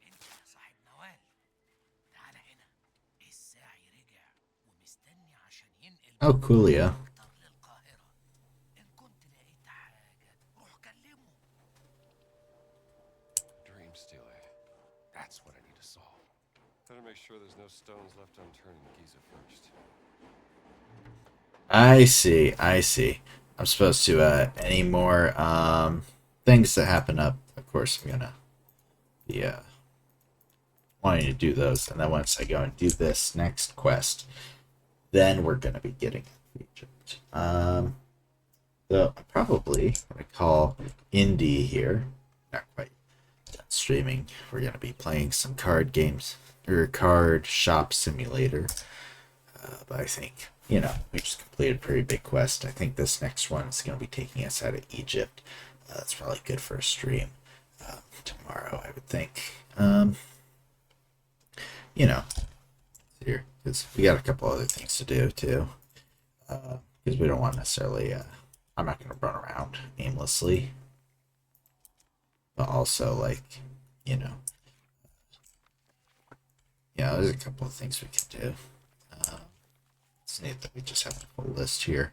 انت يا صاحب نوال، تعال هنا. الساعي رجع ومستني عشان ينقل oh, Coolio. اكتر للقاهرة. ان كنت لقيت حاجة روح كلمه. Dream stealer. That's what I need to solve. Better make sure there's no stones left unturned in Giza first. I see. I see. I'm supposed to any more things that happen up. Of course, I'm gonna be wanting to do those, and then once I go and do this next quest, then we're gonna be getting Egypt. So I'm probably gonna call Indy here. Not quite done streaming. We're gonna be playing some card games or card shop simulator. But I think, we just completed a pretty big quest. I think this next one is going to be taking us out of Egypt. That's probably good for a stream tomorrow, I would think. Here, because we got a couple other things to do too. Because we don't want necessarily, I'm not going to run around aimlessly. But also, there's a couple of things we can do. It's neat that we just have a full list here.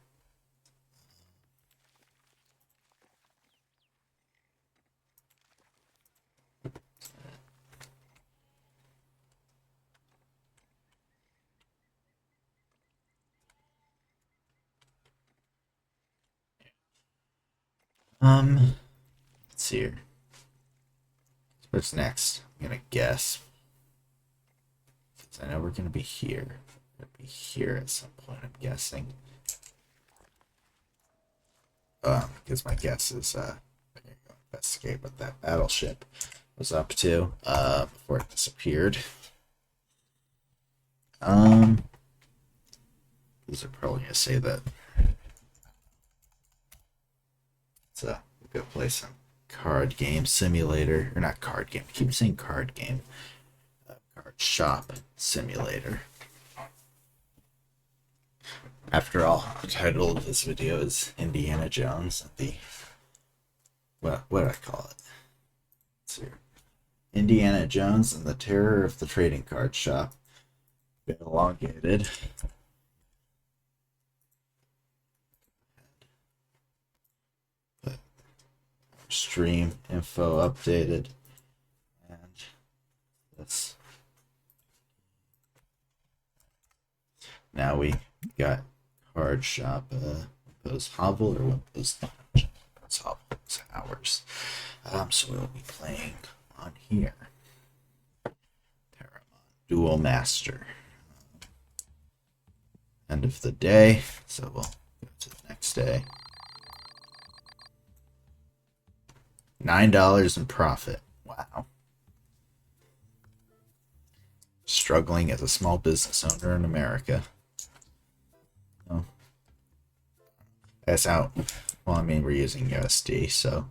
Let's see here. What's next? I'm gonna guess. Because I know we're gonna be here. We're gonna be here at some point, I'm guessing. Because my guess is I'm gonna go investigate what that battleship was up to before it disappeared. These are probably gonna say that it's a good place on card game simulator, or not card game. I keep saying card game. Card shop simulator. After all, the title of this video is Indiana Jones. What do I call it? Let's see. Indiana Jones and the Terror of the Trading Card Shop. Been elongated. But stream info updated. And this. Now we got card shop Wimpo's Hovel or Wimpo's Lounge. Wimpo's Hovel is ours. So we'll be playing on here. Paramount Dual Master. End of the day, so we'll go to the next day. $9 in profit. Wow. Struggling as a small business owner in America. Oh. That's out. Well, I mean, we're using USD, so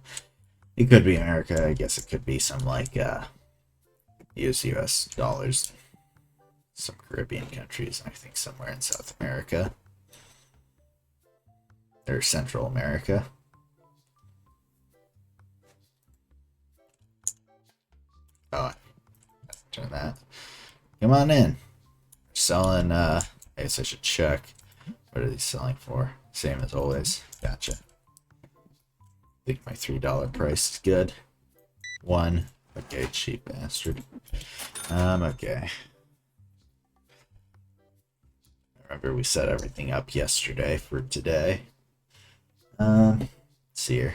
it could be America. I guess it could be some use US dollars. Some Caribbean countries, I think somewhere in South America. Or Central America. Oh, turn that. Come on in. Selling, I guess I should check. What are these selling for? Same as always. Gotcha. Think my $3 price is good. One. Okay, cheap bastard. Okay. Remember we set everything up yesterday for today. Let's see here.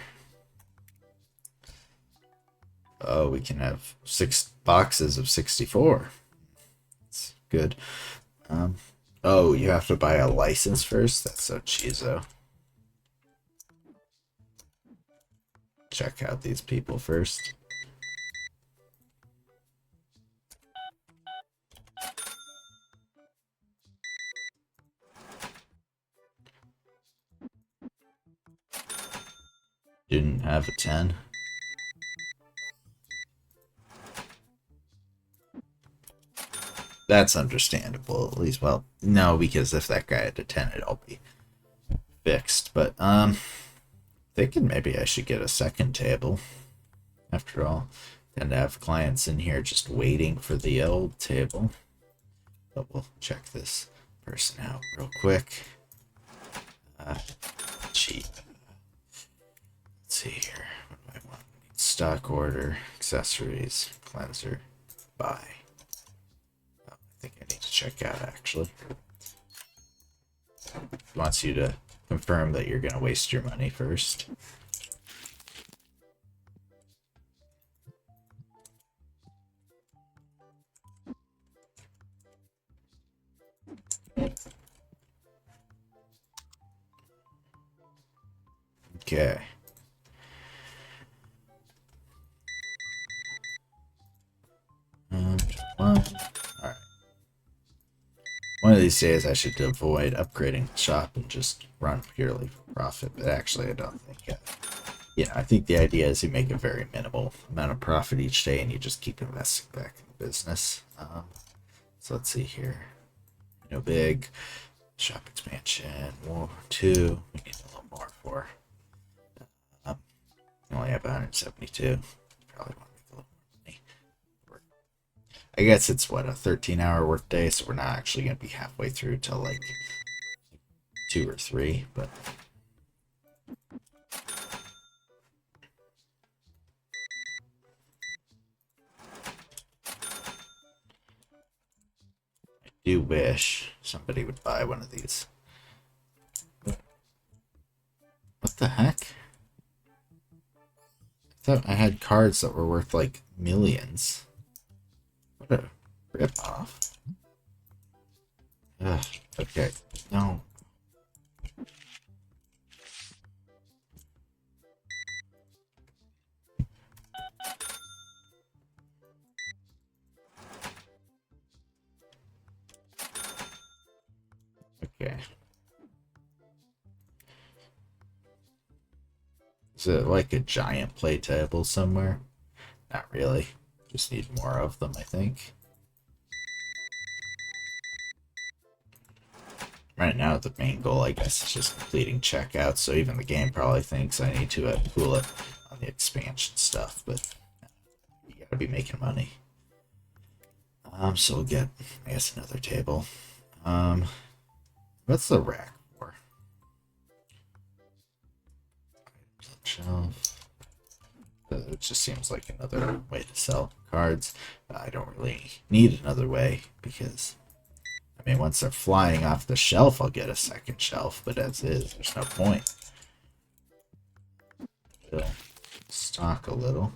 Oh, we can have 6 boxes of 64. That's good. Oh, you have to buy a license first? That's so cheeso. Check out these people first. Didn't have a 10. That's understandable, at least. Well, no, because if that guy had a 10, it'd all be fixed. But, thinking maybe I should get a second table. After all, tend to have clients in here just waiting for the old table. But we'll check this person out real quick. Cheap. Let's see here. What do I want? Stock order, accessories, cleanser, buy. Oh, I think I need to check out actually. He wants you to confirm that you're going to waste your money first. Okay. Alright. One of these days I should avoid upgrading the shop and just run purely for profit, but actually I don't think I think the idea is you make a very minimal amount of profit each day and you just keep investing back in the business. So let's see here. Big shop expansion, 2. We need a little more for. Only have 172. Probably want to make a little more money. I guess it's what, a 13-hour workday, so we're not actually going to be halfway through till like 2 or 3, but I do wish somebody would buy one of these. What the heck? I thought I had cards that were worth like millions. What a rip-off. Ugh, okay, no. Okay. Is it like a giant play table somewhere? Not really. Just need more of them, I think. Right now, the main goal, I guess, is just completing checkout, so even the game probably thinks I need to pool it on the expansion stuff, but you gotta be making money. So we'll get, I guess, another table. What's the rack for? Shelf. It just seems like another way to sell cards. I don't really need another way because, I mean, once they're flying off the shelf, I'll get a second shelf, but as is, there's no point. We'll stock a little.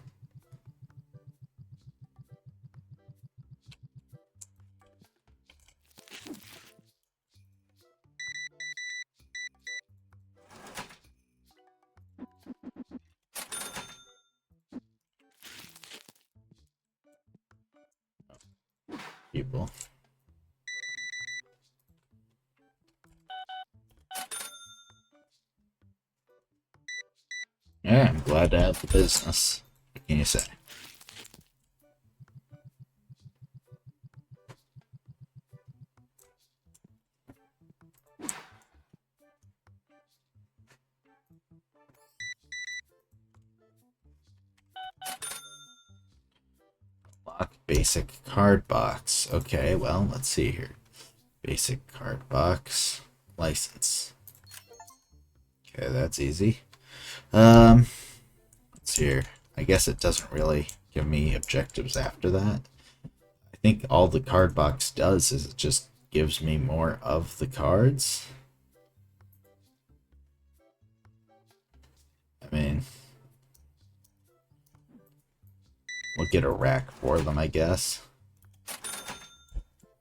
People. Yeah, I'm glad to have the business. What can you say? Unlock basic card box. Okay, well, let's see here. Basic card box. License. Okay, that's easy. Let's see here. I guess it doesn't really give me objectives after that. I think all the card box does is it just gives me more of the cards. I mean, we'll get a rack for them, I guess.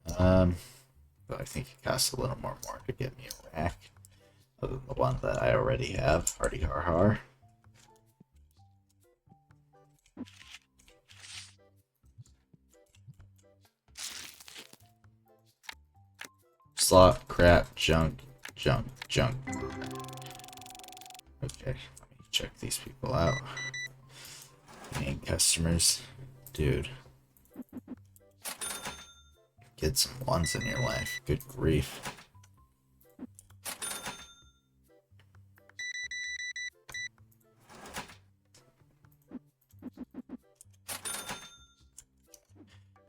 But I think it costs a little more to get me a rack. Other than the one that I already have. Hardy har har. Slot, crap, junk, junk, junk. Okay, let me check these people out. Paying customers. Dude. Get some ones in your life. Good grief.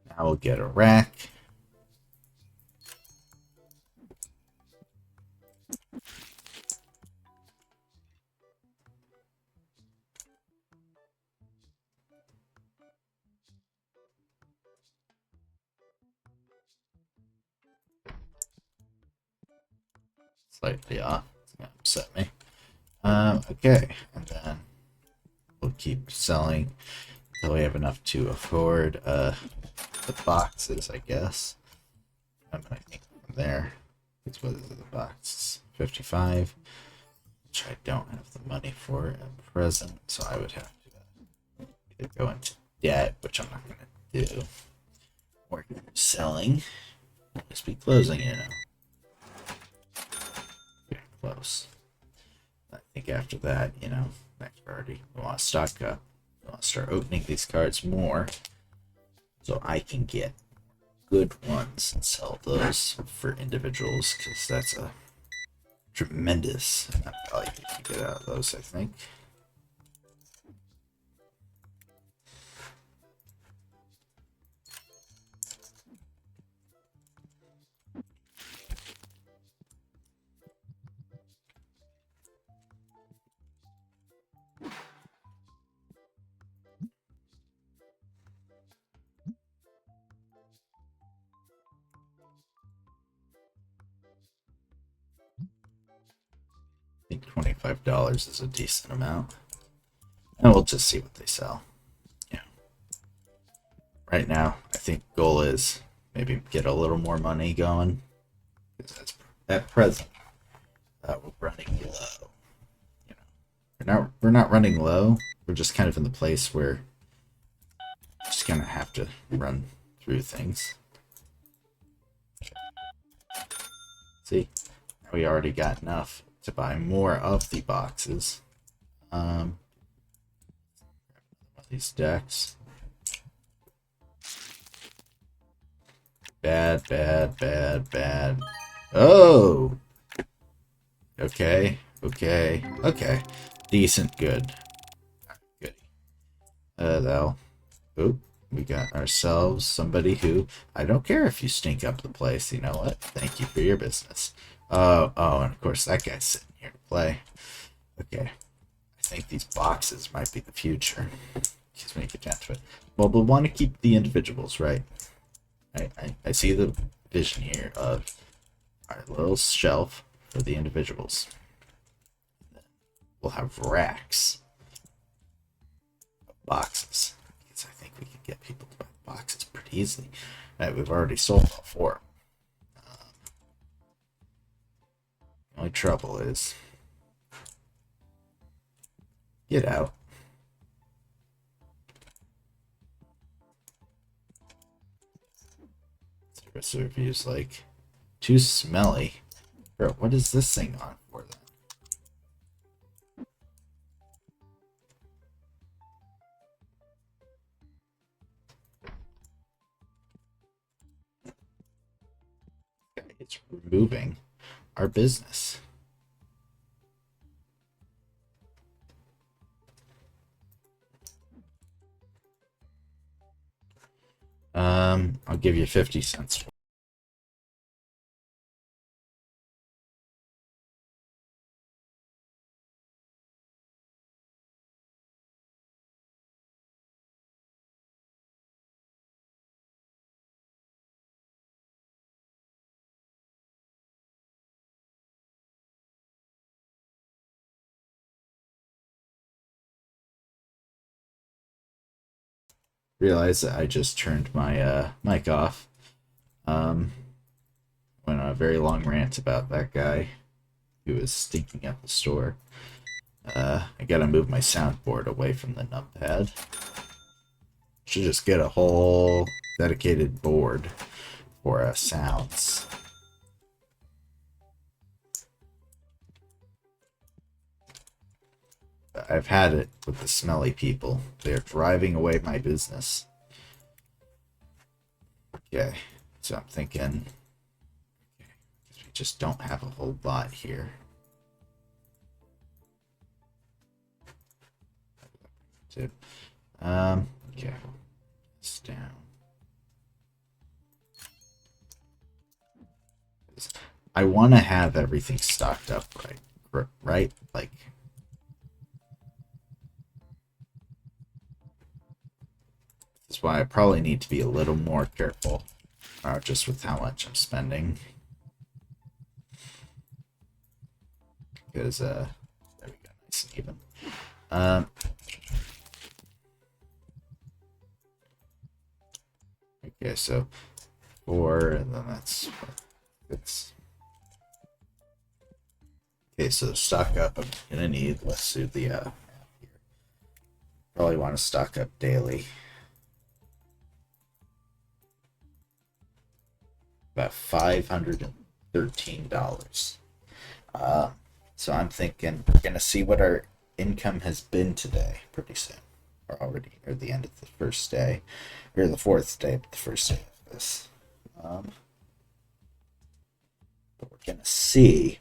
Now we'll get a rack. Slightly off. It's gonna upset me. Okay, and then we'll keep selling until we have enough to afford the boxes, I guess. I think from there, it's what is it, the boxes? 55, which I don't have the money for at present, so I would have to either go into debt, which I'm not going to do, or selling. Just be closing, you know. Getting close. I think after that, you know, next priority, we want to stock up. We want to start opening these cards more so I can get good ones and sell those for individuals, because that's a tremendous amount of value you can get out of those, I think. I think $25 is a decent amount. And we'll just see what they sell. Yeah. Right now, I think goal is maybe get a little more money going. Because that's at present, we're running low. You know, we're not running low. We're just kind of in the place where we're just gonna have to run through things. See, we already got enough to buy more of the boxes. These decks. Bad, bad, bad, bad. Oh! Okay, okay, okay. Decent, good. Good. Though. Oop. We got ourselves somebody who, I don't care if you stink up the place, you know what? Thank you for your business. Oh, and of course that guy's sitting here to play. Okay. I think these boxes might be the future. Excuse me, get down to it. Well, we'll want to keep the individuals, right? I see the vision here of our little shelf for the individuals. We'll have racks of boxes. Because I think we can get people to buy boxes pretty easily. Right, we've already sold all 4. The only trouble is... Get out. Service reviews like... Too smelly. Bro, what is this thing on for then? It's removing our business. I'll give you 50 cents. Realize that I just turned my mic off. Um, went on a very long rant about that guy who was stinking at the store. I gotta move my soundboard away from the numpad. Should just get a whole dedicated board for sounds. I've had it with the smelly people. They're driving away my business. Okay, so I'm thinking we just don't have a whole lot here. Okay, this down. I want to have everything stocked up right? Like, that's why I probably need to be a little more careful, just with how much I'm spending. Because, there we go, nice and even. Okay, so 4, and then that's 6. Okay, so stock up, I'm gonna need, let's do the, here. Probably want to stock up daily. About $513. So I'm thinking we're gonna see what our income has been today pretty soon. Or already, or the end of the first day. Or the fourth day, but the first day of this. But we're gonna see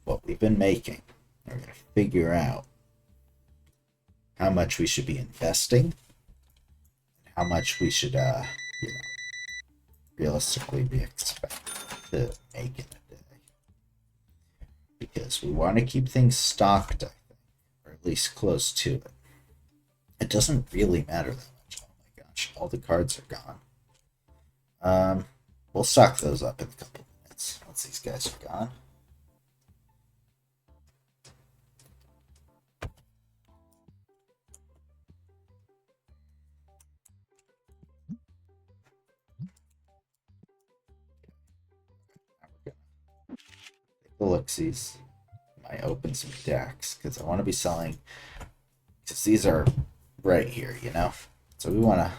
what we've been making. We're gonna figure out how much we should be investing, how much we should, realistically be expected to make in a day. Because we want to keep things stocked, I think, or at least close to it. It doesn't really matter that much. Oh my gosh, all the cards are gone. We'll stock those up in a couple minutes once these guys are gone. Elixies. Might open some decks because I want to be selling, because these are right here, you know. So we want to.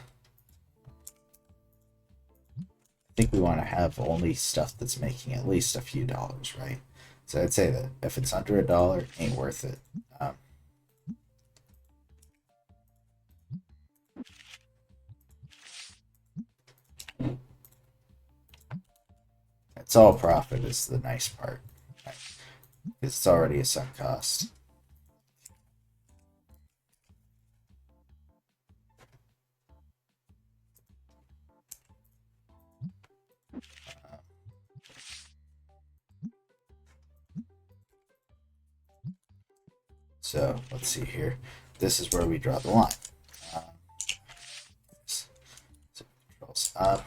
I think we want to have only stuff that's making at least a few dollars, right? So I'd say that if it's under $1, ain't worth it. It's all profit is the nice part. Right? It's already a sunk cost. So let's see here. This is where we draw the line. So controls up.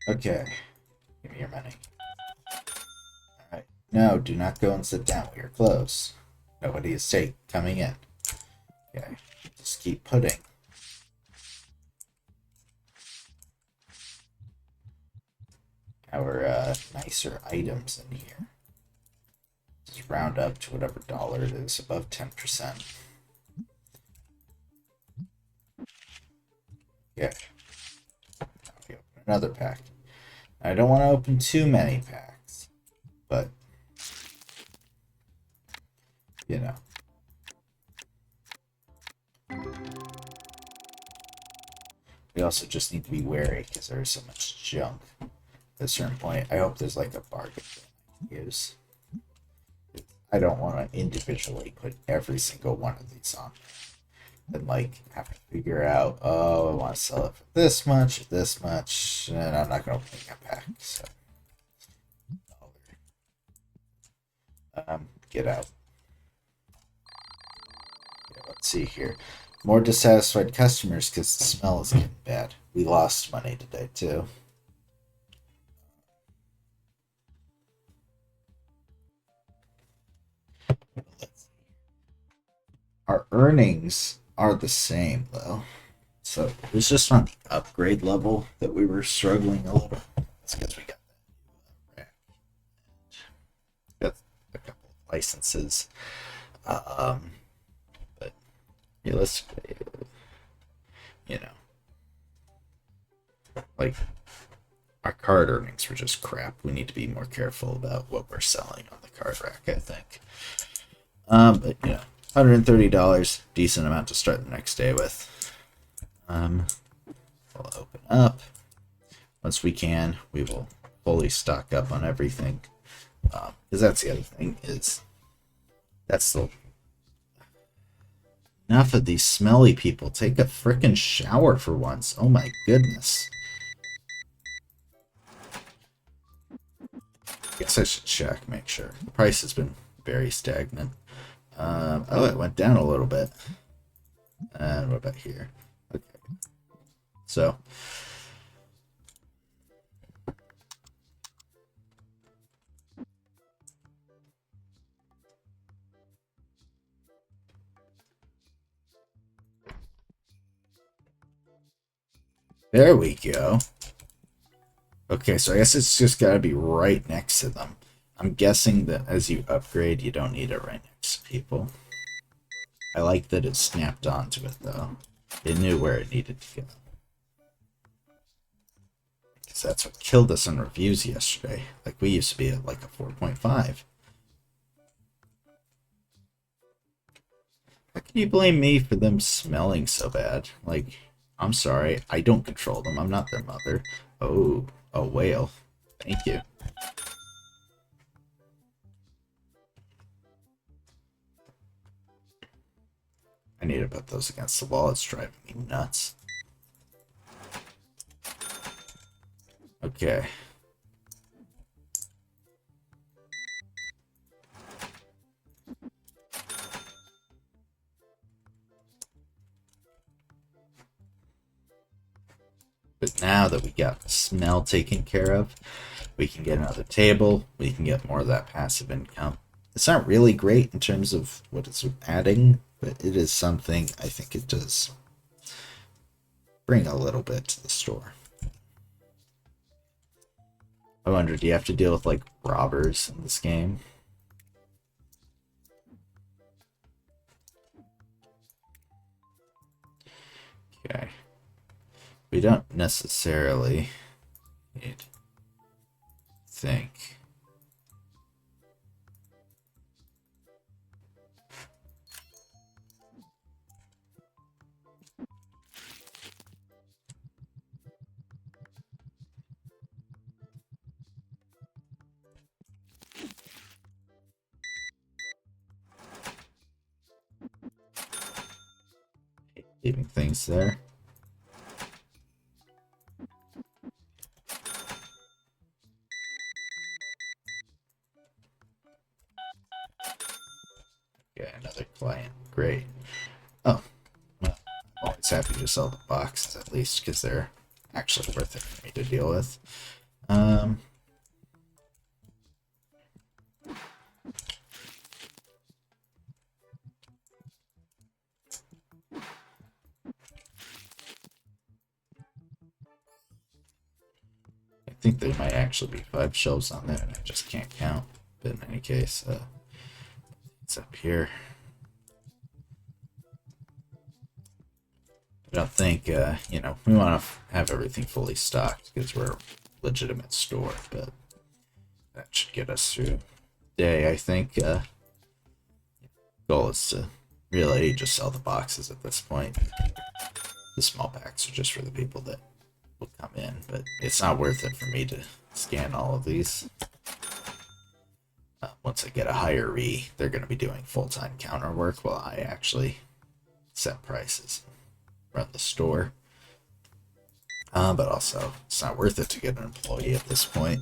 Okay. Give me your money. Alright. No, do not go and sit down. We are close. Nobody is coming in. Okay. Just keep putting. Our nicer items in here. Just round up to whatever dollar it is, above 10%. Yeah. Okay, open another pack. I don't want to open too many packs, but you know. We also just need to be wary because there's so much junk. at a certain point. I hope there's like a bargain to use. I don't want to individually put every single one of these on. And like have to figure out, oh, I want to sell it for this much, and I'm not going to open a pack. So, get out. Yeah, let's see here. More dissatisfied customers because the smell is getting bad. We lost money today too. Our earnings are the same though. So it was just on the upgrade level that we were struggling a little. That's because we got that. Got a couple of licenses. But yeah, let's, you know, like our card earnings were just crap. We need to be more careful about what we're selling on the card rack, I think. But you know, $130, decent amount to start the next day with. We'll open up. Once we can, we will fully stock up on everything. Because that's the other thing, is that's the enough of these smelly people. Take a frickin' shower for once. Oh my goodness. Guess I should check, make sure. The price has been very stagnant. Oh, it went down a little bit. And what about here? Okay. So, there we go. Okay, so I guess it's just got to be right next to them. I'm guessing that as you upgrade, you don't need it right next to people. I like that it snapped onto it, though. It knew where it needed to go. Because that's what killed us on reviews yesterday. Like, we used to be at like a 4.5. How can you blame me for them smelling so bad? Like, I'm sorry, I don't control them. I'm not their mother. Oh, a whale. Thank you. I need to put those against the wall. It's driving me nuts. Okay. But now that we got the smell taken care of, we can get another table. We can get more of that passive income. It's not really great in terms of what it's adding, but it is something I think it does bring a little bit to the store. I wonder, do you have to deal with like robbers in this game? Okay. We don't necessarily need think. Leaving things there. Okay, another client. Great. Oh, well, I'm always happy to sell the boxes at least because they're actually worth it for me to deal with. I think there might actually be 5 shelves on there and I just can't count. But in any case, it's up here. I don't think, you know, we want to have everything fully stocked because we're a legitimate store, but that should get us through the day, I think. Goal is to really just sell the boxes at this point. The small packs are just for the people that will come in, but it's not worth it for me to scan all of these. Once I get a higher re, they're going to be doing full-time counter work while I actually set prices, run the store. But also, it's not worth it to get an employee at this point.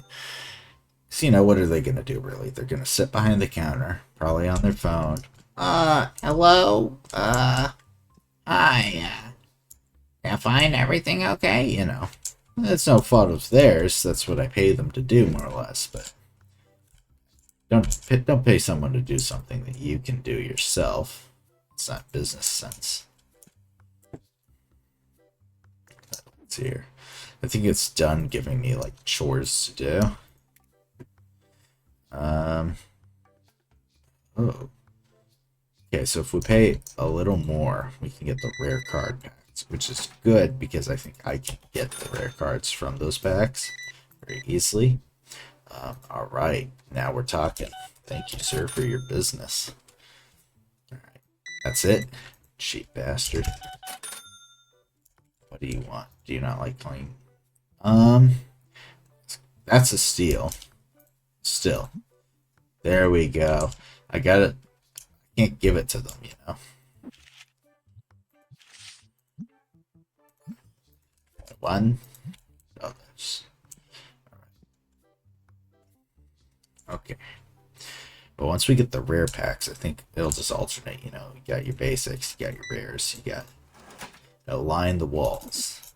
So, what are they going to do, really? They're going to sit behind the counter, probably on their phone. Hello? Hi, yeah, fine, everything okay? It's no fault of theirs. That's what I pay them to do, more or less. But don't pay someone to do something that you can do yourself. It's not business sense. Let's see here. I think it's done giving me like chores to do. Oh. Okay, so if we pay a little more, we can get the rare card packs, which is good because I think I can get the rare cards from those packs very easily. All right, now we're talking. Thank you, sir, for your business. All right, that's it, cheap bastard. What do you want? Do you not like playing? That's a steal. Still, there we go. I got it. Can't give it to them, One. Others. Okay. But once we get the rare packs, I think it'll just alternate, You got your basics, you got your rares, you got line the walls.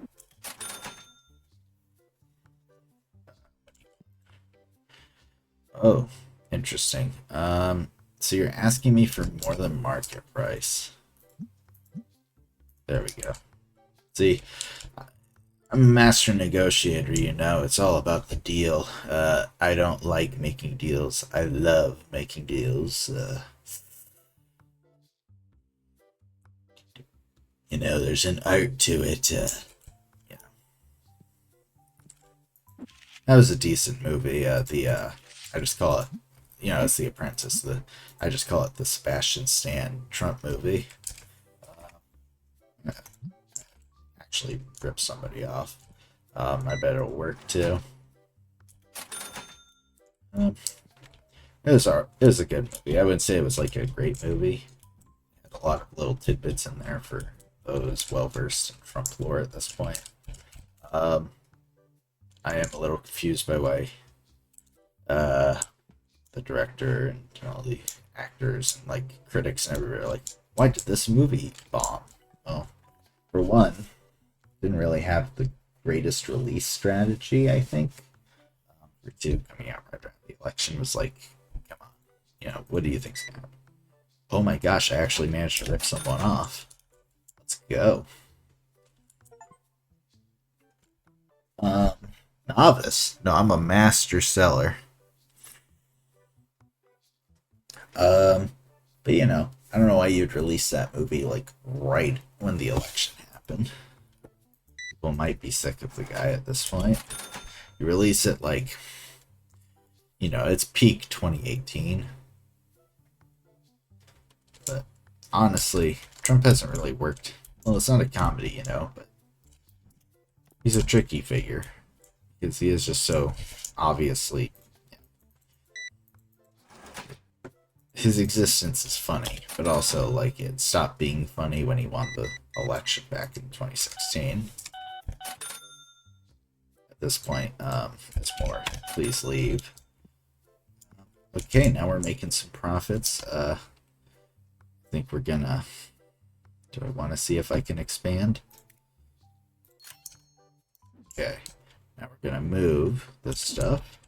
Oh, interesting. So you're asking me for more than market price. There we go. See, I'm a master negotiator, It's all about the deal. I don't like making deals. I love making deals. There's an art to it. That was a decent movie. I just call it, it's The Apprentice. I just call it the Sebastian Stan Trump movie. Actually rip somebody off. I bet it'll work too. It was a good movie. I wouldn't say it was like a great movie. Had a lot of little tidbits in there for those well versed in Trump lore at this point. I am a little confused by why the director and all the actors and like critics and everybody are like, why did this movie bomb? Well, for one, didn't really have the greatest release strategy, I think. For two, coming out right after the election was like, come on, what do you think's gonna happen? Oh my gosh, I actually managed to rip someone off. Let's go. Novice. No, I'm a master seller. But I don't know why you'd release that movie like right when the election happened. People might be sick of the guy at this point. You release it like, it's peak 2018. But honestly, Trump hasn't really worked. Well, it's not a comedy, but he's a tricky figure because he is just so obviously. His existence is funny, but also like it stopped being funny when he won the election back in 2016. At this point, it's more please leave. Okay, now we're making some profits. I think we're gonna. Do I want to see if I can expand? Okay, now we're gonna move this stuff.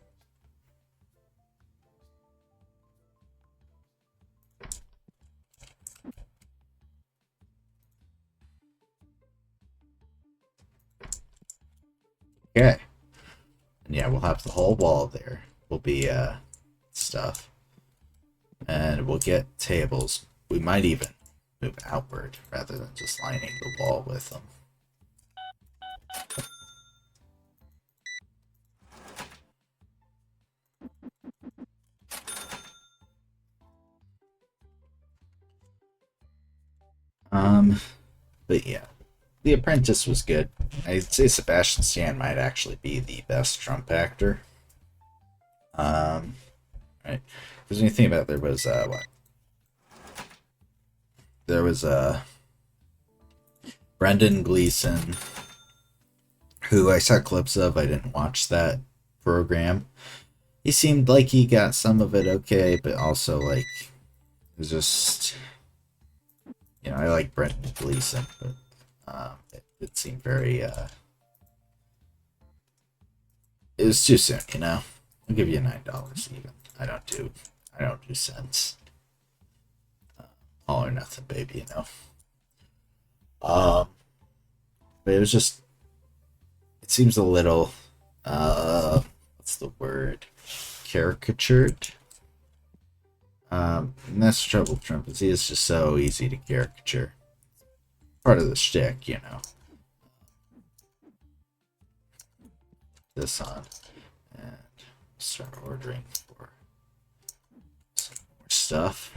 Okay. And yeah, we'll have the whole wall there. Will be stuff. And we'll get tables. We might even move outward rather than just lining the wall with them. But yeah. The Apprentice was good. I'd say Sebastian Stan might actually be the best Trump actor. Right? Because when you think about it, there was what? There was Brendan Gleeson, who I saw clips of. I didn't watch that program. He seemed like he got some of it okay, but also like it was just I like Brendan Gleeson, but it seemed very it was too soon. I'll give you $9 even. I don't do cents. All or nothing, baby. Um, but it was just it seems a little what's the word? Caricatured. And that's the trouble with Trump is he is just so easy to caricature. Part of the shtick. This on and start ordering for some more stuff.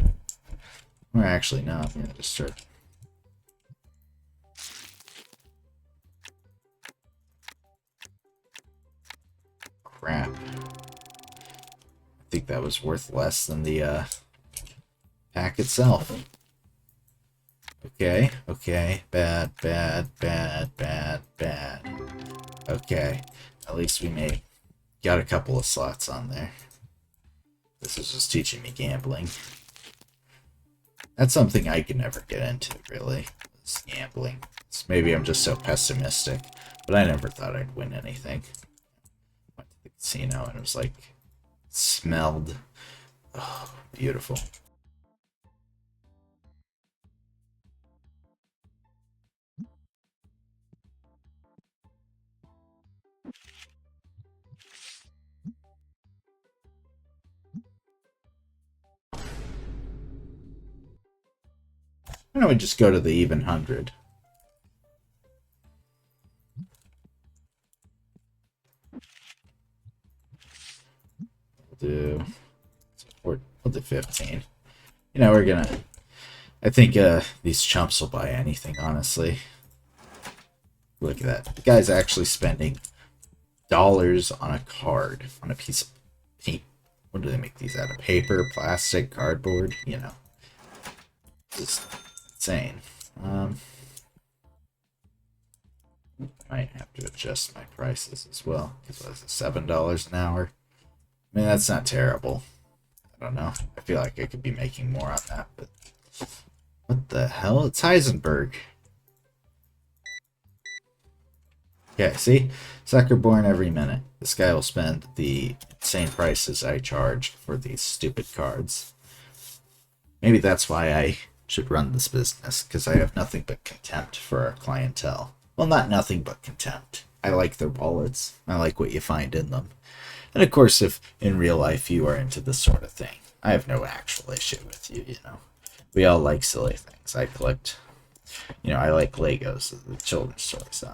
Or actually, no, I'm gonna just start. Crap. I think that was worth less than the pack itself. Okay, bad. Okay, at least we got a couple of slots on there. This is just teaching me gambling. That's something I could never get into, really, is gambling. Maybe I'm just so pessimistic, but I never thought I'd win anything. Went to the casino and it was like, smelled, oh, beautiful. Why don't we just go to the even 100? We'll do 15. We're gonna. I think these chumps will buy anything, honestly. Look at that. The guy's actually spending dollars on a card, on a piece of paint. What do they make these out of? Paper, plastic, cardboard? Just insane. Might have to adjust my prices as well. Because it was $7 an hour. I mean, that's not terrible. I don't know. I feel like I could be making more on that, but what the hell? It's Heisenberg. Okay, see? Sucker born every minute. This guy will spend the insane prices I charge for these stupid cards. Maybe that's why I should run this business, because I have nothing but contempt for our clientele. Well, not nothing but contempt. I like their wallets. I like what you find in them. And of course, if in real life you are into this sort of thing, I have no actual issue with you. We all like silly things. I collect, I like Legos, the children's toys, so,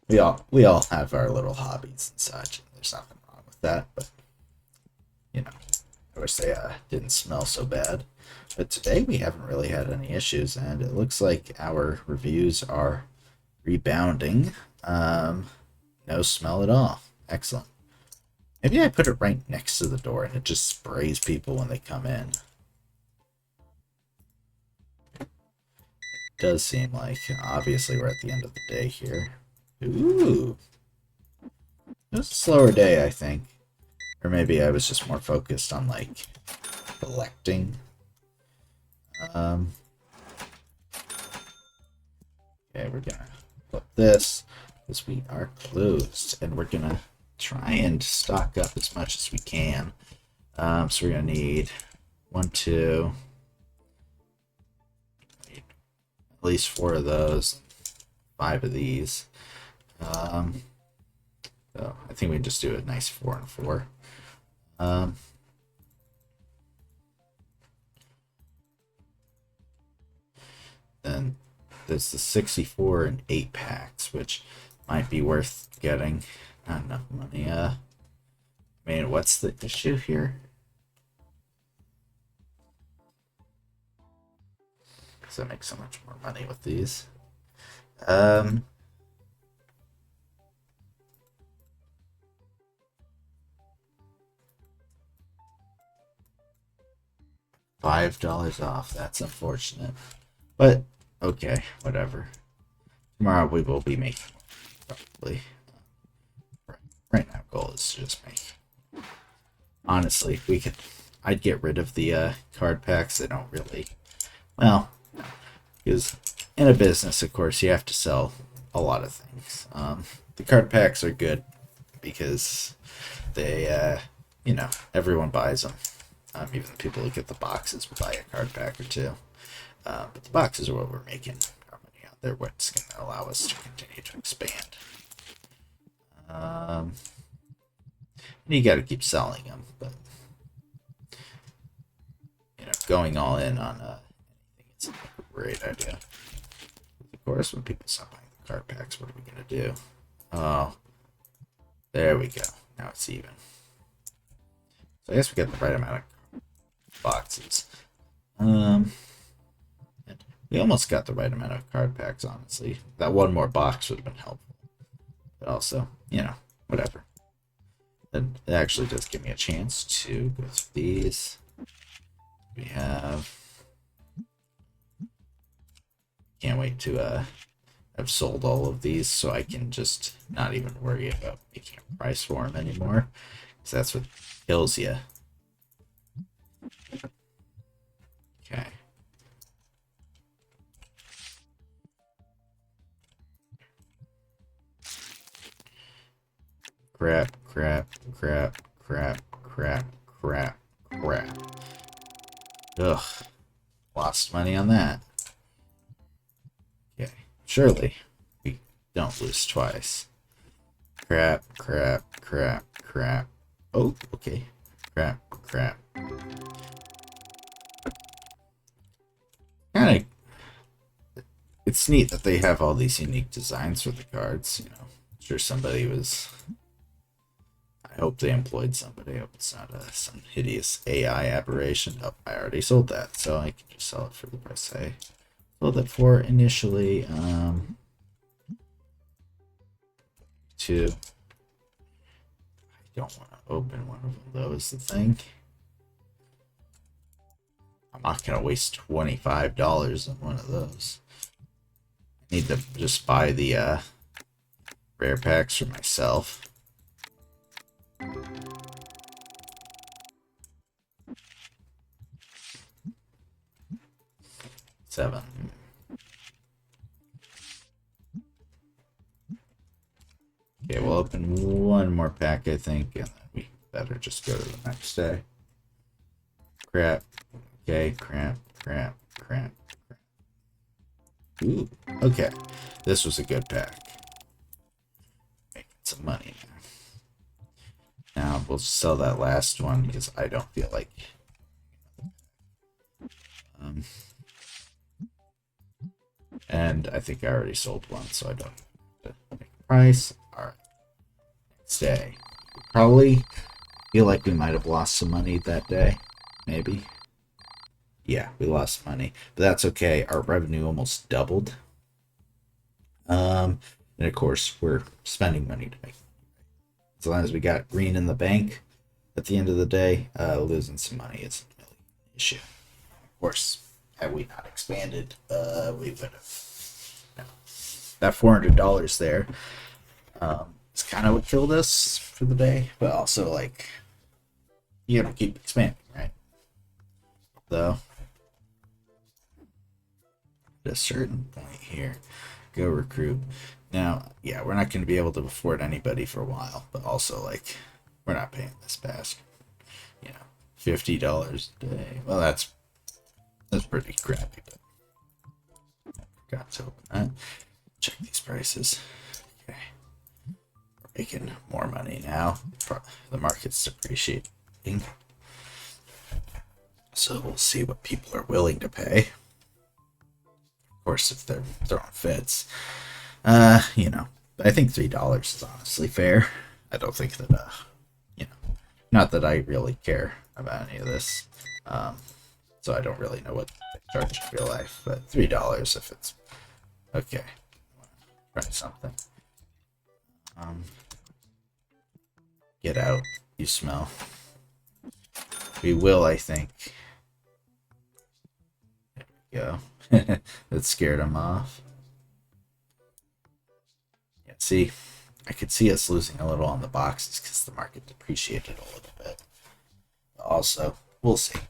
we all have our little hobbies and such. And there's nothing wrong with that, but I wish they didn't smell so bad. But today we haven't really had any issues, and it looks like our reviews are rebounding. No smell at all. Excellent. Maybe I put it right next to the door and it just sprays people when they come in. It does seem like, obviously we're at the end of the day here. Ooh. It was a slower day, I think. Or maybe I was just more focused on, like, collecting. Okay, we're gonna flip this, because we are closed, and we're gonna try and stock up as much as we can. So we're gonna need 1, 2, at least 4 of those, 5 of these. So I think we can just do a nice 4 and 4. Then there's the 64 and 8 packs, which might be worth getting. Not enough money. I mean, what's the issue here? because I make so much more money with these. Um, $5 off. That's unfortunate. But, okay, whatever. Tomorrow we will be making probably. Right now, goal is to just make. Honestly, I'd get rid of the card packs. They don't really. Well, because in a business, of course, you have to sell a lot of things. The card packs are good because they, everyone buys them. Even the people who get the boxes will buy a card pack or two. But the boxes are what we're making our money on. They're what's going to allow us to continue to expand. And you got to keep selling them, but going all in on anything it's a great idea. Of course, when people stop buying the card packs, what are we going to do? Oh, there we go. Now it's even. So I guess we got the right amount of boxes. We almost got the right amount of card packs, honestly. That one more box would have been helpful. But also, whatever. It actually does give me a chance to go through these. We have... Can't wait to have sold all of these so I can just not even worry about making a price for them anymore. Because that's what kills you. Okay. Crap, crap, crap, crap, crap, crap, crap. Ugh. Lost money on that. Okay. Surely we don't lose twice. Crap, crap, crap, crap. Oh, okay. Crap, crap. Kind of. It's neat that they have all these unique designs for the cards. I'm sure somebody was. I hope they employed somebody. I hope it's not some hideous AI aberration. Oh, I already sold that, so I can just sell it for the price I sold it for initially. Two. I don't want to open one of those. The thing. I'm not gonna waste $25 on one of those. I need to just buy the rare packs for myself. Seven. Okay, we'll open one more pack, I think, and then we better just go to the next day. Crap. Okay, crap, crap, crap, crap. Ooh, okay. This was a good pack. Making some money now. Now we'll sell that last one because I don't feel like and I think I already sold one, so I don't have to make a price. Alright. Next day. Probably feel like we might have lost some money that day. Maybe. Yeah, we lost money. But that's okay. Our revenue almost doubled. And of course, we're spending money to make. As long as we got green in the bank at the end of the day, losing some money isn't really an issue. Of course, had we not expanded, we would have. That $400 there is kind of what killed us for the day, but also, like, you gotta keep expanding, right? Though, at a certain point here, go recruit. Now, yeah, we're not going to be able to afford anybody for a while, but also, like, we're not paying this bastard. $50 a day. Well, that's pretty crappy, but I forgot to open that. Check these prices. Okay. We're making more money now. The market's depreciating. So we'll see what people are willing to pay. Of course, if they're throwing fits. I think $3 is honestly fair. I don't think that, not that I really care about any of this. so I don't really know what they charge in real life, but $3 if it's okay. Try something. Get out, you smell. We will, I think. There we go. That scared him off. Yeah, see, I could see us losing a little on the boxes because the market depreciated a little bit. Also, we'll see.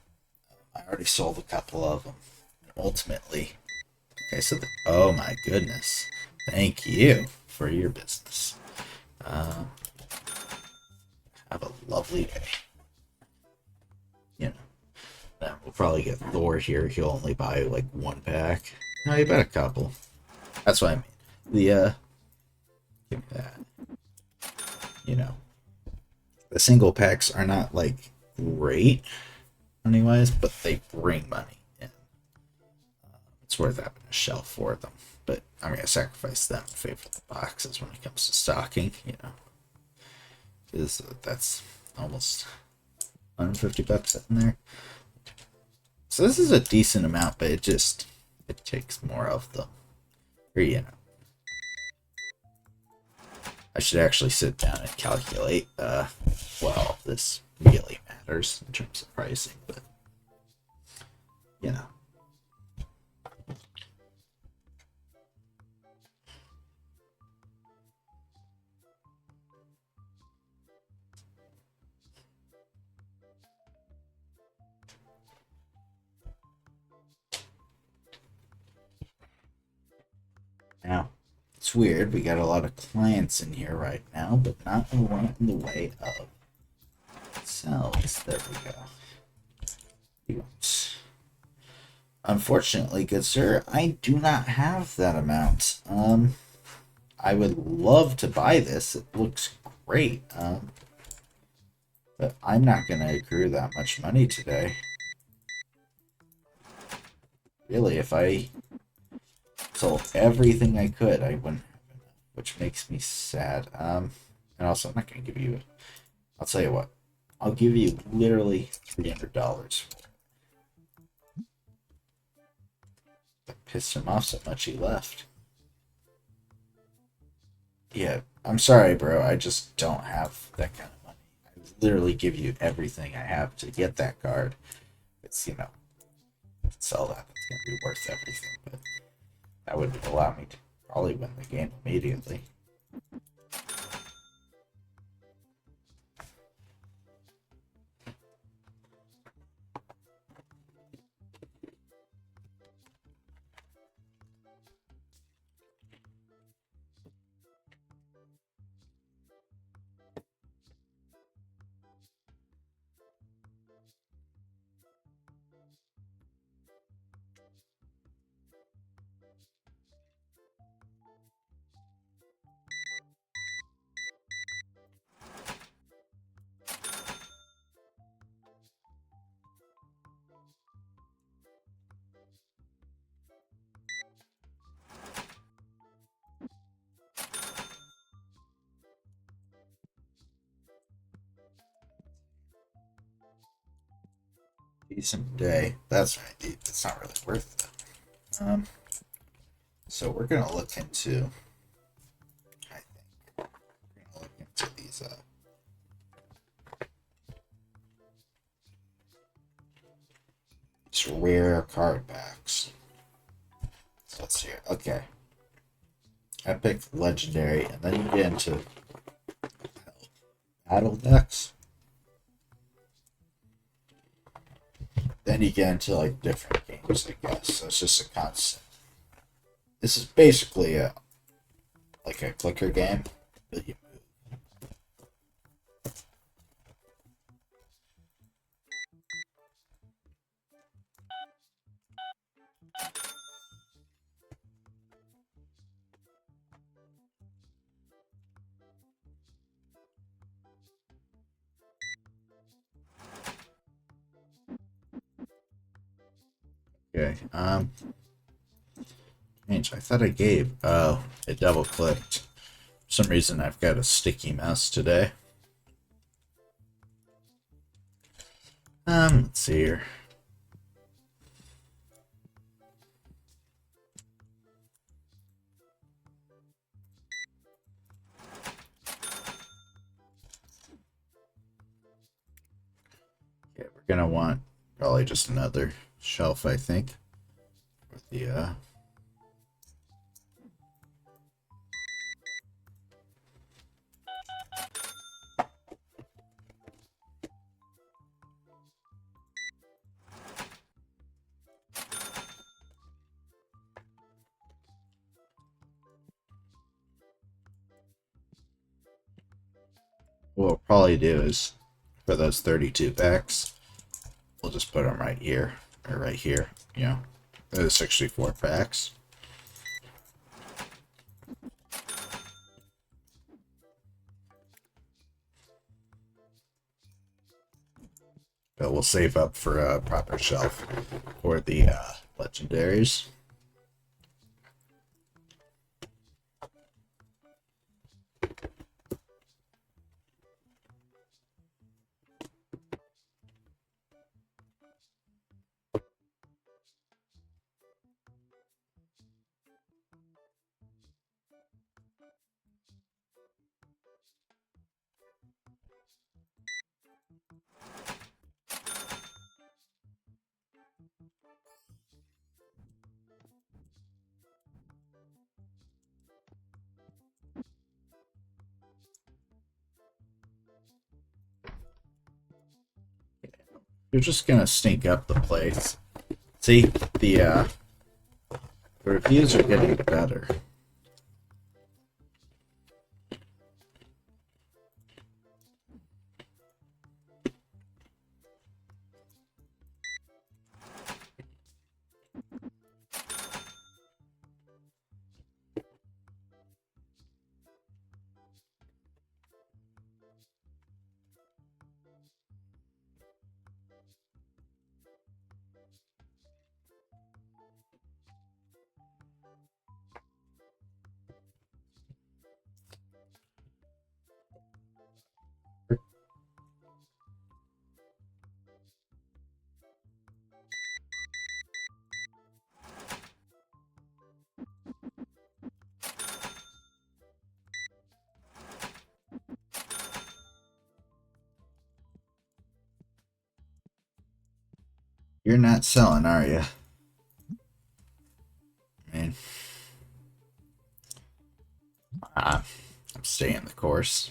I already sold a couple of them. Ultimately, okay, so oh my goodness. Thank you for your business. Have a lovely day. You know, then we'll probably get Thor here. He'll only buy like one pack. No, you bet a couple. That's what I mean. Give me that. You know, the single packs are not like great money wise, but they bring money in. It's worth having a shelf for them. But I'm gonna sacrifice them in favor of the boxes when it comes to stocking. You know, because that's almost $150 in there. So this is a decent amount, but it takes more of them. Or, you know. I should actually sit down and calculate well, this really matters in terms of pricing, but you know. Now, it's weird. We got a lot of clients in here right now, but not a lot in the way of cells. There we go. Unfortunately, good sir, I do not have that amount. I would love to buy this. It looks great. But I'm not going to accrue that much money today. Really, if I sold everything I could, I wouldn't have enough, which makes me sad. And also, I'm not going to give you... I'll tell you what. I'll give you literally $300. That pissed him off so much he left. Yeah, I'm sorry, bro. I just don't have that kind of money. I literally give you everything I have to get that card. It's, you know, sell that. It's going to be worth everything, but that would allow me to probably win the game immediately. Decent day. That's right. It's not really worth it. So we're gonna look into. I think we're gonna look into these. These rare card packs. So let's see. Okay. Epic, legendary, and then you get into battle decks. Then you get into like different games, I guess. So it's just a constant. This is basically like a clicker game, but you move. Okay. Change. I thought I gave. Oh, it double clicked. For some reason, I've got a sticky mouse today. Let's see here. gonna want probably just another shelf, I think. With the what we'll probably do is for those 32 packs, we'll just put them right here or right here. You know, there's 64 packs. But we'll save up for a proper shelf for the legendaries. You're just gonna stink up the place. See, the reviews are getting better. You're not selling, are you? Man, I'm staying the course.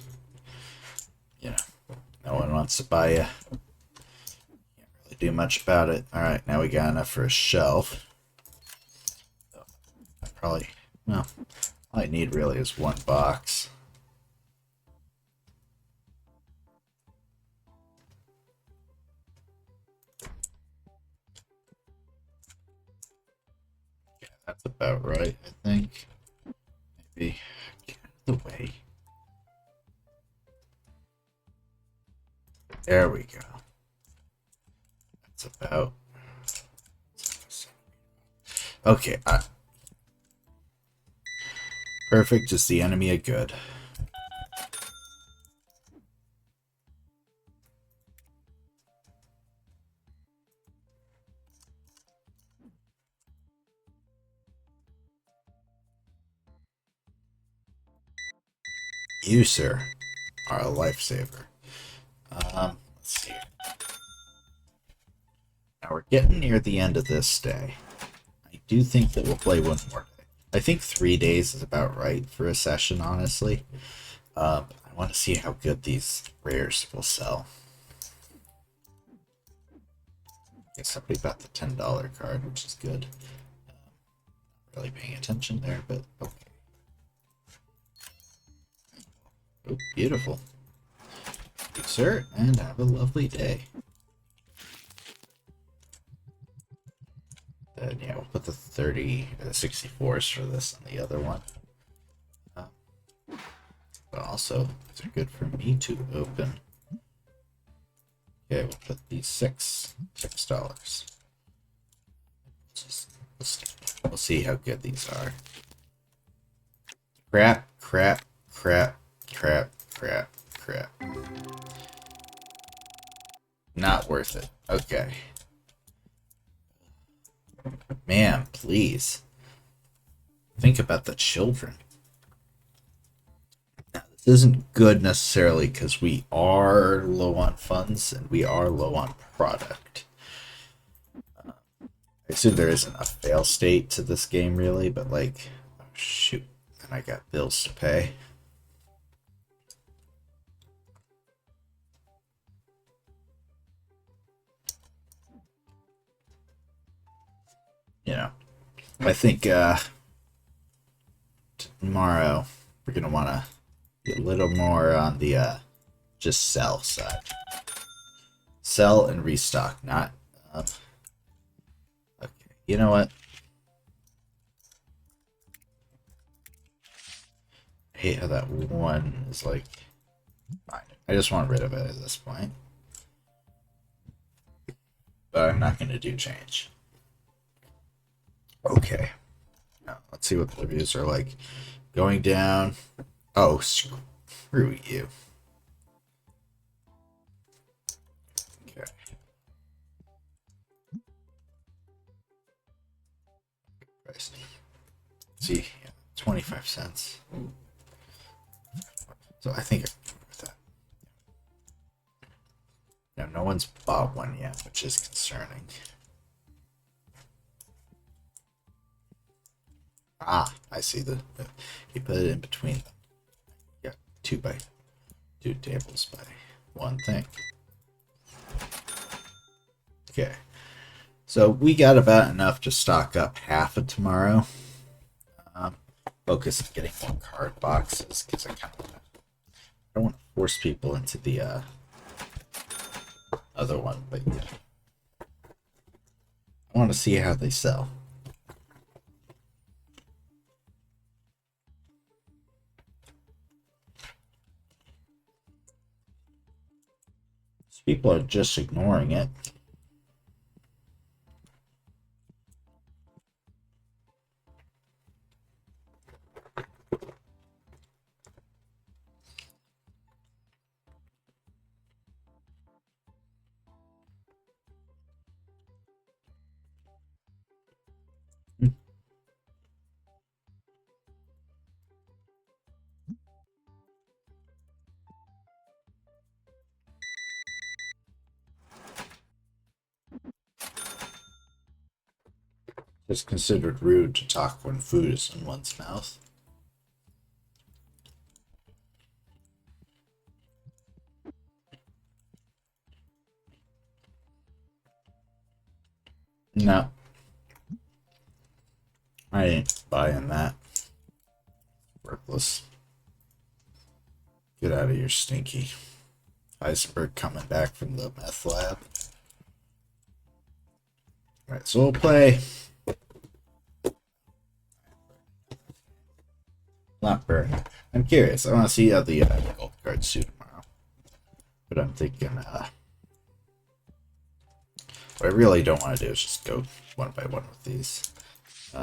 You know, no one wants to buy you. Can't really do much about it. All right, now we got enough for a shelf. I probably, no, all I need really is one box. Yeah, that's about right, I think. Maybe get out of the way. There we go. That's about. Okay, perfect is the enemy of good. You, sir, are a lifesaver. Let's see. Now we're getting near the end of this day. I do think that we'll play one more day. I think 3 days is about right for a session, honestly. I want to see how good these rares will sell. Okay, somebody bought the $10 card, which is good. Not really paying attention there, but okay. Oh, beautiful. Thank you, sir, and have a lovely day. Then, yeah, we'll put the 64s for this on the other one. But also, these are good for me to open. Okay, we'll put these $6. We'll see how good these are. Crap, crap, crap, crap, crap, crap. Not worth it. Okay. Man, please. Think about the children. Now, this isn't good necessarily because we are low on funds and we are low on product. I assume there isn't a fail state to this game really, but like, oh, shoot, and I got bills to pay. You know, I think tomorrow we're gonna want to be a little more on the just sell side. Sell and restock, not. Okay, you know what? I hate how that one is like. Fine. I just want rid of it at this point. But I'm not going to do change. Okay. Now, let's see what the reviews are like. Going down. Oh, screw you. Okay. Christ. See, 25 cents. So I think I'm with that. Now, no one's bought one yet, which is concerning. Ah, I see you put it in between them. You got two tables by one thing. Okay. So we got about enough to stock up half of tomorrow. Focus on getting more card boxes because I don't want to force people into the other one, but yeah. I want to see how they sell. These people are just ignoring it. It's considered rude to talk when food is in one's mouth. No. I ain't buying that. Worthless. Get out of here, Stinky. Heisenberg coming back from the meth lab. Alright, so we'll play. Not burn. I'm curious. I want to see how the gold cards do tomorrow. But I'm thinking, what I really don't want to do is just go one by one with these. It's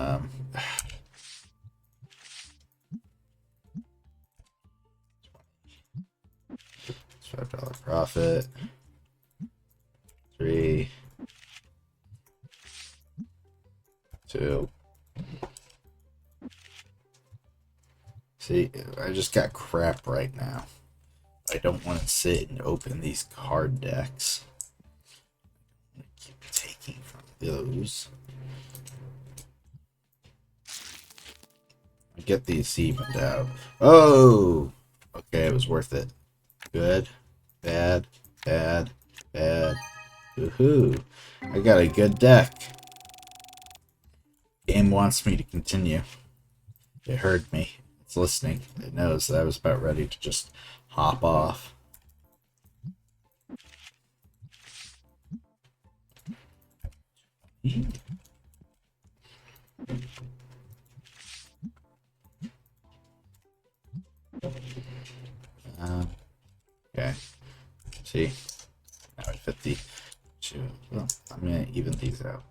$5 profit. 3, 2. See, I just got crap right now. I don't want to sit and open these card decks. I'm gonna keep taking from those. I get these evened out. Oh! Okay, it was worth it. Good, bad, bad, bad. Woohoo! I got a good deck. Game wants me to continue. It heard me. It's listening. It knows that I was about ready to just hop off. Okay. See? Now I fit the two. Well, I'm gonna even these out.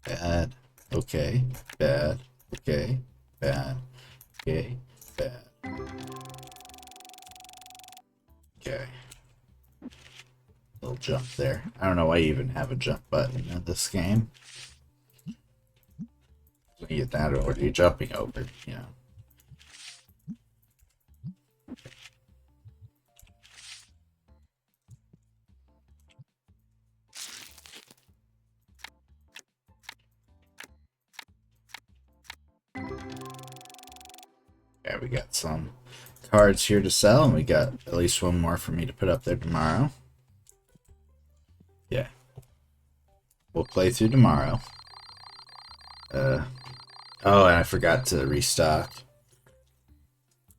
Bad. Okay. Bad. Okay. Bad. Okay. Bad. Okay. Little jump there. I don't know why you even have a jump button in this game. When you get that, or what are you jumping over? You know. Yeah, we got some cards here to sell, and we got at least one more for me to put up there tomorrow. Yeah. We'll play through tomorrow. Oh, and I forgot to restock.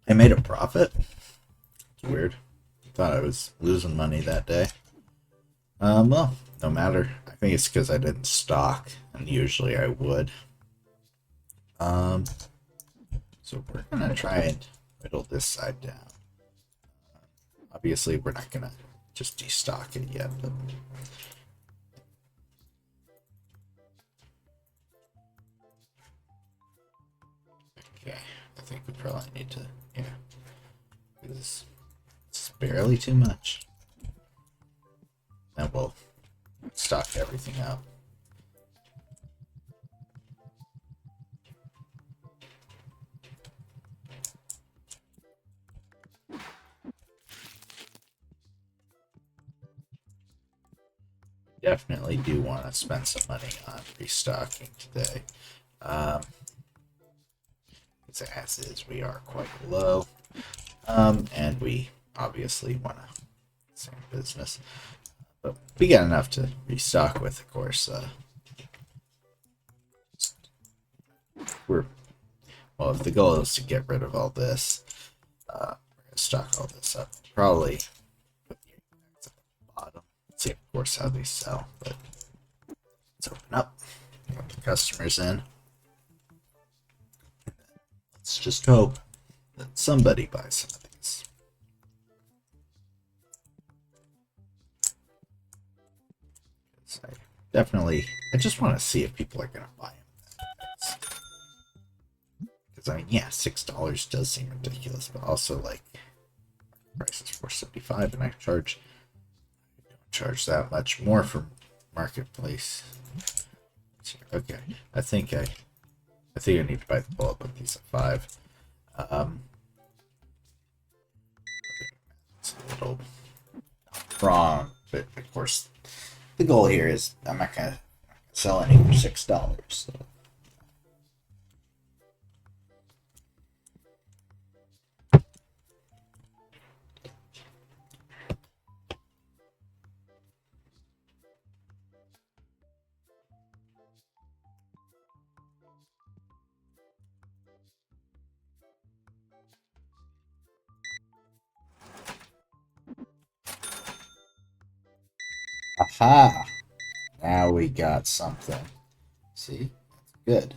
I made a profit. It's weird. Thought I was losing money that day. Well, no matter. I think it's because I didn't stock, and usually I would. So we're gonna try and whittle this side down. Obviously, we're not gonna just destock it yet, but okay. I think we probably need to, yeah, because it's barely too much. Then we'll stock everything up. Definitely do want to spend some money on restocking today. As is, we are quite low. And we obviously want to same business. But we got enough to restock with, of course. Well, if the goal is to get rid of all this, we're going to stock all this up. Probably put the at the bottom. See, of course, how they sell. But let's open up. Get the customers in. Let's just hope that somebody buys some of these. I just want to see if people are going to buy them. Because, I mean, yeah, $6 does seem ridiculous, but also, like, price is $4.75, and I don't charge that much more for Marketplace. Okay, I think I need to buy the bullet book. These at 5. It's a little wrong, but of course, the goal here is I'm not gonna sell any for $6. So. Aha! Now we got something. See? That's good.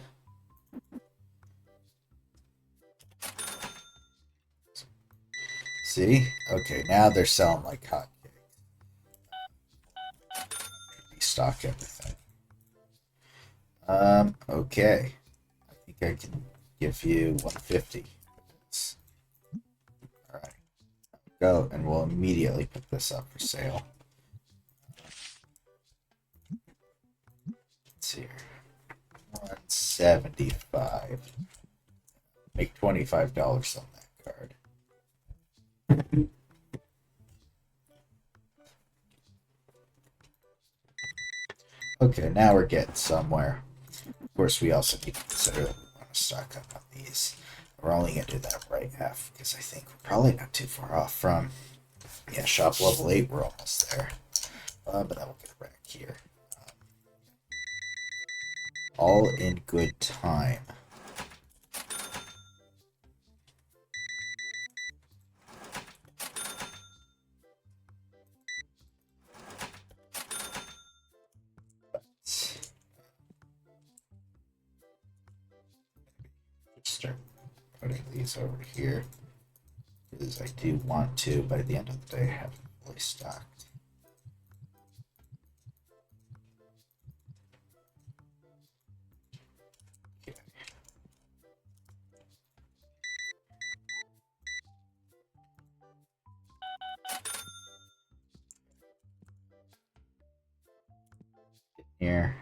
See? Okay, now they're selling like hotcakes. Restock everything. Okay. I think I can give you 150. Alright. Go, and we'll immediately put this up for sale. Let's see here. 175. Make $25 on that card. Okay, now we're getting somewhere. Of course, we also need to consider that we want to stock up on these. We're only going to do that right half because I think we're probably not too far off from, yeah, shop level 8. We're almost there. But then we'll get it back here. All in good time. Start putting these over here because I do want to, by the end of the day, have it fully stocked. Okay. Here.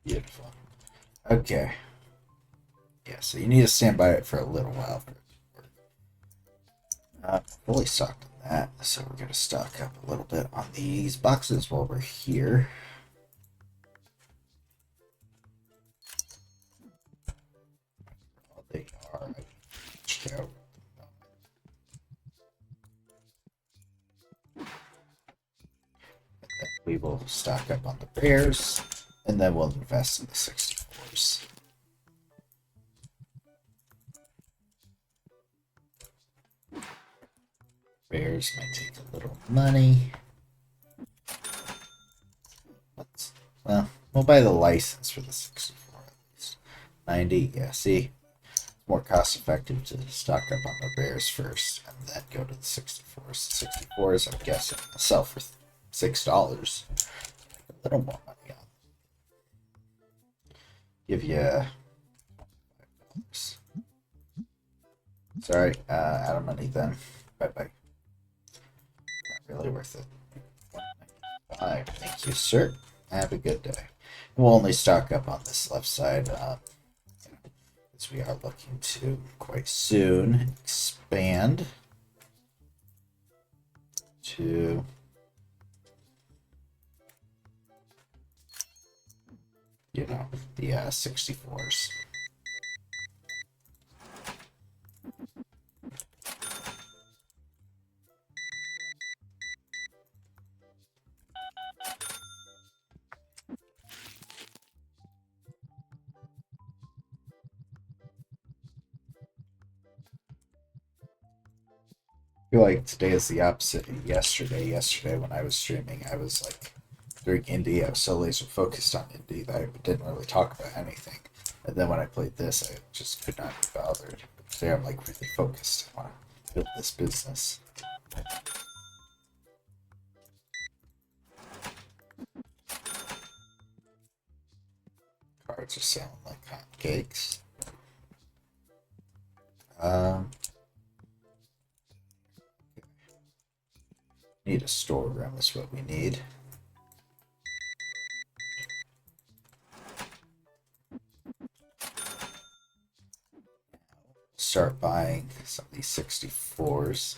Beautiful. Okay. Yeah, so you need to stand by it for a little while. Fully stocked on that, so we're gonna stock up a little bit on these boxes while we're here. They are out. We will stock up on the bears, and then we'll invest in the 64s. Bears might take a little money. Well, we'll buy the license for the 64 at least. 90, yeah, see? More cost effective to stock up on the bears first and then go to the 64s. The 64s, I'm guessing, will sell for $6. A little more money on. Give you $5. Sorry, out of money then. Bye bye. Not really worth it. $1.95. Thank you, sir. Have a good day. We'll only stock up on this left side. As we are looking to quite soon expand to the 64s. I feel like today is the opposite of yesterday. Yesterday when I was streaming, I was like during indie, I was so laser focused on indie that I didn't really talk about anything. And then when I played this, I just could not be bothered. But today I'm like really focused. I want to build this business. Cards are selling like hotcakes. Need a storeroom is what we need. Start buying some of these 64s.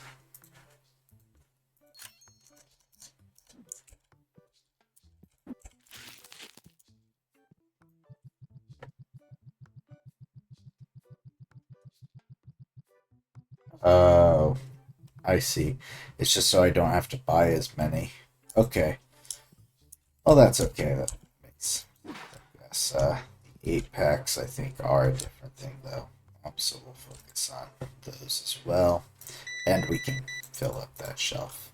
Oh, I see. It's just so I don't have to buy as many. Okay. Well, that's okay. That makes yes. The 8-packs I think are a different thing though. So we'll focus on those as well, and we can fill up that shelf.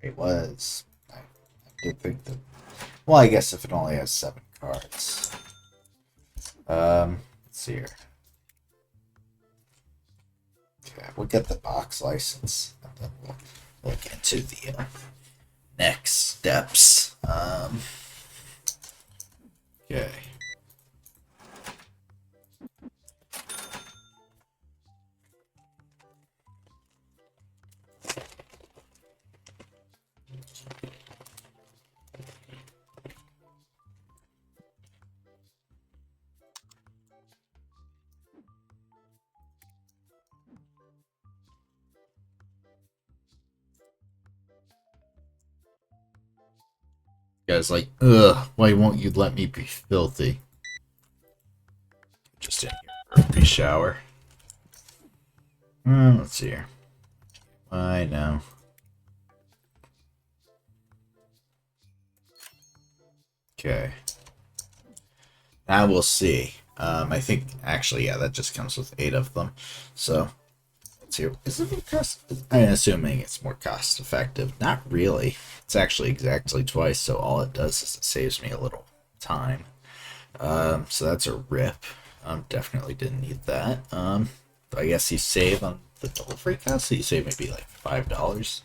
I did think that. Well, I guess if it only has 7 cards. Let's see here. Okay, we'll get the box license, and then we'll look into the next steps. Okay. Guys, like, ugh, why won't you let me be filthy? Just in here for a re-shower. Let's see here. I know. Okay. Now we'll see. I think, actually, yeah, that just comes with 8 of them. So, let's see. Is it more cost? I'm assuming it's more cost effective. Not really. It's actually exactly twice, so all it does is it saves me a little time. So that's a rip. Definitely didn't need that. I guess you save on the delivery cost, so you save maybe like $5.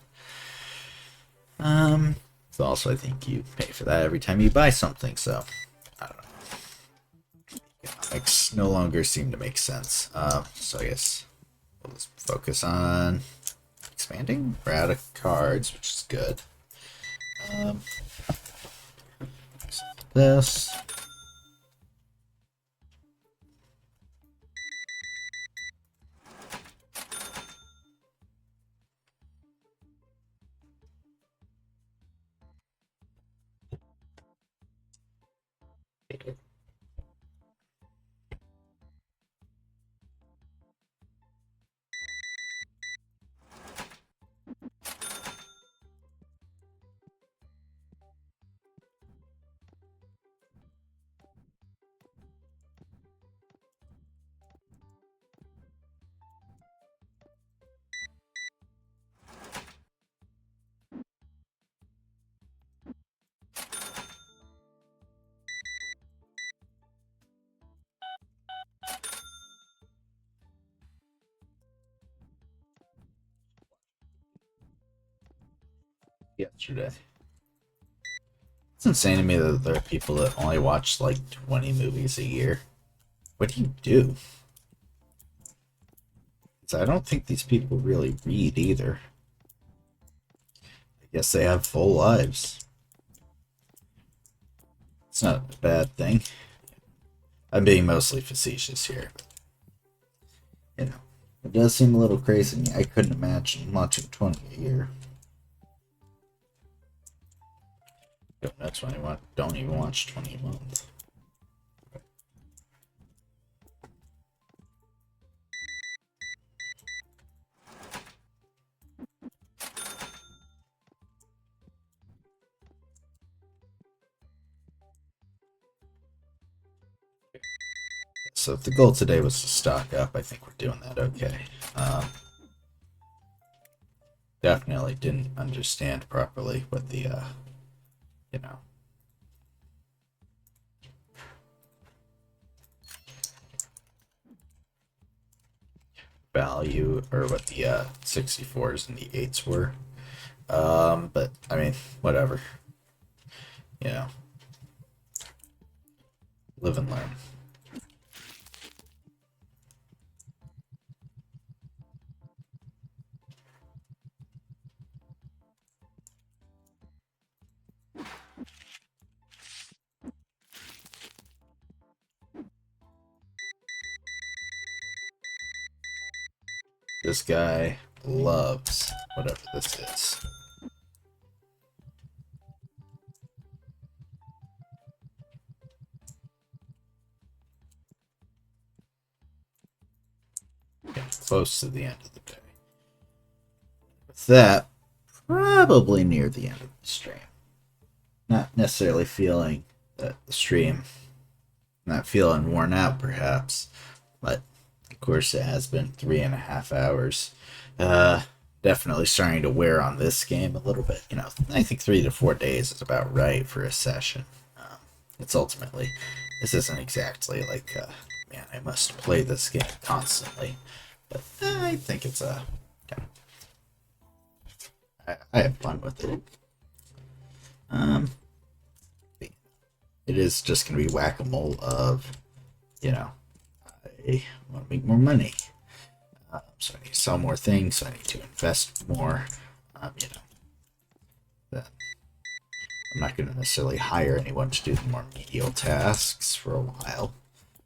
So also I think you pay for that every time you buy something, so I don't know. Economics no longer seem to make sense. So I guess We'll just focus on expanding. We're out of cards, which is good. Um, this. Yesterday. It's insane to me that there are people that only watch like 20 movies a year. What do you do? 'Cause I don't think these people really read either. I guess they have full lives. It's not a bad thing. I'm being mostly facetious here. You know, it does seem a little crazy to me. I couldn't imagine watching 20 a year. That's why I don't even watch 20 a month. So if the goal today was to stock up, I think we're doing that okay. Definitely didn't understand properly what the, you know, value or what the 64s and the 8s were. But I mean, whatever. You know, live and learn. This guy loves whatever this is. Getting close to the end of the day. With that, probably near the end of the stream. Not necessarily feeling that the stream, not feeling worn out perhaps, but of course it has been 3.5 hours. Definitely starting to wear on this game a little bit. You know, I think 3 to 4 days is about right for a session. It's ultimately, this isn't exactly like, man, I must play this game constantly. But I think it's yeah, I have fun with it. It is just going to be whack-a-mole of, you know, I want to make more money. So I need to sell more things, so I need to invest more. You know, that I'm not going to necessarily hire anyone to do the more menial tasks for a while.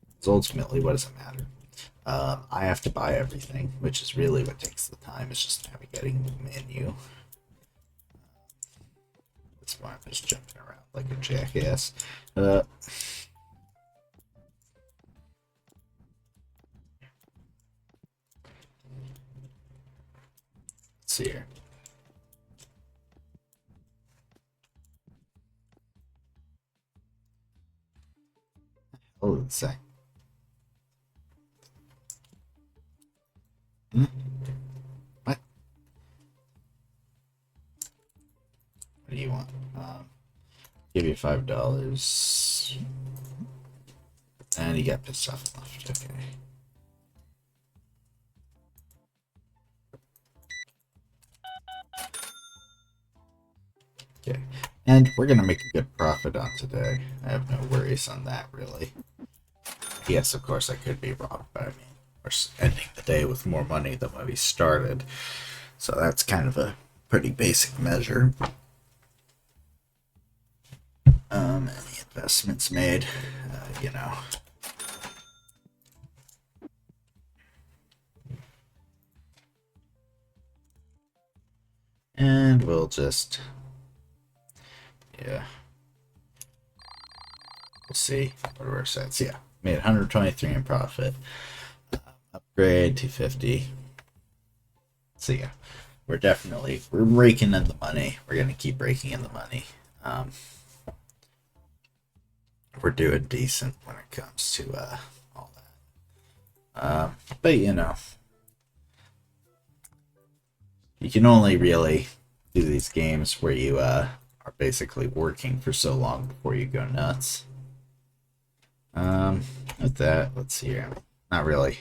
Because ultimately, what does it matter? I have to buy everything, which is really what takes the time. It's just navigating the menu. That's why I'm just jumping around like a jackass. Let's see here. Hold on a sec. Hmm? What? What do you want? Give you $5. And you got pissed off left. Okay. Okay. And we're gonna make a good profit on today. I have no worries on that, really. Yes, of course I could be wrong, but I mean, or ending the day with more money than when we started. So that's kind of a pretty basic measure. Any investments made, you know. And we'll just, yeah. We'll see what our sets. Yeah, made 123 in profit. Upgrade 250. So yeah, we're raking in the money. We're gonna keep raking in the money. We're doing decent when it comes to all that. But you know, you can only really do these games where you are basically working for so long before you go nuts. With that, let's see here. Not really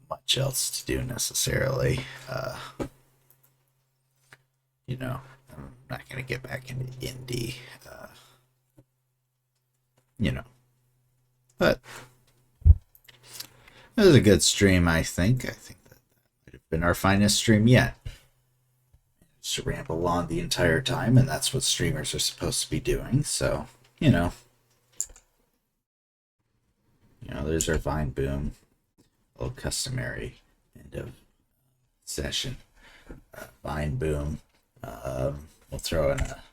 much else to do necessarily. You know, I'm not gonna get back into indie. You know, but it was a good stream. I think that might have been our finest stream yet. Just to ramble on the entire time, and that's what streamers are supposed to be doing. So, there's our Vine Boom, a little customary end of session. Vine Boom. We'll throw in a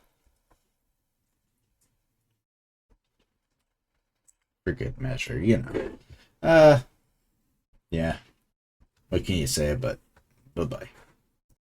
for good measure, yeah. What can you say? But bye bye.